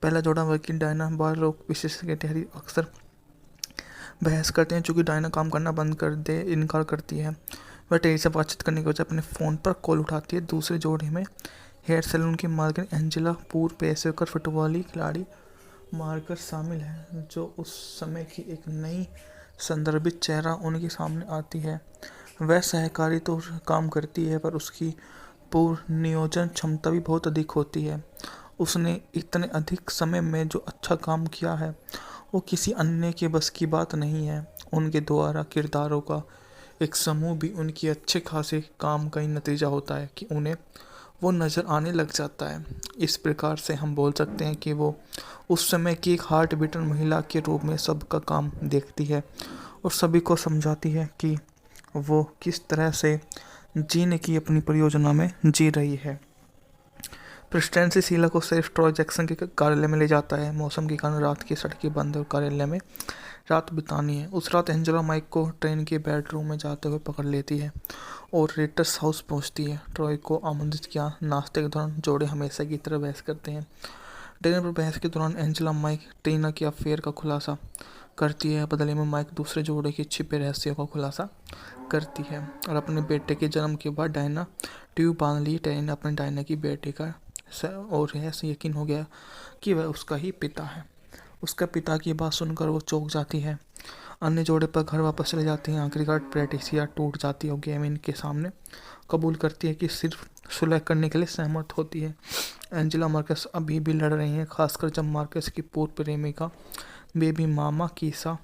पहला जोड़ा वकील डायना बार रोग विशेषज्ञ के तहरीर अक्सर बहस करते हैं, चूँकि डायना काम करना बंद कर दे इनकार करती है। वह टेरी से बातचीत करने के बजाय अपने फ़ोन पर कॉल उठाती है। दूसरे जोड़े में हेयर सैलून की मालकिन एंजेला पूर्व पेशेवर फुटबॉली खिलाड़ी मार्कस शामिल है, जो उस समय की एक नई संदर्भित चेहरा उनके सामने आती है। वह सहकारी तो काम करती है, पर उसकी पूर्व नियोजन क्षमता भी बहुत अधिक होती है। उसने इतने अधिक समय में जो अच्छा काम किया है, वो किसी अन्य के बस की बात नहीं है। उनके द्वारा किरदारों का एक समूह भी उनकी अच्छे खासे काम का ही नतीजा होता है कि उन्हें वो नज़र आने लग जाता है। इस प्रकार से हम बोल सकते हैं कि वो उस समय की एक हार्ट बीटर महिला के रूप में सबका काम देखती है और सभी को समझाती है कि वो किस तरह से जीने की अपनी परियोजना में जी रही है। प्रेसिडेंसी शीला को सिर्फ ट्रॉय जैक्सन के कार्यालय में ले जाता है। मौसम के कारण रात की सड़कें बंद और कार्यालय में रात बितानी है। उस रात एंजेला माइक को ट्रेन के बेडरूम में जाते हुए पकड़ लेती है और रेटर्स हाउस पहुंचती है। ट्रॉय को आमंत्रित किया। नाश्ते के दौरान जोड़े हमेशा की तरह बहस करते हैं। डिनर पर बहस के दौरान एंजेला माइक टीना के अफेयर का खुलासा करती है। बदले में माइक दूसरे जोड़े के छिपे रहस्यों का खुलासा करती है और अपने बेटे के जन्म के बाद डायना ट्यूब बांध ली। डायना अपने डायना की बेटी का और ऐसे यकीन हो गया कि वह उसका ही पिता है। उसका पिता की बात सुनकर वो चौंक जाती है। अन्य जोड़े पर घर वापस चले जाते हैं। आखिरकार पैट्रिसिया टूट जाती है और गेमिन के सामने कबूल करती है कि सिर्फ सुलह करने के लिए सहमत होती है। एंजेला मार्कस अभी भी लड़ रही हैं, खासकर जब मार्कस की पूर्व प्रेमिका बेबी मामा कीसा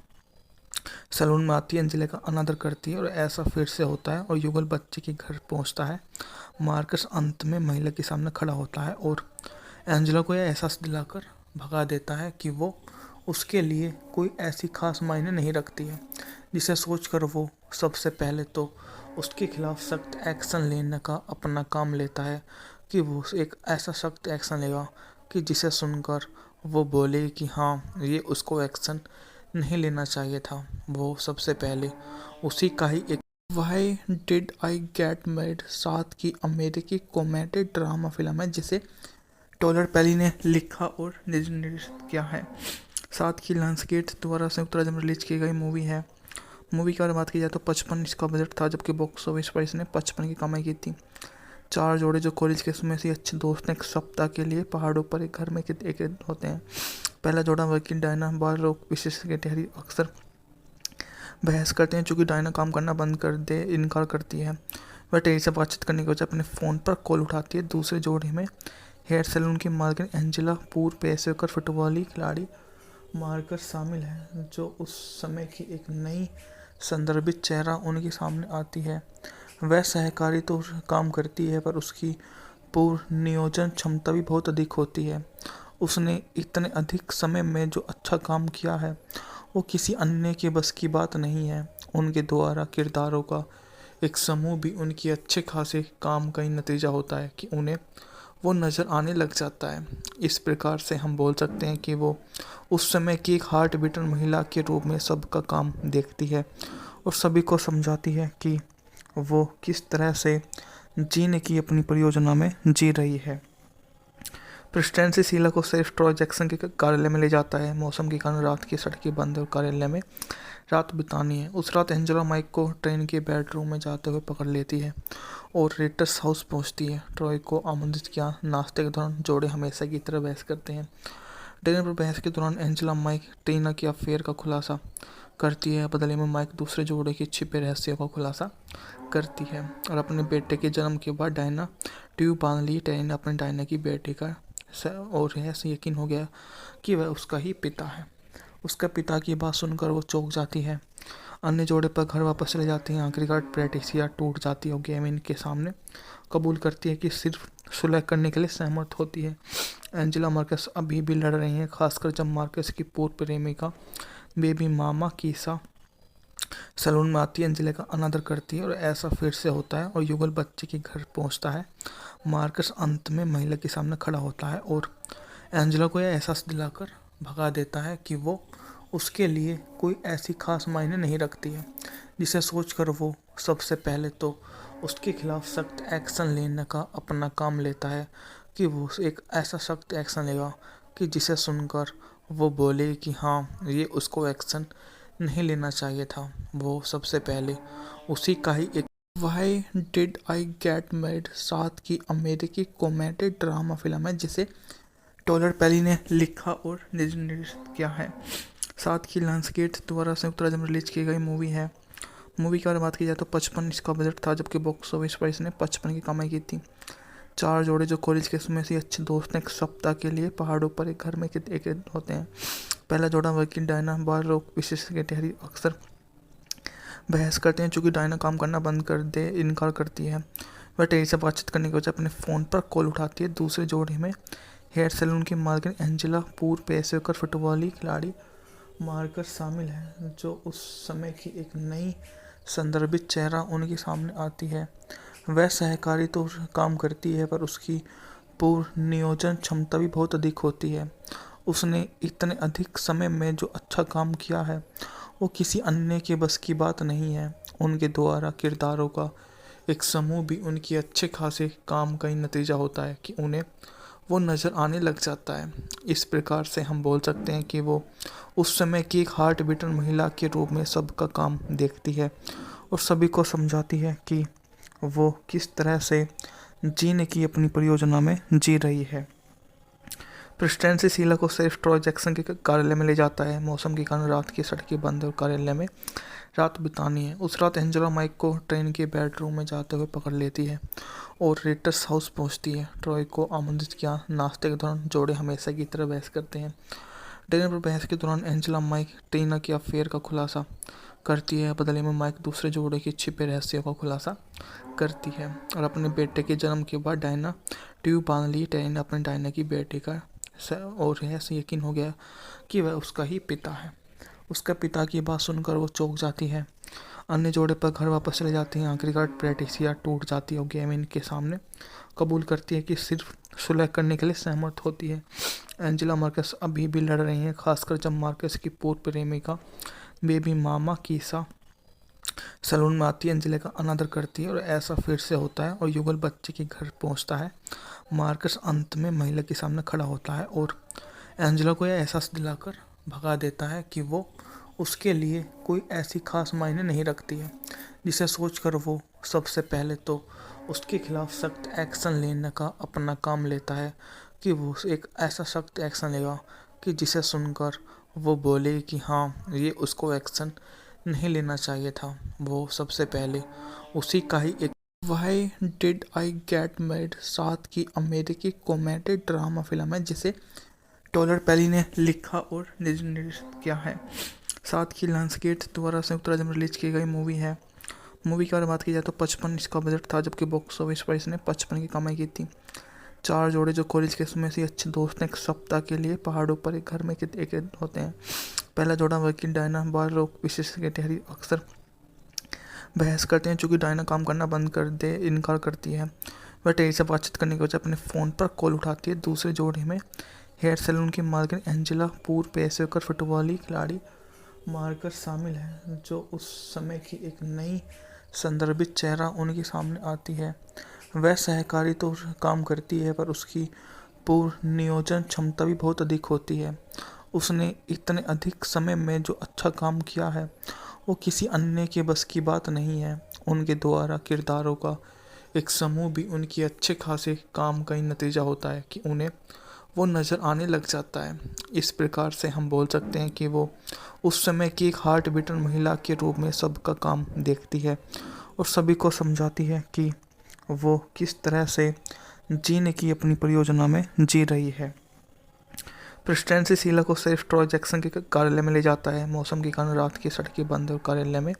सैलून में आती है। एंजेला का अनादर करती है और ऐसा फिर से होता है और युगल बच्चे के घर पहुंचता है। मार्कस अंत में महिला के सामने खड़ा होता है और एंजेला को यह एहसास दिलाकर भगा देता है कि वो उसके लिए कोई ऐसी खास मायने नहीं रखती है, जिसे सोचकर वो सबसे पहले तो उसके खिलाफ सख्त एक्शन लेने का अपना काम लेता है कि वो एक ऐसा सख्त एक्शन लेगा कि जिसे सुनकर वो बोले कि हाँ, ये उसको एक्शन नहीं लेना चाहिए था। वो सबसे पहले उसी का ही एक why did I get married 7 की अमेरिकी कॉमेडी ड्रामा फिल्म है, जिसे टॉलर पेली ने लिखा और निर्देशित किया है। 7 की लायंसगेट द्वारा संयुक्त राज्य में रिलीज की गई मूवी है। मूवी के बारे में बात की जाए तो 55 इसका बजट था, जबकि बॉक्स ऑफिस पर इसने 55 की कमाई की थी। 4 जोड़े जो कॉलेज के समय से अच्छे दोस्त हैं, एक सप्ताह के लिए पहाड़ों पर एक घर में एक होते हैं। पहला जोड़ा वकील डायना बार रोग विशेषज्ञ के तहरीर अक्सर बहस करते हैं, चूँकि डायना काम करना बंद कर दे इनकार करती है। वह टेरी से बातचीत करने के बजाय अपने फ़ोन पर कॉल उठाती है। दूसरे जोड़े में हेयर सैलून की मालकिन एंजेला पूर्व पेशेवर फुटबॉली खिलाड़ी मार्कस शामिल है, जो उस समय की एक नई संदर्भित चेहरा उनके सामने आती है। वह सहकारी तो काम करती है, पर उसकी पूर्व नियोजन क्षमता भी बहुत अधिक होती है। उसने इतने अधिक समय में जो अच्छा काम किया है, वो किसी अन्य के बस की बात नहीं है। उनके द्वारा किरदारों का एक समूह भी उनकी अच्छे खासे काम का ही नतीजा होता है कि उन्हें वो नज़र आने लग जाता है। इस प्रकार से हम बोल सकते हैं कि वो उस समय की एक हार्ट बीटर महिला के रूप में सबका काम देखती है और सभी को समझाती है कि वो किस तरह से जीने की अपनी परियोजना में जी रही है। प्रेसिडेंसी शीला को सिर्फ ट्रॉय जैक्सन के कार्यालय में ले जाता है। मौसम के कारण रात की सड़कें बंद है और कार्यालय में रात बितानी है। उस रात एंजेला माइक को ट्रेन के बेडरूम में जाते हुए पकड़ लेती है और रेटर्स हाउस पहुंचती है। ट्रॉय को आमंत्रित किया। नाश्ते के दौरान जोड़े हमेशा की तरह बहस करते हैं। डिनर पर बहस के दौरान एंजेला माइक टीना के अफेयर का खुलासा करती है। बदले में माइक दूसरे जोड़े के छिपे रहस्यों का खुलासा करती है और अपने बेटे के जन्म के बाद डायना ट्यूब बांध ली। टेन अपने डायना की बेटी का और ऐसे यकीन हो गया कि वह उसका ही पिता है। उसका पिता की बात सुनकर वो चौंक जाती है। अन्य जोड़े पर घर वापस चले जाते हैं। आखिरकार पैट्रिसिया टूट जाती है और गेमिन के सामने कबूल करती है कि सिर्फ सुलह करने के लिए सहमत होती है। एंजेला मार्कस अभी भी लड़ रही हैं, खासकर जब मार्कस की पूर्व प्रेमिका बेबी मामा कीसा सैलून में आती है। एंजेला का अनादर करती है और ऐसा फिर से होता है और युगल बच्चे के घर पहुंचता है। मार्कस अंत में महिला के सामने खड़ा होता है और एंजेला को यह एहसास दिलाकर भगा देता है कि वो उसके लिए कोई ऐसी खास मायने नहीं रखती है, जिसे सोचकर वो सबसे पहले तो उसके खिलाफ सख्त एक्शन लेने का अपना काम लेता है कि वो एक ऐसा सख्त एक्शन लेगा कि जिसे सुनकर वो बोले कि हाँ, ये उसको एक्शन नहीं लेना चाहिए था। वो सबसे पहले उसी का ही एक why did I get married साथ की अमेरिकी कॉमेडी ड्रामा फिल्म है, जिसे टॉलर पेली ने लिखा और निर्देशित किया है। साथ ही लायंसगेट द्वारा संयुक्त राज्य में रिलीज की गई मूवी है। मूवी की अगर बात की जाए तो 55 इसका बजट था, जबकि बॉक्स ऑफिस पर इसने 55 की कमाई की थी। चार जोड़े जो कॉलेज के समय से अच्छे दोस्त हैं, एक सप्ताह के लिए पहाड़ों पर एक घर में एक होते हैं। पहला जोड़ा वर्किंग डायना बार रोग विशेष सेक्रेटरी अक्सर बहस करते हैं, चूँकि डायना काम करना बंद कर दे इनकार करती है। वह टेरी से बातचीत करने की वजह अपने फ़ोन पर कॉल उठाती है। दूसरे जोड़े में हेयर सैलून की मालकिन एंजेला पूर्व पेशेवर फुटबॉली खिलाड़ी मार्कस शामिल है, जो उस समय की एक नई संदर्भित चेहरा उनके सामने आती है। वह सहकारी तो काम करती है, पर उसकी पूर्व नियोजन क्षमता भी बहुत अधिक होती है। उसने इतने अधिक समय में जो अच्छा काम किया है, वो किसी अन्य के बस की बात नहीं है। उनके द्वारा किरदारों का एक समूह भी उनकी अच्छे खासे काम का ही नतीजा होता है कि उन्हें वो नज़र आने लग जाता है। इस प्रकार से हम बोल सकते हैं कि वो उस समय की एक हार्ट बीटर महिला के रूप में सबका काम देखती है और सभी को समझाती है कि वो किस तरह से जीने की अपनी परियोजना में जी रही है। प्रेसिडेंसी शीला को सिर्फ ट्रॉय जैक्सन के कार्यालय में ले जाता है। मौसम के कारण रात की सड़कें बंद है और कार्यालय में रात बितानी है। उस रात एंजेला माइक को ट्रेन के बेडरूम में जाते हुए पकड़ लेती है और रेटर्स हाउस पहुंचती है। ट्रॉय को आमंत्रित किया। नाश्ते के दौरान जोड़े हमेशा की तरह बहस करते हैं। डिनर पर बहस के दौरान एंजेला माइक टीना के अफेयर का खुलासा करती है। बदले में माइक दूसरे जोड़े के छिपे रहस्यों का खुलासा करती है और अपने बेटे के जन्म के बाद डायना ट्यूब बांध ली। टेन अपने डायना की बेटी का और ऐसे यकीन हो गया कि वह उसका ही पिता है। उसका पिता की बात सुनकर वो चौंक जाती है। अन्य जोड़े पर घर वापस चले जाते हैं। आखिरकार पैट्रिसिया टूट जाती है और गेमिन के सामने कबूल करती है कि सिर्फ सुलह करने के लिए सहमत होती है। एंजेला मार्कस अभी भी लड़ रही हैं, खासकर जब मार्कस की पूर्व प्रेमिका बेबी मामा कीसा सैलून में आती है। एंजेला का अनादर करती है और ऐसा फिर से होता है और युगल बच्चे के घर पहुंचता है। मार्कस अंत में महिला के सामने खड़ा होता है और एंजेला को यह एहसास दिलाकर भगा देता है कि वो उसके लिए कोई ऐसी खास मायने नहीं रखती है, जिसे सोचकर वो सबसे पहले तो उसके खिलाफ सख्त एक्शन लेने का अपना काम लेता है कि वो एक ऐसा सख्त एक्शन लेगा कि जिसे सुनकर वो बोले कि हाँ, ये उसको एक्शन नहीं लेना चाहिए था। वो सबसे पहले उसी का ही एक why did I get married साथ की अमेरिकी कॉमेडी ड्रामा फिल्म है, जिसे टॉलर पेली ने लिखा और निर्देशित किया है। साथ ही लायंसगेट द्वारा संयुक्त राज्य में रिलीज की गई मूवी है। मूवी की अगर बात की जाए तो 55 इसका बजट था, जबकि बॉक्स ऑफिस पर इसने 55 की कमाई की थी। चार जोड़े जो कॉलेज के समय से अच्छे दोस्त हैं, एक सप्ताह के लिए पहाड़ों पर एक घर में एक होते हैं। पहला जोड़ा वर्किंग डायना बार रोग विशेष सेक्रेटरी अक्सर बहस करते हैं, चूँकि डायना काम करना बंद कर दे इनकार करती है। वह टेरी से बातचीत करने के बजाय अपने फ़ोन पर कॉल उठाती है। दूसरे जोड़े में हेयर सैलून की मालकिन एंजेला पूर्व पेशेवर फुटबॉली खिलाड़ी मार्कस शामिल है, जो उस समय की एक नई संदर्भित चेहरा उनके सामने आती है। वह सहकारी तो काम करती है, पर उसकी पूर्व नियोजन क्षमता भी बहुत अधिक होती है। उसने इतने अधिक समय में जो अच्छा काम किया है, वो किसी अन्य के बस की बात नहीं है। उनके द्वारा किरदारों का एक समूह भी उनकी अच्छे खासे काम का ही नतीजा होता है कि उन्हें वो नज़र आने लग जाता है। इस प्रकार से हम बोल सकते हैं कि वो उस समय की एक हार्ट बीटर महिला के रूप में सबका काम देखती है और सभी को समझाती है कि वो किस तरह से जीने की अपनी परियोजना में जी रही है। प्रेसिडेंसी शीला को सिर्फ ट्रॉय जैक्सन के कार्यालय में ले जाता है। मौसम के कारण रात की सड़कें बंद और कार्यालय में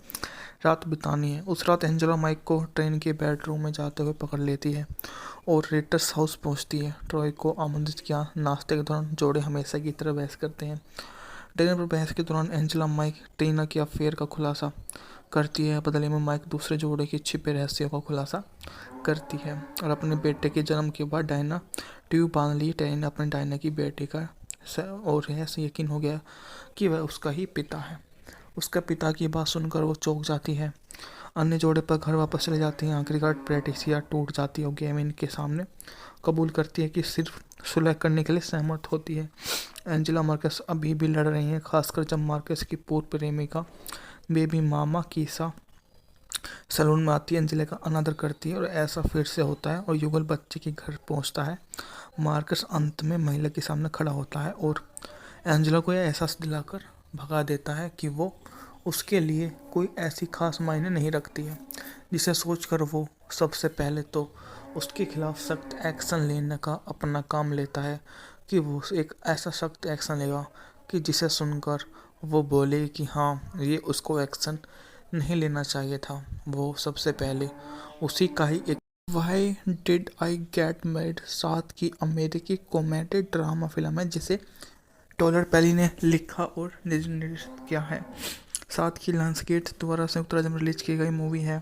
रात बितानी है। उस रात एंजेला माइक को ट्रेन के बेडरूम में जाते हुए पकड़ लेती है और रेटर्स हाउस पहुंचती है। ट्रॉय को आमंत्रित किया। नाश्ते के दौरान जोड़े हमेशा की तरह बहस करते हैं। डिनर पर बहस के दौरान एंजेला माइक टीना के अफेयर का खुलासा करती है। बदले में माइक दूसरे जोड़े के छिपे रहस्यों का खुलासा करती है और अपने बेटे के जन्म के बाद डायना ट्यूब बांध ली। टेरी ने अपने डायना की बेटी का और ऐसे यकीन हो गया कि वह उसका ही पिता है। उसका पिता की बात सुनकर वो चौंक जाती है। अन्य जोड़े पर घर वापस चले जाते हैं। आखिरकार पैट्रिसिया टूट जाती है और गेविन के सामने कबूल करती है कि सिर्फ सुलह करने के लिए सहमत होती है। एंजेला मार्कस अभी भी लड़ रही हैं, खासकर जब मार्कस की पूर्व प्रेमिका बेबी मामा कीसा सैलून में आती है। एंजेला का अनादर करती है और ऐसा फिर से होता है और युगल बच्चे के घर पहुंचता है। मार्कस अंत में महिला के सामने खड़ा होता है और एंजेला को यह एहसास दिलाकर भगा देता है कि वो उसके लिए कोई ऐसी खास मायने नहीं रखती है, जिसे सोचकर वो सबसे पहले तो उसके खिलाफ सख्त एक्शन लेने का अपना काम लेता है कि वो एक ऐसा सख्त एक्शन लेगा कि जिसे सुनकर वो बोले कि हाँ, ये उसको एक्शन नहीं लेना चाहिए था। वो सबसे पहले उसी का ही एक why did I get married साथ की अमेरिकी कॉमेडी ड्रामा फिल्म है, जिसे टॉलर पेली ने लिखा और निर्देशित किया है। साथ की लायंसगेट द्वारा संयुक्त राज्य में रिलीज की गई मूवी है।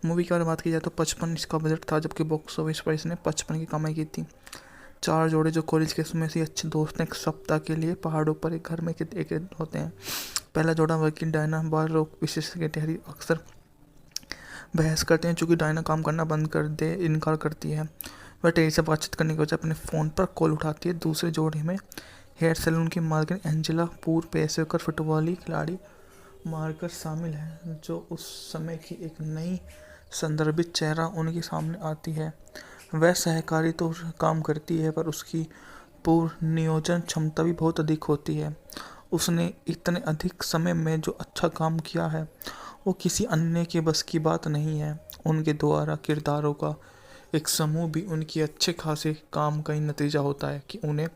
मूवी के बारे में बात की जाए तो 55 इसका बजट था, जबकि बॉक्स ऑफिस पर इसने 55 की कमाई की थी। चार जोड़े जो कॉलेज के समय से अच्छे दोस्त हैं, एक सप्ताह के लिए पहाड़ों पर एक घर में एक होते हैं। पहला जोड़ा वर्किंग डायना बाल रोग विशेषज्ञ टेरी अक्सर बहस करते हैं, चूँकि डायना काम करना बंद कर दे इनकार करती है। वह टेरी से बातचीत करने के बजाय अपने फ़ोन पर कॉल उठाती है। दूसरे जोड़े में हेयर सैलून की मालकिन एंजेला पूर्व पेशेवर फुटबॉली खिलाड़ी मार्कस शामिल है, जो उस समय की एक नई संदर्भित चेहरा उनके सामने आती है। वह सहकारी तो काम करती है, पर उसकी पूर्व नियोजन क्षमता भी बहुत अधिक होती है। उसने इतने अधिक समय में जो अच्छा काम किया है, वो किसी अन्य के बस की बात नहीं है। उनके द्वारा किरदारों का एक समूह भी उनकी अच्छे खासे काम का ही नतीजा होता है कि उन्हें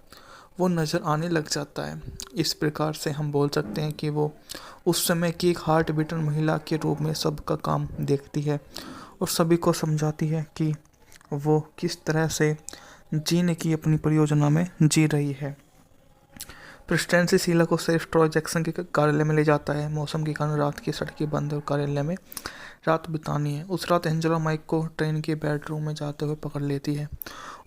वो नज़र आने लग जाता है। इस प्रकार से हम बोल सकते हैं कि वो उस समय की एक हार्ट बीटर महिला के रूप में सबका काम देखती है और सभी को समझाती है कि वो किस तरह से जीने की अपनी परियोजना में जी रही है। प्रेसिडेंसी शीला को सिर्फ ट्रॉय जैक्सन के कार्यालय में ले जाता है। मौसम के कारण रात की सड़कें बंद और कार्यालय में रात बितानी है। उस रात एंजेला माइक को ट्रेन के बेडरूम में जाते हुए पकड़ लेती है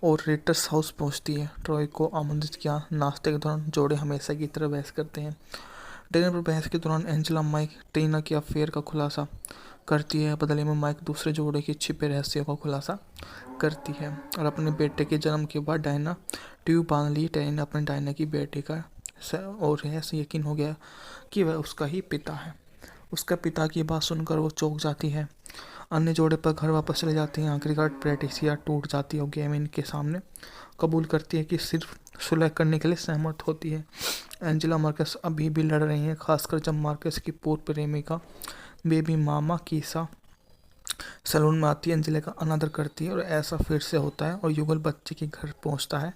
और रेटर्स हाउस पहुंचती है। ट्रॉय को आमंत्रित किया। नाश्ते के दौरान जोड़े हमेशा की तरह बहस करते हैं। डिनर पर बहस के दौरान एंजेला माइक टीना के अफेयर का खुलासा करती है। बदले में माइक दूसरे जोड़े के छिपे रहस्यों का खुलासा करती है और अपने बेटे के जन्म के बाद डायना ट्यूब बांध ली। टेरी ने अपने डायना की बेटी का और ऐसे यकीन हो गया कि वह उसका ही पिता है। उसका पिता की बात सुनकर वो चौंक जाती है। अन्य जोड़े पर घर वापस चले जाते हैं। आखिरकार पैट्रिसिया टूट जाती है और गेविन के सामने कबूल करती है कि सिर्फ सुलह करने के लिए सहमत होती है। एंजेला मार्कस अभी भी लड़ रही हैं, खासकर जब मार्कस की पूर्व प्रेमिका बेबी मामा कीसा सैलून में आती है। एंजेला का अनादर करती है और ऐसा फिर से होता है और युगल बच्चे के घर पहुंचता है।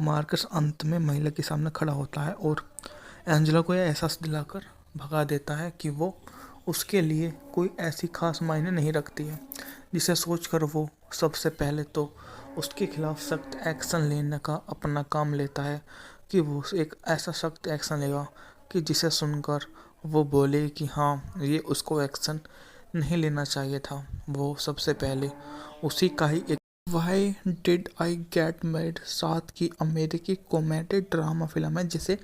मार्कस अंत में महिला के सामने खड़ा होता है और एंजेला को यह एहसास दिलाकर भगा देता है कि वो उसके लिए कोई ऐसी खास मायने नहीं रखती है, जिसे सोचकर वो सबसे पहले तो उसके खिलाफ सख्त एक्शन लेने का अपना काम लेता है कि वो एक ऐसा सख्त एक्शन लेगा कि जिसे सुनकर वो बोले कि हाँ, ये उसको एक्शन नहीं लेना चाहिए था। वो सबसे पहले उसी का ही एक why did I get married साथ की अमेरिकी कॉमेडी ड्रामा फिल्म है जिसे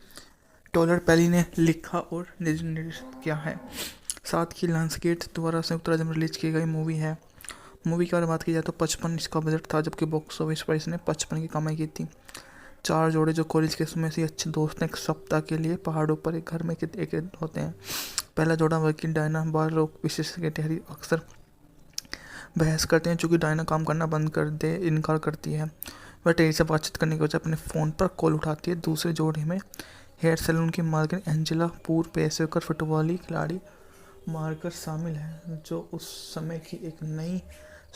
टॉलर पेली ने लिखा और निर्देशित किया है। साथ की लायंसगेट द्वारा संयुक्त राज्य में रिलीज की गई मूवी है। मूवी की अगर बात की जाए तो 55 इसका बजट था, जबकि बॉक्स ऑफिस पर इसने 55 की कमाई की थी। चार जोड़े जो कॉलेज के समय से अच्छे दोस्त हैं एक सप्ताह के लिए पहाड़ों पर एक घर में एक होते हैं। पहला जोड़ा वर्किंग डायना बाल रोग विशेषज्ञ ठहरी अक्सर बहस करते हैं, चूँकि डायना काम करना बंद कर दे इनकार करती है। वह टेरी से बातचीत करने की वजह अपने फ़ोन पर कॉल उठाती है। दूसरे जोड़े में हेयर सैलून की मालकिन एंजेला पूर्व पेशेवर फुटबॉली खिलाड़ी मार्कस शामिल है, जो उस समय की एक नई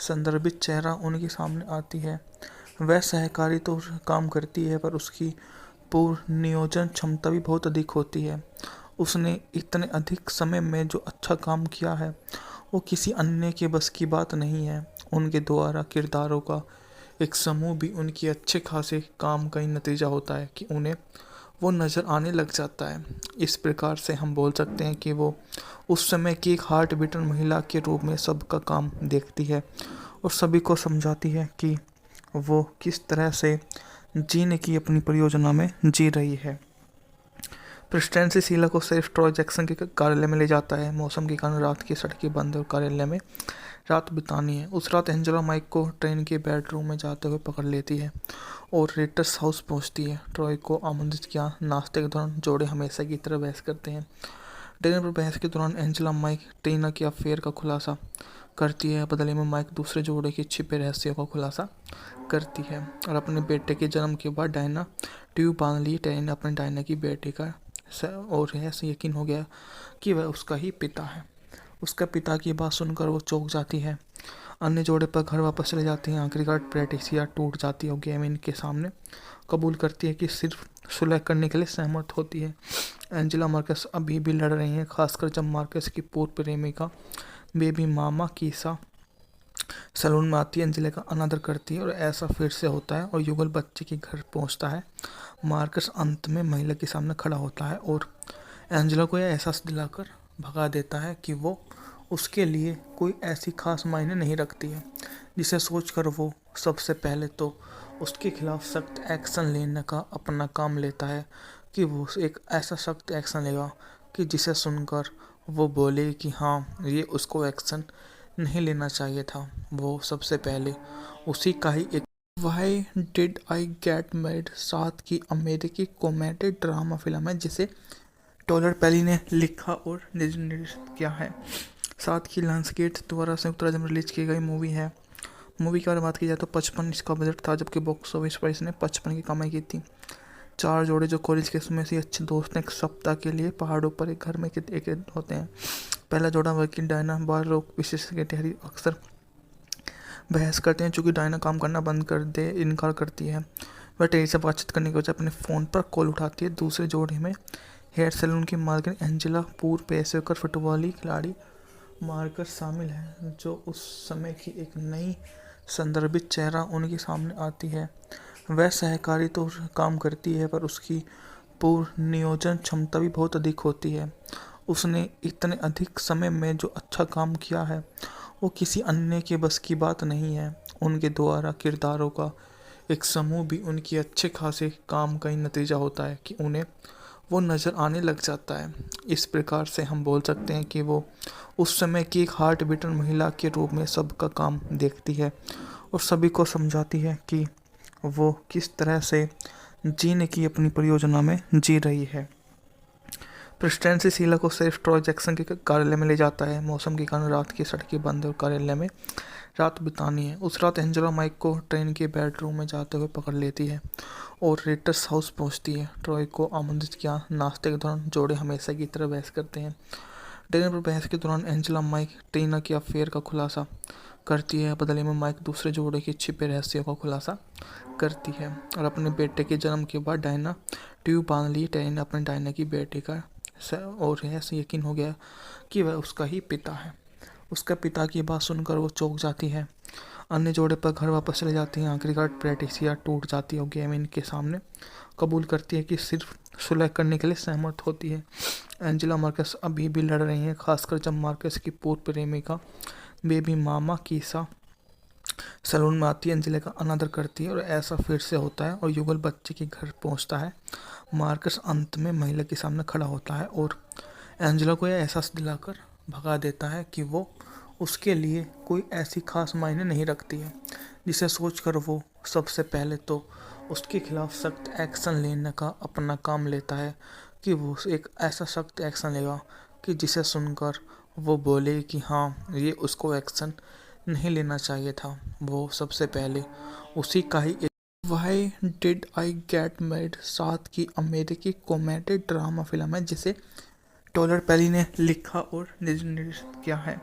संदर्भित चेहरा उनके सामने आती है। वह सहकारी तो काम करती है, पर उसकी पूर्व नियोजन क्षमता भी बहुत अधिक होती है। उसने इतने अधिक समय में जो अच्छा काम किया है वो किसी अन्य के बस की बात नहीं है। उनके द्वारा किरदारों का एक समूह भी उनके अच्छे खासे काम का ही नतीजा होता है कि उन्हें वो नज़र आने लग जाता है। इस प्रकार से हम बोल सकते हैं कि वो उस समय की एक हार्ट बीटर महिला के रूप में सबका काम देखती है और सभी को समझाती है कि वो किस तरह से जीने की अपनी परियोजना में जी रही है। प्रेस्टेंसी शीला को सिर्फ ट्रॉय जैक्सन के कार्यालय में ले जाता है। मौसम के कारण रात की सड़कें बंद और कार्यालय में रात बितानी है। उस रात एंजेला माइक को ट्रेन के बेडरूम में जाते हुए पकड़ लेती है और रेटर्स हाउस पहुंचती है। ट्रॉय को आमंत्रित किया। नाश्ते के दौरान जोड़े हमेशा की तरह बहस करते हैं। डिनर पर बहस के दौरान एंजेला माइक टीना के अफेयर का खुलासा करती है। बदले में माइक दूसरे जोड़े के छिपे रहस्यों का खुलासा करती है और अपने बेटे के जन्म के बाद डायना ट्यूब बांध ली। टेन अपने डायना की बेटे का और ऐसे यकीन हो गया कि वह उसका ही पिता है। उसका पिता की बात सुनकर वो चौंक जाती है। अन्य जोड़े पर घर वापस चले जाते हैं। आखिरकार पैट्रिसिया टूट जाती है और गेमिन के सामने कबूल करती है कि सिर्फ सुलह करने के लिए सहमत होती है। एंजेला मार्कस अभी भी लड़ रही हैं, खासकर जब मार्कस की पूर्व प्रेमिका बेबी मामा कीसा सैलून में आती है। एंजेला का अनादर करती है और ऐसा फिर से होता है और युगल बच्चे के घर पहुंचता है। मार्कस अंत में महिला के सामने खड़ा होता है और एंजेला को यह एहसास दिलाकर भगा देता है कि वो उसके लिए कोई ऐसी खास मायने नहीं रखती है, जिसे सोचकर वो सबसे पहले तो उसके खिलाफ सख्त एक्शन लेने का अपना काम लेता है कि वो एक ऐसा सख्त एक्शन लेगा कि जिसे सुनकर वो बोले कि हाँ, ये उसको एक्शन नहीं लेना चाहिए था। वो सबसे पहले उसी का ही एक why did I get married साथ की अमेरिकी कॉमेडी ड्रामा फिल्म है जिसे टॉलर पेली ने लिखा और निर्देशित किया है। साथ की लायंसगेट द्वारा संयुक्त राज्य में रिलीज की गई मूवी है। मूवी की अगर बात की जाए तो 55 इसका बजट था, जबकि बॉक्स ऑफिस पर इसने 55 की कमाई की थी। चार जोड़े जो कॉलेज के समय से अच्छे दोस्त हैं एक सप्ताह के लिए पहाड़ों पर एक घर में एक होते हैं। पहला जोड़ा वर्किंग डायना बाल रोग विशेषज्ञ ठहरी अक्सर बहस करते हैं, चूँकि डायना काम करना बंद कर दे इनकार करती है। वह टेरी से बातचीत करने की वजह अपने फ़ोन पर कॉल उठाती है। दूसरे जोड़े में हेयर सैलून की मालकिन एंजेला पूर्व पेशेवर फुटबॉली खिलाड़ी मार्कस शामिल है, जो उस समय की एक नई संदर्भित चेहरा उनके सामने आती है। वह सहकारी तो काम करती है, पर उसकी पूर्व नियोजन क्षमता भी बहुत अधिक होती है। उसने इतने अधिक समय में जो अच्छा काम किया है वो किसी अन्य के बस की बात नहीं है। उनके द्वारा किरदारों का एक समूह भी उनके अच्छे खासे काम का ही नतीजा होता है कि उन्हें वो नज़र आने लग जाता है। इस प्रकार से हम बोल सकते हैं कि वो उस समय की एक हार्ट बीटर महिला के रूप में सबका काम देखती है और सभी को समझाती है कि वो किस तरह से जीने की अपनी परियोजना में जी रही है। प्रेस्टेंसी शीला को सिर्फ ट्रॉय जैक्सन के कार्यालय में ले जाता है। मौसम के कारण रात की सड़कें बंद और कार्यालय में रात बितानी है। उस रात एंजेला माइक को ट्रेन के बेडरूम में जाते हुए पकड़ लेती है और रेटर्स हाउस पहुंचती है। ट्रॉय को आमंत्रित किया। नाश्ते के दौरान जोड़े हमेशा की तरह बहस करते हैं। डिनर पर बहस के दौरान एंजेला माइक टीना के अफेयर का खुलासा करती है। बदले में माइक दूसरे जोड़े के छिपे रहस्यों का खुलासा करती है और अपने बेटे के जन्म के बाद डायना ट्यूब बांध ली। टेन अपने डायना की बेटे का और ऐसे यकीन हो गया कि वह उसका ही पिता है। उसका पिता की बात सुनकर वो चौंक जाती है। अन्य जोड़े पर घर वापस चले जाते हैं। आखिरकार पैट्रिसिया टूट जाती है और गेमिन के सामने कबूल करती है कि सिर्फ सुलह करने के लिए सहमत होती है। एंजेला मार्कस अभी भी लड़ रही हैं, खासकर जब मार्कस की पूर्व प्रेमिका बेबी मामा कीसा सैलून में आती है, एंजेला का अनादर करती है और ऐसा फिर से होता है और युगल बच्चे के घर पहुंचता है। मार्कस अंत में महिला के सामने खड़ा होता है और एंजेला को यह एहसास दिलाकर भगा देता है कि वो उसके लिए कोई ऐसी खास मायने नहीं रखती है, जिसे सोचकर वो सबसे पहले तो उसके खिलाफ सख्त एक्शन लेने का अपना काम लेता है कि वो एक ऐसा सख्त एक्शन लेगा कि जिसे सुनकर वो बोले कि हाँ, ये उसको एक्शन नहीं लेना चाहिए था। वो सबसे पहले उसी का ही एक why did I get married 7 की अमेरिकी कॉमेडी ड्रामा फिल्म है, जिसे टॉलर पेली ने लिखा और निर्देशित किया है।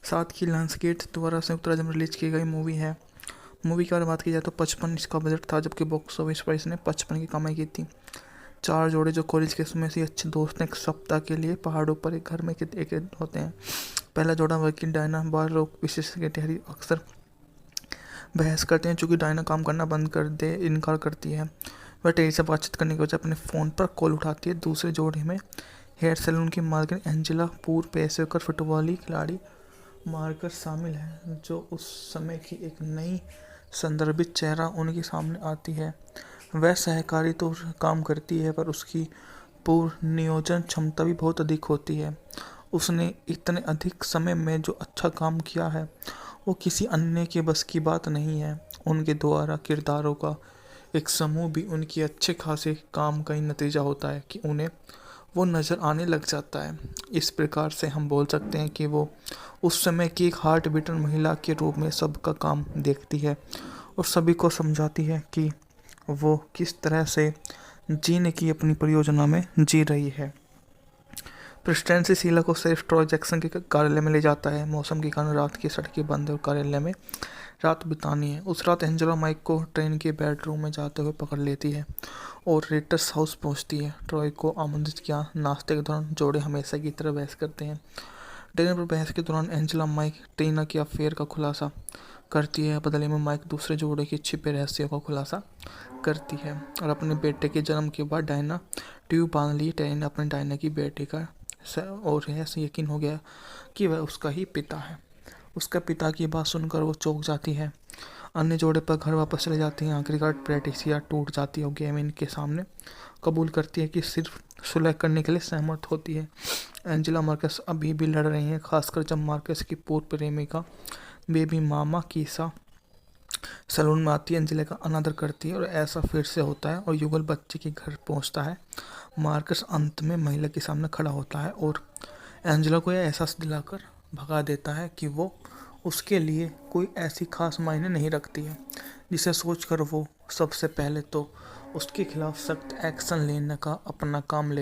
7 की लायंसगेट द्वारा संयुक्त राज्य में रिलीज की गई मूवी है। मूवी के बारे में बात की जाए तो 55 इसका बजट था, जबकि बॉक्स ऑफिस पर इसने 55 की कमाई की थी। 4 जोड़े जो कॉलेज के समय से अच्छे दोस्त हैं, एक सप्ताह के लिए पहाड़ों पर एक घर में एक होते हैं। पहला जोड़ा वर्किंग डायना, बार लोग विशेष अक्सर बहस करते हैं चूँकि डायना काम करना बंद कर दे इनकार करती है। वह टेरी से बातचीत करने की वजह अपने फ़ोन पर कॉल उठाती है। दूसरे जोड़े में हेयर सैलून की मालकिन एंजेला, पूर्व पेशेवर फुटबॉली खिलाड़ी मार्कस शामिल है, जो उस समय की एक नई संदर्भित चेहरा उनके सामने आती है। वह सहकारी तो काम करती है, पर उसकी पूर्व नियोजन क्षमता भी बहुत अधिक होती है। उसने इतने अधिक समय में जो अच्छा काम किया है, वो किसी अन्य के बस की बात नहीं है। उनके द्वारा किरदारों का एक समूह भी उनके अच्छे खासे काम का ही नतीजा होता है कि उन्हें वो नज़र आने लग जाता है। इस प्रकार से हम बोल सकते हैं कि वो उस समय की एक हार्ट बीटर महिला के रूप में सबका काम देखती है और सभी को समझाती है कि वो किस तरह से जीने की अपनी परियोजना में जी रही है। प्रेस्टेंसी शीला को सिर्फ ट्रॉय जैक्सन के कार्यालय में ले जाता है। मौसम के कारण रात की सड़कें बंद और कार्यालय में रात बितानी है। उस रात एंजेला माइक को ट्रेन के बेडरूम में जाते हुए पकड़ लेती है और रिटर्स हाउस पहुंचती है। ट्रॉय को आमंत्रित किया। नाश्ते के दौरान जोड़े हमेशा की तरह बहस करते हैं। डिनर पर बहस के दौरान एंजेला माइक टीना के अफेयर का खुलासा करती है। बदले में माइक दूसरे जोड़े के छिपे रहस्यों का खुलासा करती है और अपने बेटे के जन्म के बाद डायना ट्यूब बांध ली। टीना अपने डायना की बेटे का और ऐसे यकीन हो गया कि वह उसका ही पिता है। उसका पिता की बात सुनकर वो चौंक जाती है। अन्य जोड़े पर घर वापस चले जाते हैं। आखिरकार पैट्रिसिया टूट जाती है और गेविन के सामने कबूल करती है कि सिर्फ सुलह करने के लिए सहमत होती है। एंजेला मार्कस अभी भी लड़ रही हैं, खासकर जब मार्कस की पूर्व प्रेमिका बेबी मामा कीसा सैलून में आती है। एंजेला का अनादर करती है और ऐसा फिर से होता है और युगल बच्चे के घर पहुंचता है। मार्कस अंत में महिला के सामने खड़ा होता है और एंजेला को यह एहसास दिलाकर भगा देता है कि वो उसके लिए कोई ऐसी खास मायने नहीं रखती है, जिसे सोचकर वो सबसे पहले तो उसके खिलाफ सख्त एक्शन लेने का अपना काम लेता है।